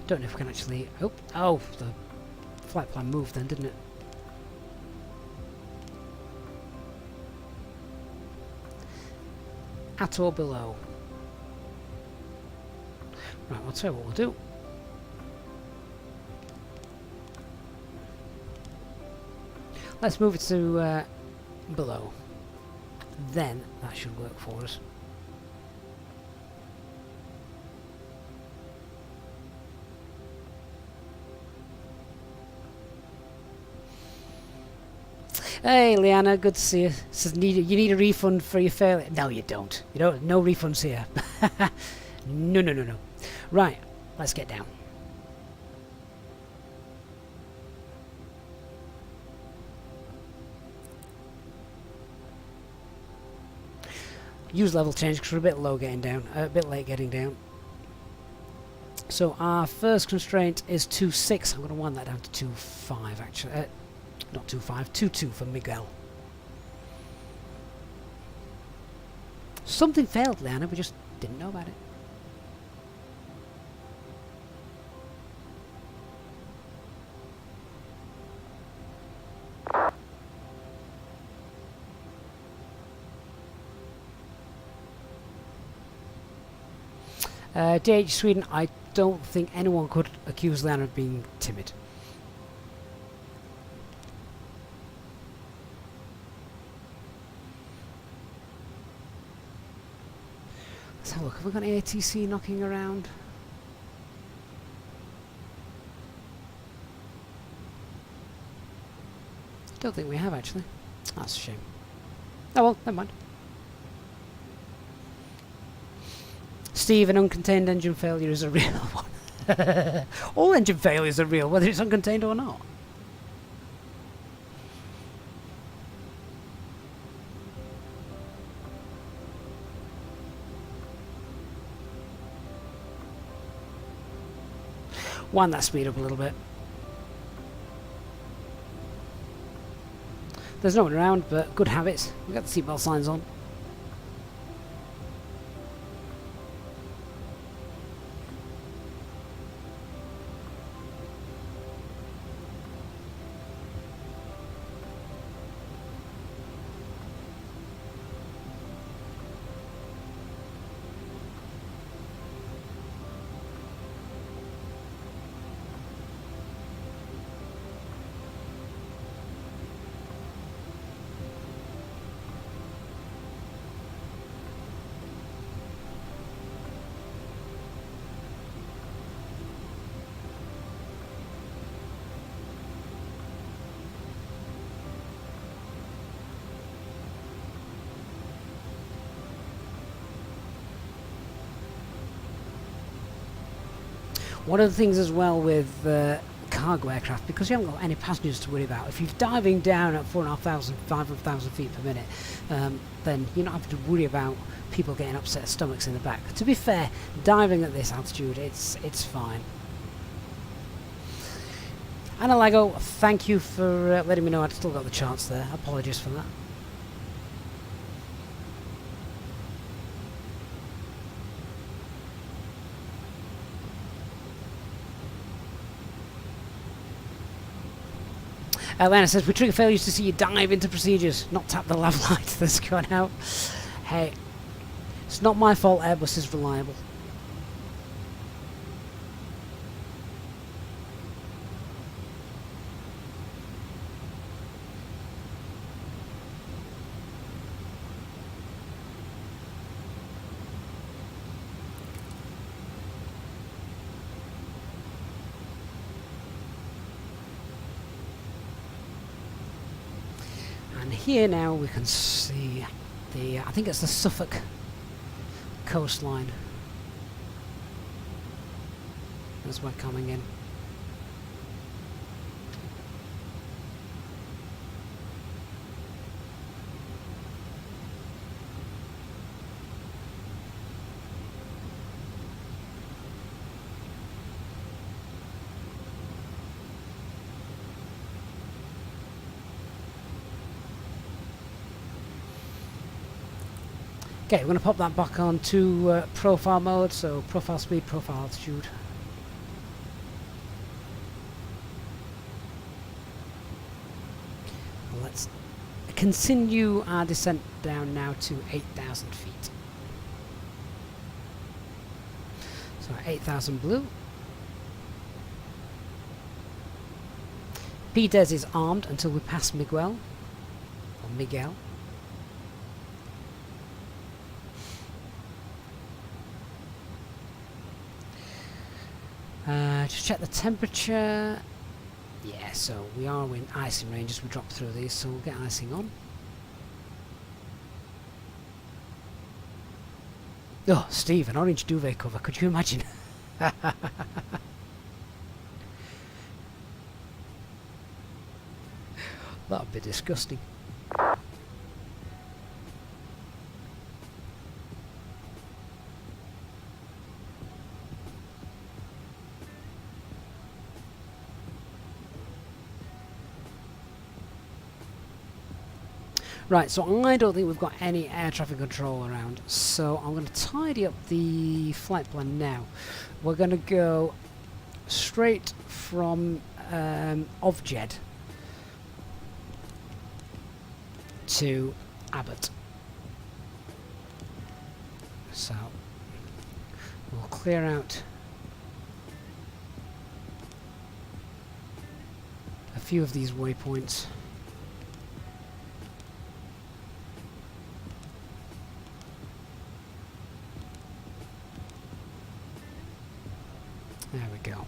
Don't know if we can actually... Oh, the flight plan moved then, didn't it? At or below. Right, I'll tell you what we'll do. Let's move it to below. Then that should work for us. Hey, Leanna, good to see you. Says you need a refund for your failure. No, you don't. You don't. No refunds here. No. Right, let's get down. Use level change because we're a bit low getting down, a bit late getting down. So our first constraint is 2.6. I'm going to wind that down to 2.5 actually. Not 2.5, 2.2 for Miguel. Something failed, Leanna, we just didn't know about it. DH Sweden, I don't think anyone could accuse Leanna of being timid. Let's have a look. Have we got any ATC knocking around? Don't think we have actually. That's a shame. Oh well, never mind. Steve, an uncontained engine failure is a real one. All engine failures are real, whether it's uncontained or not. Wind that speed up a little bit. There's no one around, but good habits. We've got the seatbelt signs on. One of the things as well with cargo aircraft, because you haven't got any passengers to worry about, if you're diving down at 4,500, 500,000 feet per minute, then you're not having to worry about people getting upset stomachs in the back. To be fair, diving at this altitude, it's fine. Analago, thank you for letting me know I'd still got the chance there. Apologies for that. Lana says, we trigger failures to see you dive into procedures, not tap the lav light that's gone out. Hey, it's not my fault Airbus is reliable. Here now we can see the, I think it's the Suffolk coastline as we're coming in. Okay, we're going to pop that back on to profile mode, so profile speed, profile altitude. Let's continue our descent down now to 8,000 feet. So 8,000 blue. PDES is armed until we pass Miguel, or Miguel. Just check the temperature. Yeah, so we are in icing range as we drop through these, so we'll get icing on. Oh, Steve, an orange duvet cover, could you imagine? That'd be disgusting. Right, so I don't think we've got any air traffic control around, so I'm going to tidy up the flight plan now. We're going to go straight from Ovjed to Abbott. So we'll clear out a few of these waypoints. There we go.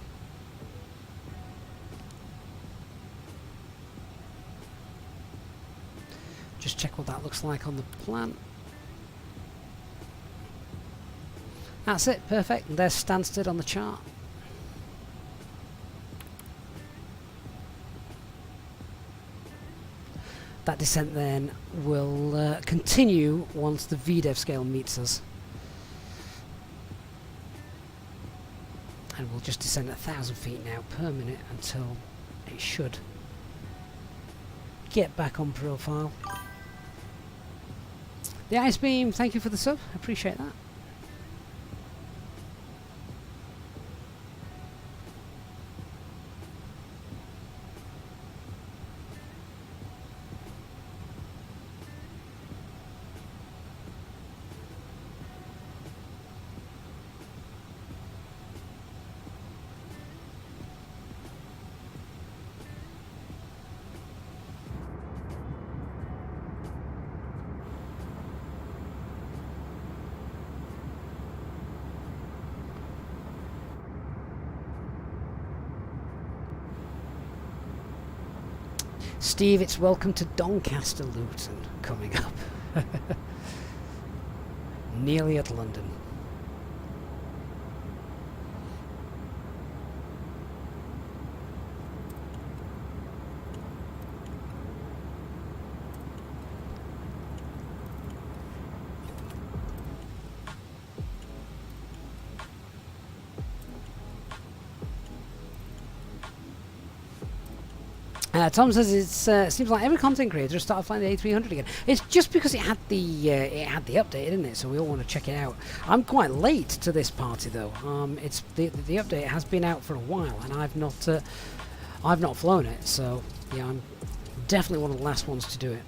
just check what that looks like on the plan. That's it, perfect. And there's Stansted on the chart. That descent then will continue once the VDEV scale meets us. And we'll just descend 1,000 feet now per minute until it should get back on profile. The Ice Beam, thank you for the sub, appreciate that. Steve, it's welcome to Doncaster Luton coming up. Nearly at London. Tom says it seems like every content creator has started flying the A300 again. It's just because it had the update, didn't it? So we all want to check it out. I'm quite late to this party though. It's the update has been out for a while, and I've not flown it. So yeah, I'm definitely one of the last ones to do it.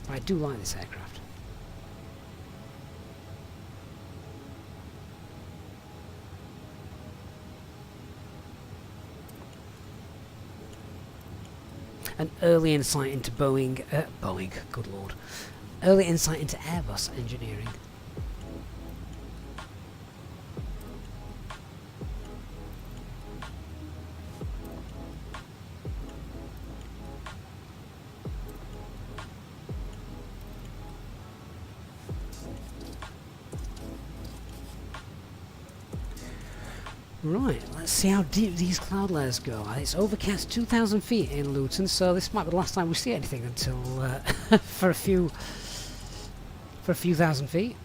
But I do like this aircraft. An early insight into Boeing, good lord, early insight into Airbus engineering. Right, let's see how deep these cloud layers go. It's overcast 2,000 feet in Luton, so this might be the last time we see anything until for a few thousand feet.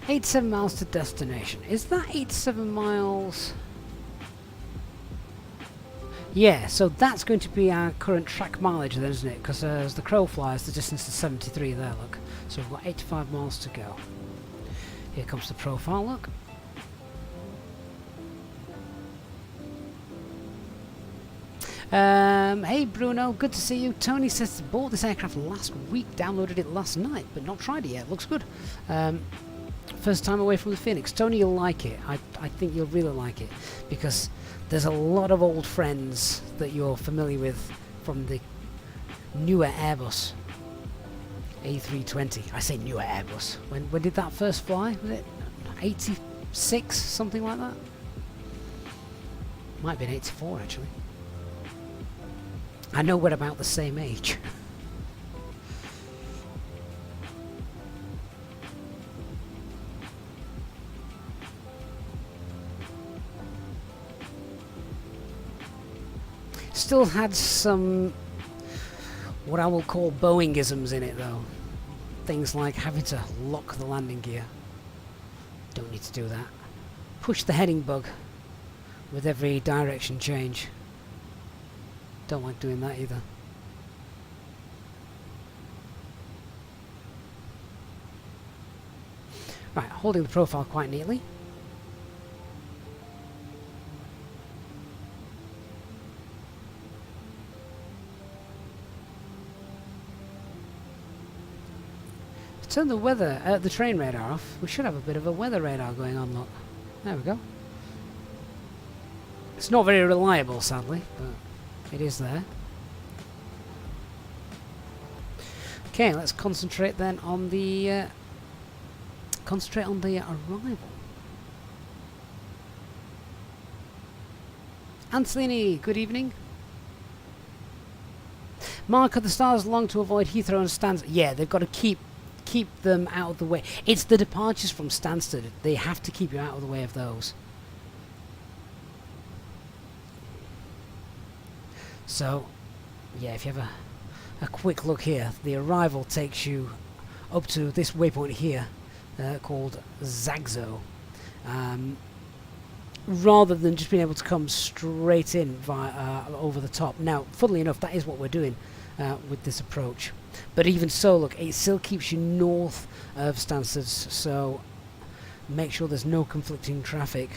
$87 miles to destination. Is that 87 miles? Yeah, so that's going to be our current track mileage then, isn't it? Because as the crow flies, the distance is 73 there, look. So we've got 85 miles to go. Here comes the profile, look. Hey Bruno, good to see you. Tony says bought this aircraft last week, downloaded it last night, but not tried it yet. Looks good. First time away from the Phoenix. Tony, you'll like it. I think you'll really like it because there's a lot of old friends that you're familiar with from the newer Airbus A320. I say newer Airbus. When did that first fly? Was it 86, something like that? Might have been 84 actually. I know we're about the same age. Still had some what I will call Boeingisms in it though. Things like having to lock the landing gear. Don't need to do that. Push the heading bug with every direction change. Don't like doing that either. Right, holding the profile quite neatly. Turn the weather, the train radar off. We should have a bit of a weather radar going on, look. There we go. It's not very reliable, sadly, but it is there. Okay, let's concentrate then on the arrival. Anthony, good evening. Mark, are the stars long to avoid Heathrow and Stansted? Yeah, they've got to keep them out of the way. It's the departures from Stansted. They have to keep you out of the way of those. So, yeah, if you have a quick look here, the arrival takes you up to this waypoint here called Zagzo. Rather than just being able to come straight in via over the top. Now, funnily enough, that is what we're doing with this approach. But even so, look, it still keeps you north of Stansted, so make sure there's no conflicting traffic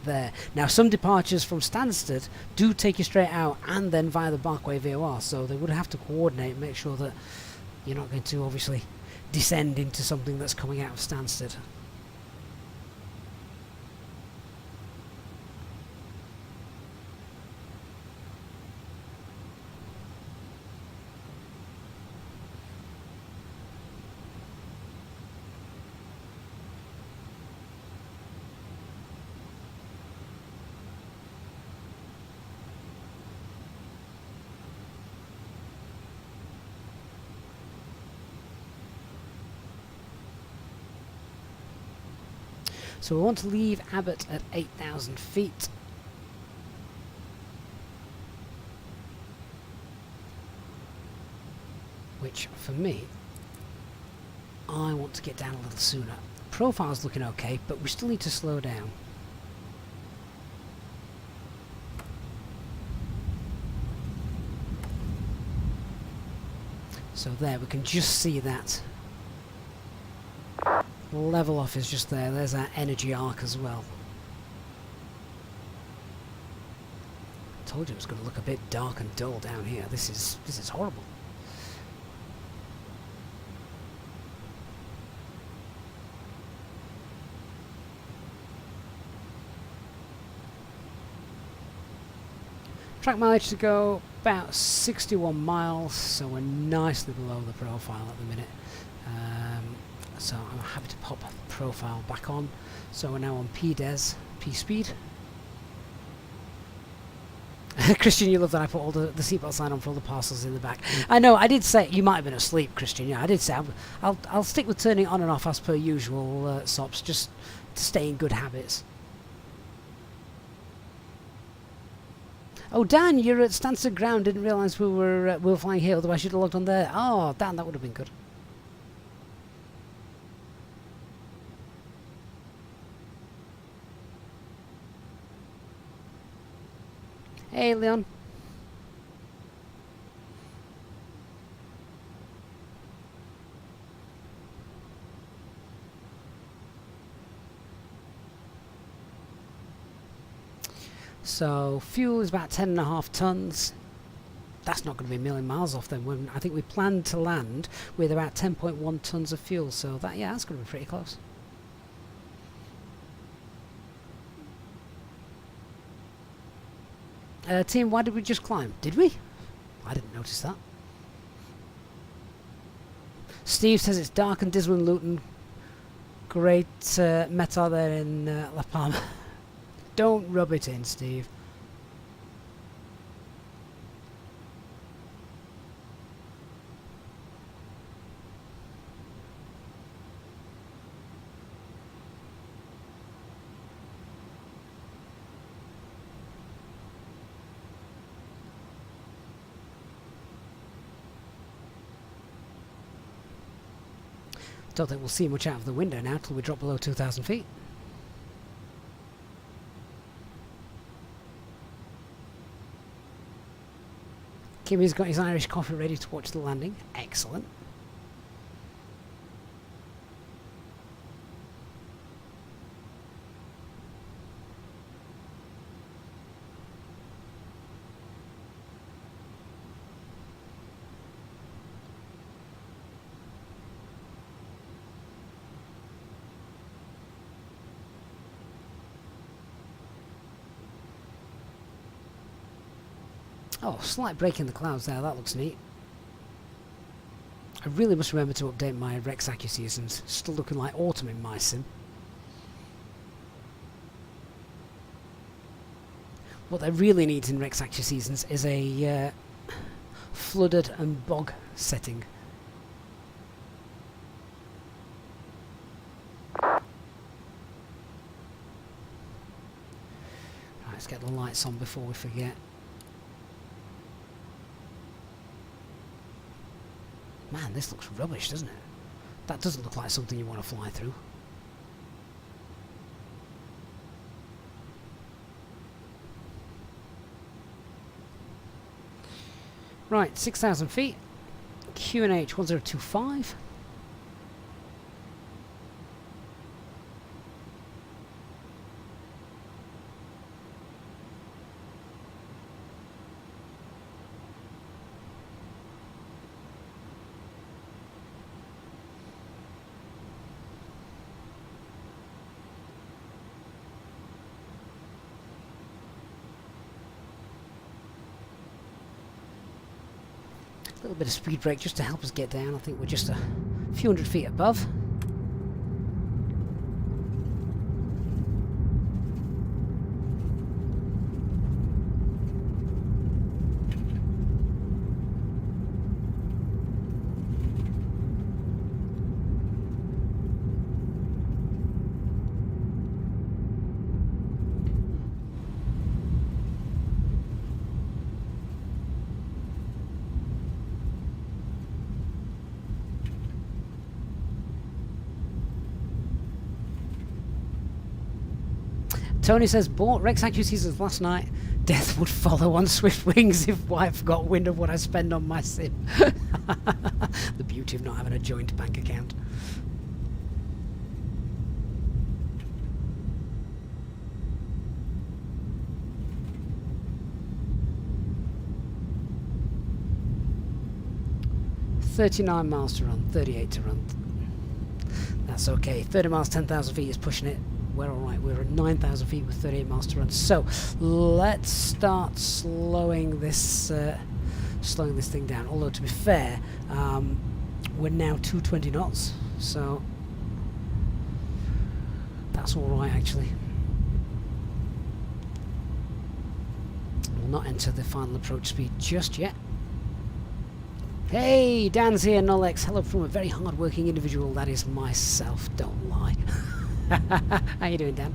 there. Now, some departures from Stansted do take you straight out and then via the Barkway VOR, so they would have to coordinate and make sure that you're not going to obviously descend into something that's coming out of Stansted. So we want to leave Abbott at 8,000 feet. Which, for me, I want to get down a little sooner. Profile's looking okay, but we still need to slow down. So there, we can just see that. Level off is just there. There's our energy arc as well. Told you it was going to look a bit dark and dull down here. This is horrible. Track mileage to go about 61 miles, so we're nicely below the profile at the minute. So I'm happy to pop the profile back on. So we're now on PDES, P speed. Christian, you love that I put all the seatbelt sign on for all the parcels in the back. I know, I did say, you might have been asleep, Christian. Yeah, I did say, I'll stick with turning on and off as per usual, SOPs, just to stay in good habits. Oh, Dan, you're at Stansted Ground. Didn't realise we were flying here, otherwise you'd have logged on there. Oh, Dan, that would have been good. Hey, Leon. So fuel is about 10.5 tons. That's not going to be a million miles off then. I think we planned to land with about 10.1 tons of fuel. So that, yeah, that's going to be pretty close. Team, why did we just climb? Did we? I didn't notice that. Steve says it's dark and dismal in Luton. Great meta there in La Palma. Don't rub it in, Steve. Don't think we'll see much out of the window now till we drop below 2,000 feet. Kimmy's got his Irish coffee ready to watch the landing. Excellent. Oh, slight break in the clouds there, that looks neat. I really must remember to update my Rex AccuSeasons. Still looking like autumn in my sim. What they really need in Rex AccuSeasons is a flooded and bog setting. Right, let's get the lights on before we forget. Man, this looks rubbish, doesn't it? That doesn't look like something you want to fly through. Right, 6,000 feet. QNH 1025. A little bit of speed brake just to help us get down. I think we're just a few hundred feet above. Tony says, bought Rex AccuSeasons last night. Death would follow on swift wings if wife got wind of what I spend on my sim. The beauty of not having a joint bank account. $39 miles to run, 38 to run. That's okay. 30 miles, 10,000 feet is pushing it. We're alright, we're at 9,000 feet with 38 miles to run. So, let's start slowing this thing down. Although, to be fair, we're now 220 knots, so that's alright actually. We'll not enter the final approach speed just yet. Hey, Dan's here, Nolex. Hello from a very hard-working individual. That is myself, don't lie. How you doing, Dan?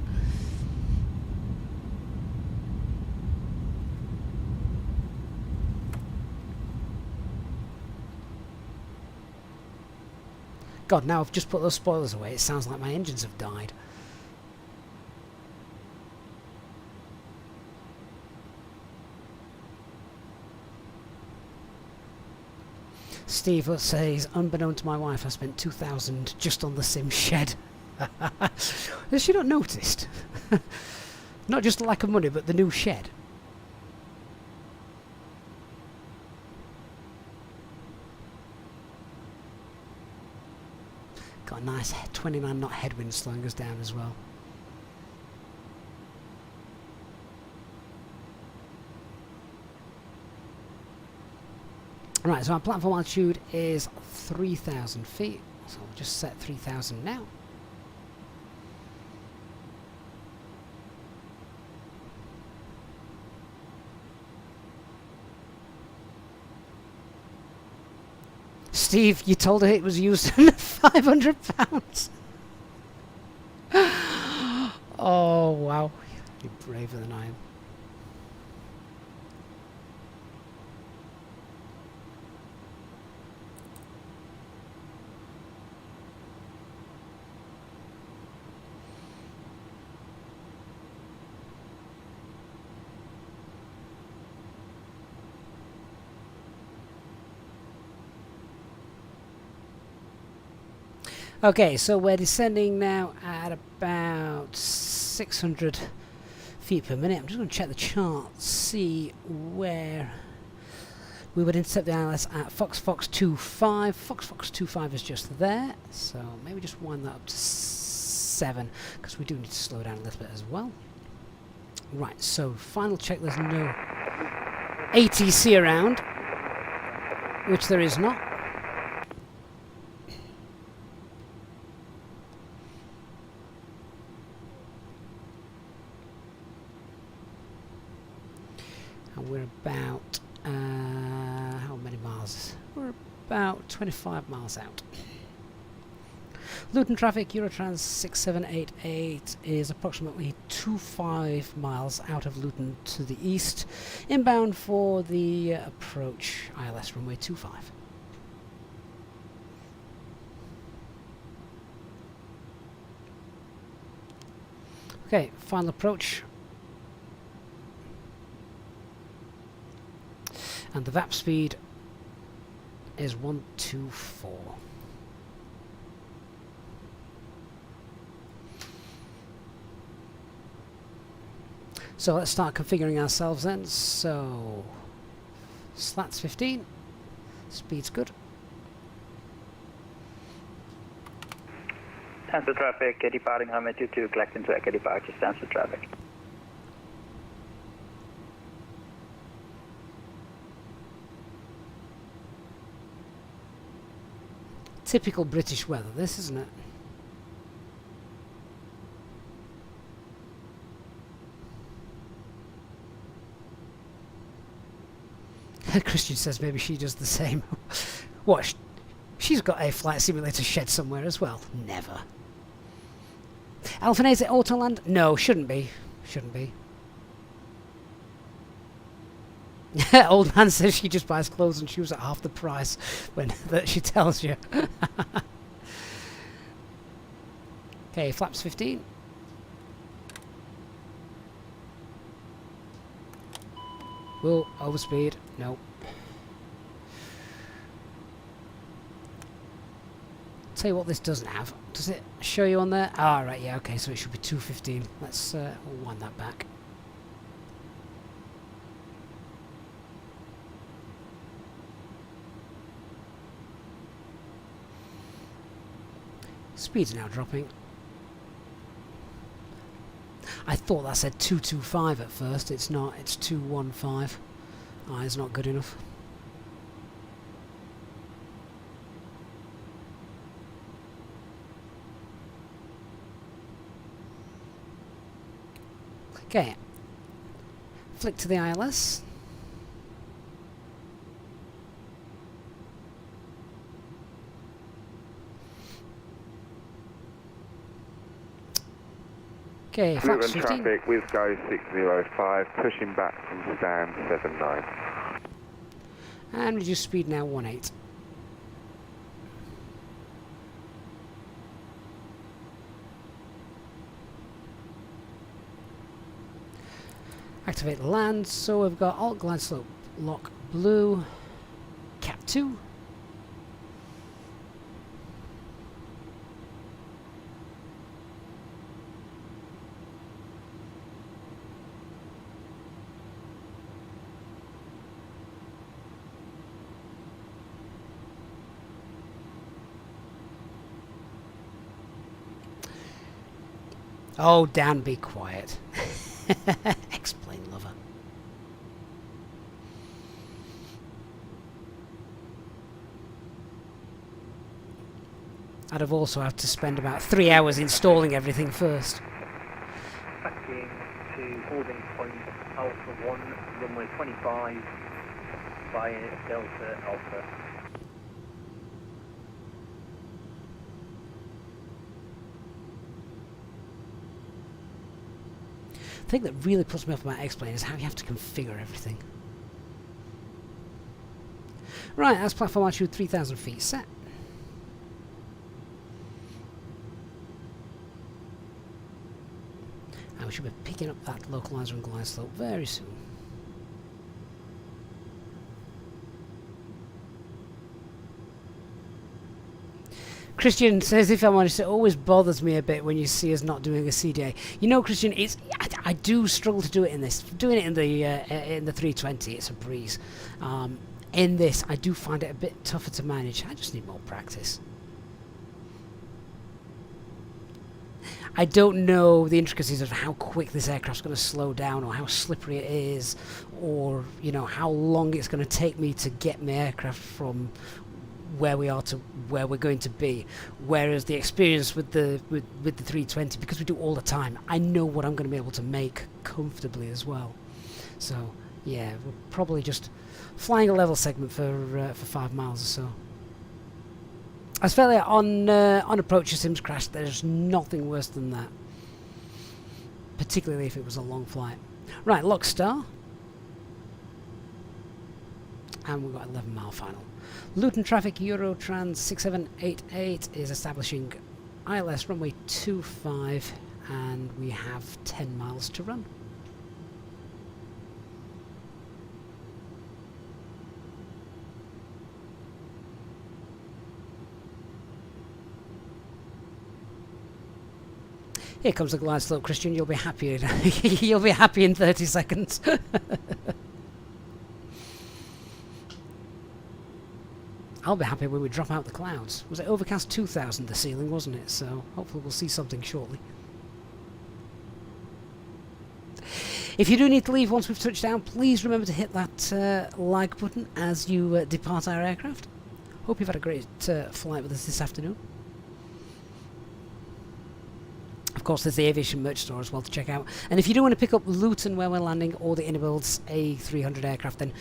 God, now I've just put those spoilers away. It sounds like my engines have died. Steve says, unbeknown to my wife, I spent 2,000 just on the sim shed. Has she not noticed? Not just the lack of money, but the new shed. Got a nice 29 knot headwind slowing us down as well. Right, so our platform altitude is 3,000 feet. So we'll just set 3,000 now. Steve, you told her it was used in £500. Oh, wow. You're braver than I am. Okay, so we're descending now at about 600 feet per minute. I'm just going to check the chart, see where we would intercept the ILS at Fox 25. Fox 25 is just there, so maybe just wind that up to 7, because we do need to slow down a little bit as well. Right, so final check, there's no ATC around, which there is not. And we're about, how many miles? We're about 25 miles out. Luton traffic, Eurotrans 6788 is approximately 25 miles out of Luton to the east, inbound for the approach ILS runway 25. Okay, final approach. And the VAP speed is 124. So let's start configuring ourselves then. So slats 15, speed's good. Transfer traffic, departing runway 22, collecting track, departure, transfer traffic. Typical British weather, this, isn't it? Christian says maybe she does the same. What? She's got a flight simulator shed somewhere as well. Never. Alphanese at Autoland? No, shouldn't be. Shouldn't be. Old man says she just buys clothes and shoes at half the price when that she tells you. Okay, flaps 15. Whoa, overspeed. Nope. Tell you what this doesn't have. Does it show you on there? Ah, right, yeah, okay, so it should be 215. Let's wind that back. Speed's now dropping. I thought that said 225 at first. It's not. It's 215. Ah, it's not good enough. Okay. Flick to the ILS. Okay, flaps 15. Traffic with Go 605, pushing back from stand 79. And reduce speed now 18. Activate land, so we've got alt glide slope lock blue, cap 2. Oh, Dan, be quiet. Explain, lover. I'd have also had to spend about 3 hours installing everything first. Tracking to holding point Alpha 1, runway 25, via Delta Alpha. The thing that really puts me off about X-Plane is how you have to configure everything. Right, that's platform altitude 3,000 feet set. And we should be picking up that localizer and glide slope very soon. Christian says, if I'm honest, it always bothers me a bit when you see us not doing a CDA. You know, Christian, I do struggle to do it in this. Doing it in the 320, it's a breeze. In this, I do find it a bit tougher to manage. I just need more practice. I don't know the intricacies of how quick this aircraft's going to slow down, or how slippery it is, or you know how long it's going to take me to get my aircraft from where we are to where we're going to be. Whereas the experience with the 320, because we do all the time, I know what I'm going to be able to make comfortably as well. So yeah, we're probably just flying a level segment for 5 miles or so. As failure on approach a Sims crash, there's nothing worse than that, particularly if it was a long flight. Right, lock star, and we've got 11-mile final. Luton traffic Eurotrans 6788 is establishing ILS runway 25, and we have 10 miles to run. Here comes the glide slope, Christian. You'll be happy. You'll be happy in 30 seconds. I'll be happy when we drop out the clouds. Was it overcast 2000, the ceiling, wasn't it? So hopefully we'll see something shortly. If you do need to leave once we've touched down, please remember to hit that like button as you depart our aircraft. Hope you've had a great flight with us this afternoon. Of course, there's the aviation merch store as well to check out. And if you do want to pick up Luton, where we're landing, or the IniBuilds A300 aircraft, then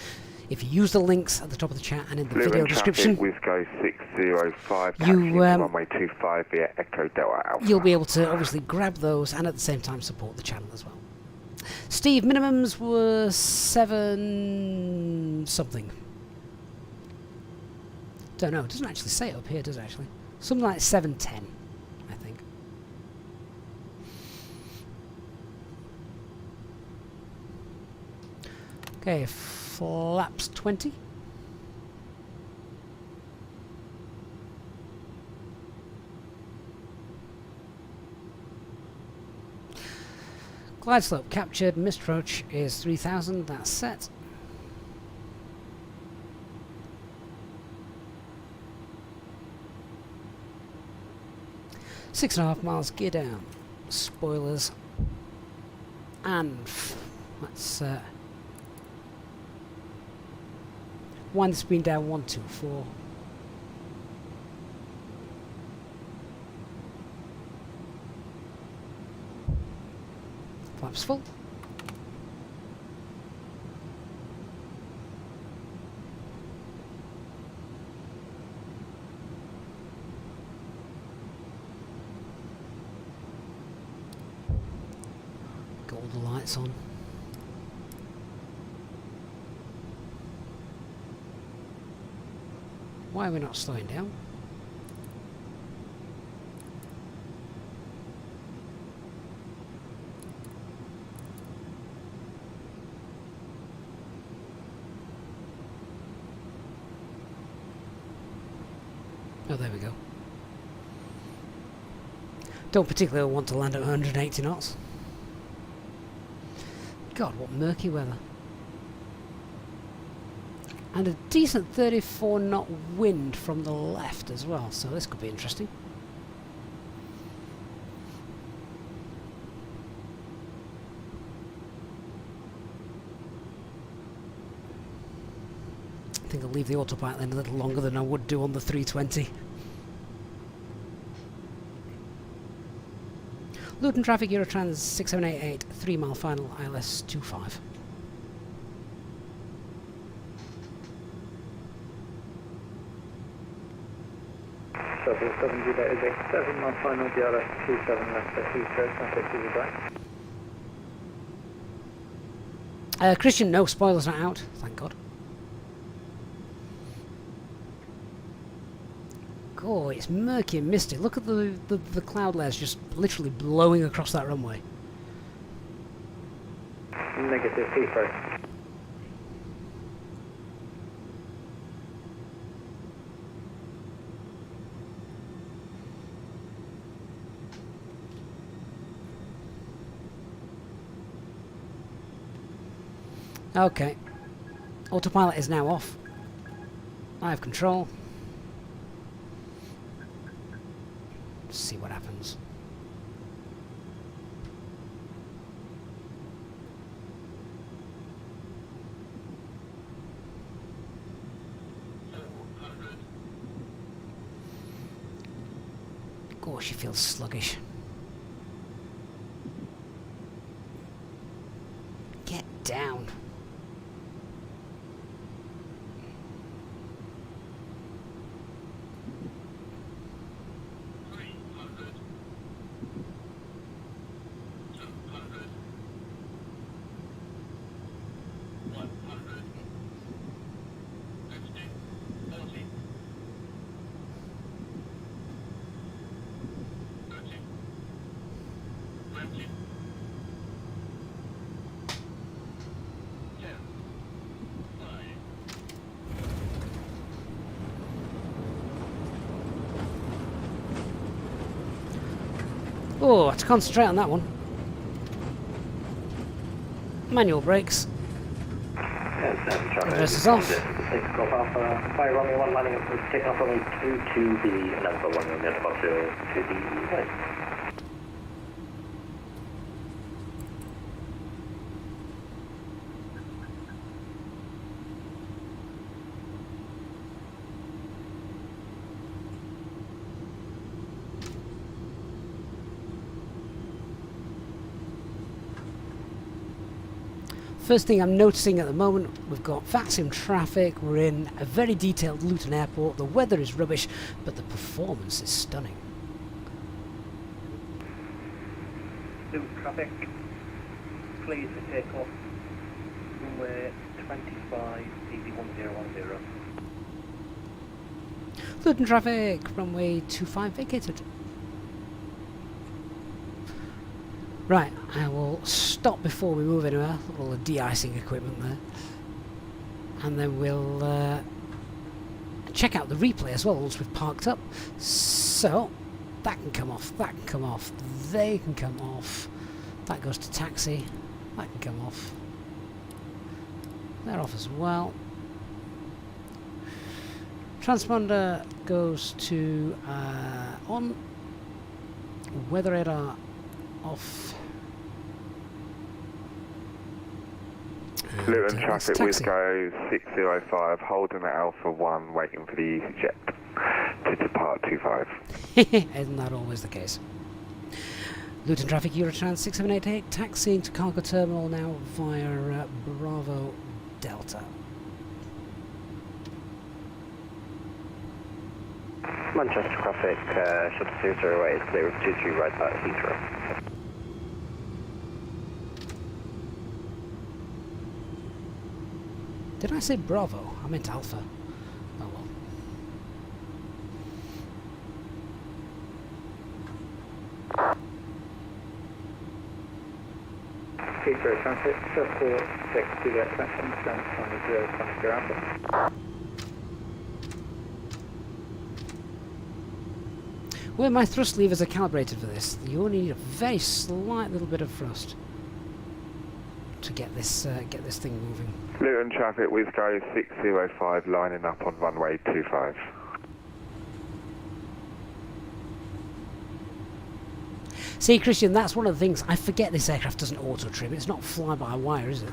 if you use the links at the top of the chat and in the video description, Wisco 605, you runway 25 via Echo Delta Alpha. You'll be able to obviously grab those and at the same time support the channel as well. Steve, minimums were 7 something. Don't know. It doesn't actually say it up here, does it actually? Something like 710, I think. Okay, flaps 20. Glide slope captured, missed approach is 3000, that's set. Six and a half miles, gear down, spoilers, and let's wind the screen down 124. Flaps full. Got all the lights on. Why are we not slowing down? Oh, there we go. Don't particularly want to land at 180 knots. God, what murky weather. And a decent 34 knot wind from the left as well, so this could be interesting. I think I'll leave the autopilot in a little longer than I would do on the 320. Luton traffic Eurotrans 6788, 3 mile final, ILS 25. Circle 70, that is a 7 mile final, DLS 27 left at Heathrow, traffic is back. Christian, no, spoilers are out, thank God. Oh, it's murky and misty. Look at the cloud layers just literally blowing across that runway. Negative, Heathrow. Okay. Autopilot is now off. I have control. See what happens. Oh, she feels sluggish. Get down. Oh, I have to concentrate on that one. Manual brakes. Address is off. Takeoff Alpha, fire runway 1 landing up with takeoff runway 2 to the number 1 runway about to the right. First thing I'm noticing at the moment, we've got Vatsim traffic, we're in a very detailed Luton airport, the weather is rubbish, but the performance is stunning. Luton traffic, please for takeoff, runway 25, easy 1010. Luton traffic, runway 25 vacated. Right, I will stop before we move anywhere, all the de-icing equipment there. And then we'll check out the replay as well once we've parked up. So, that can come off, that can come off, they can come off. That goes to taxi, that can come off. They're off as well. Transponder goes to on. Weather radar off. Luton traffic with go 605, holding at Alpha 1, waiting for the EasyJet to depart 25. Isn't that always the case? Luton traffic Eurotrans 6788, taxiing to cargo terminal now via Bravo Delta. Manchester traffic, shuttle 208 is clear of 23 right back Heathrow. Did I say Bravo? I meant Alpha. Oh well. Heathrow traffic, circle 6 to the extension, stand on 0 Tanker Alpha. Well, my thrust levers are calibrated for this. You only need a very slight little bit of thrust to get this thing moving. Luton traffic with go 605, lining up on runway 25. See, Christian, that's one of the things. I forget this aircraft doesn't auto-trim. It's not fly-by-wire, is it?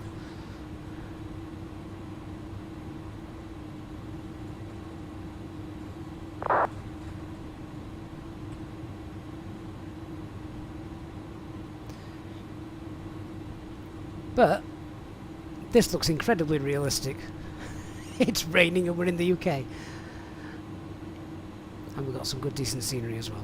But this looks incredibly realistic. It's raining and we're in the UK. And we've got some good decent scenery as well.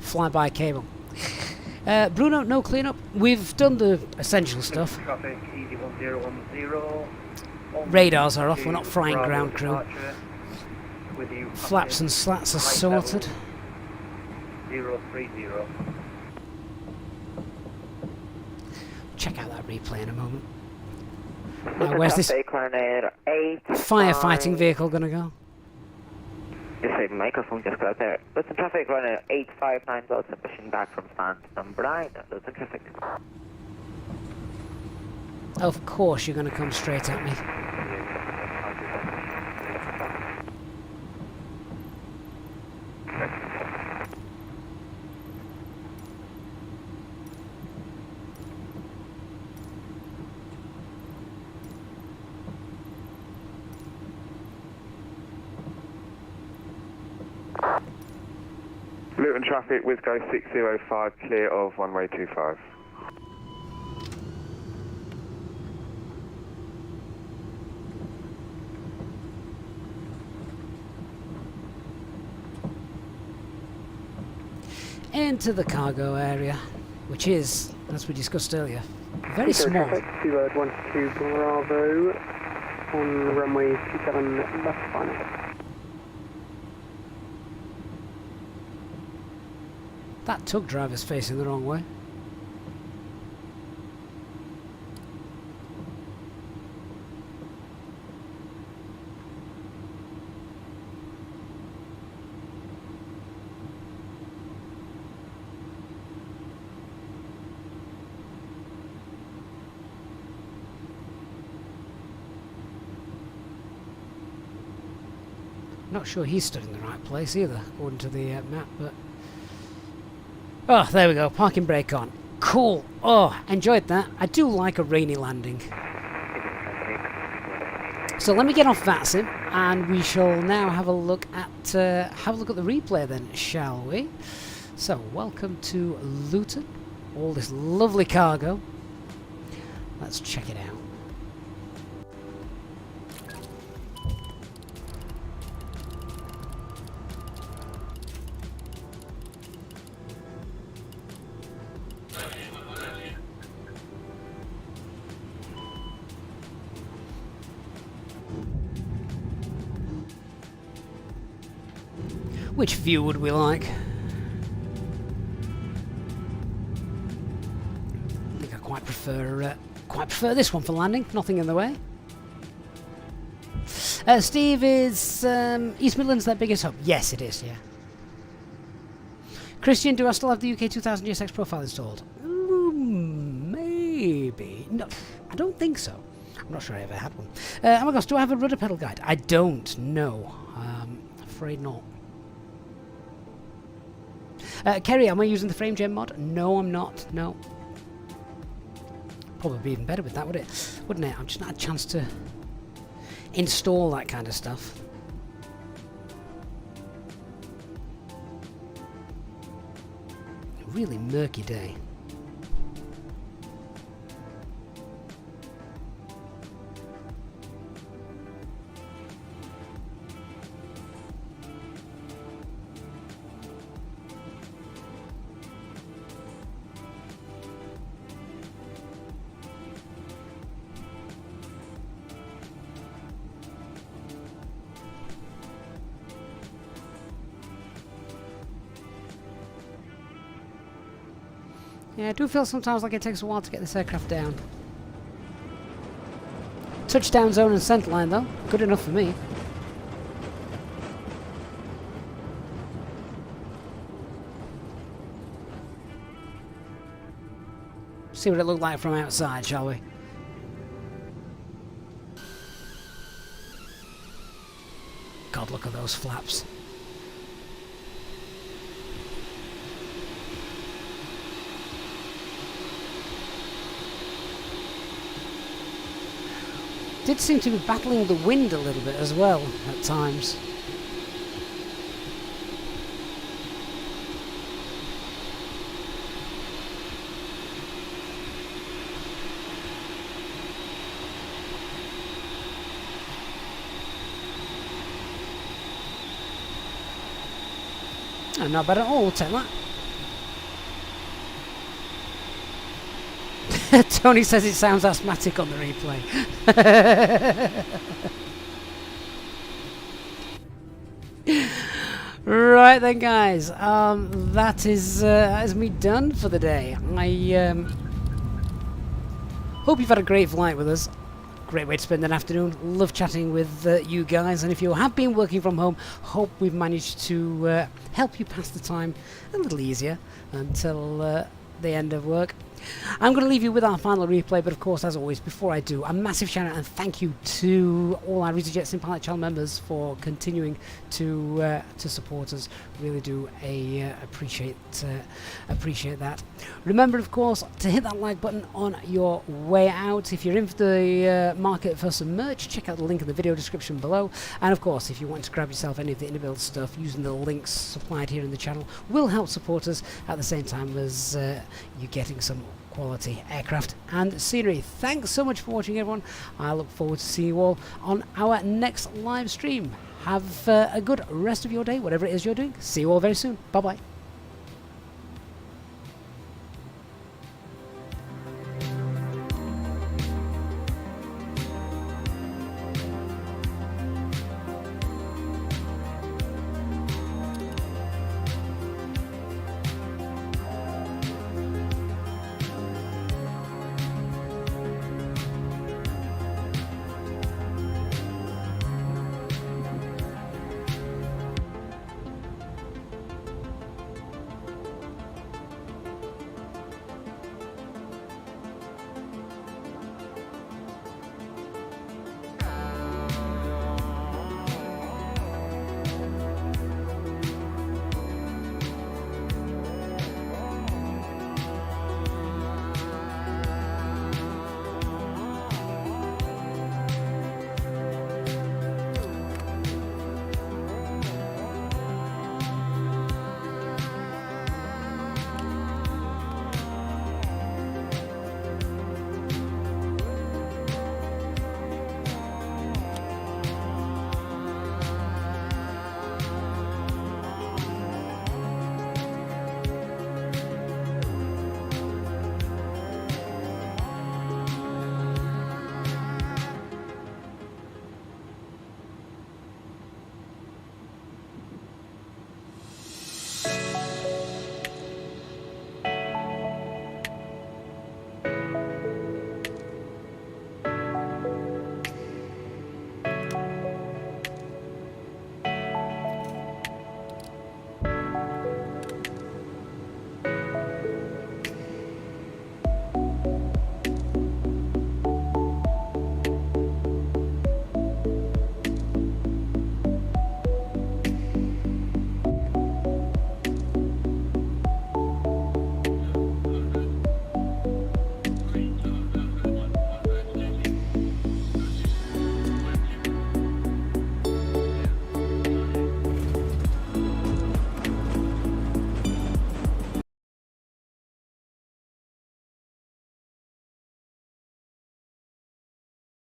Flyby cable. Bruno, no cleanup. We've done the essential stuff. Traffic, easy 1010. Radars are off. We're not frying ground crew. Flaps and slats are sorted. 030. Check out that replay in a moment. Now, where's this firefighting vehicle going to go? This microphone just got out there. Luton traffic running 859 Delta, pushing back from stand number 9. Luton traffic. Of course you're going to come straight at me. Luton traffic, Wisco 605, clear of runway 25. Into the cargo area, which is, as we discussed earlier, very small. Traffic, 212 Bravo on runway 27 left final. That tug driver's facing the wrong way. Not sure he stood in the right place either, according to the map, but... Oh, there we go, parking brake on. Cool! Oh, enjoyed that. I do like a rainy landing. So let me get off Vatsim, and we shall now have a look at the replay then, shall we? So, welcome to Luton. All this lovely cargo. Let's check it out. Which view would we like? I think I quite prefer this one for landing. Nothing in the way. Steve, is East Midlands their biggest hub? Yes, it is. Yeah. Christian, do I still have the UK 2000 GSX profile installed? Maybe. No, I don't think so. I'm not sure I ever had one. Oh my gosh, do I have a rudder pedal guide? I don't. No. Afraid not. Kerry, am I using the frame gen mod? No, I'm not. No. Probably be even better with that, wouldn't it? I've just not had a chance to install that kind of stuff. A really murky day. Yeah, I do feel sometimes like it takes a while to get this aircraft down. Touchdown zone and centerline though, good enough for me. See what it looked like from outside, shall we? God, look at those flaps. Did seem to be battling the wind a little bit as well at times. Oh, not bad at all, we'll take that. Tony says it sounds asthmatic on the replay. Right then, guys. That is me done for the day. I hope you've had a great flight with us. Great way to spend an afternoon. Love chatting with you guys. And if you have been working from home, hope we've managed to help you pass the time a little easier until the end of work. I'm going to leave you with our final replay, but of course, as always, before I do, a massive shout out and thank you to all our EasyJet Sim Pilot channel members for continuing to support us. Really do appreciate that. Remember, of course, to hit that like button on your way out. If you're in for the market for some merch, check out the link in the video description below. And of course, if you want to grab yourself any of the IniBuilds stuff using the links supplied here in the channel, will help support us at the same time as you getting some quality aircraft and scenery. Thanks so much for watching, everyone. I look forward to seeing you all on our next live stream. Have a good rest of your day, whatever it is you're doing. See you all very soon. Bye bye.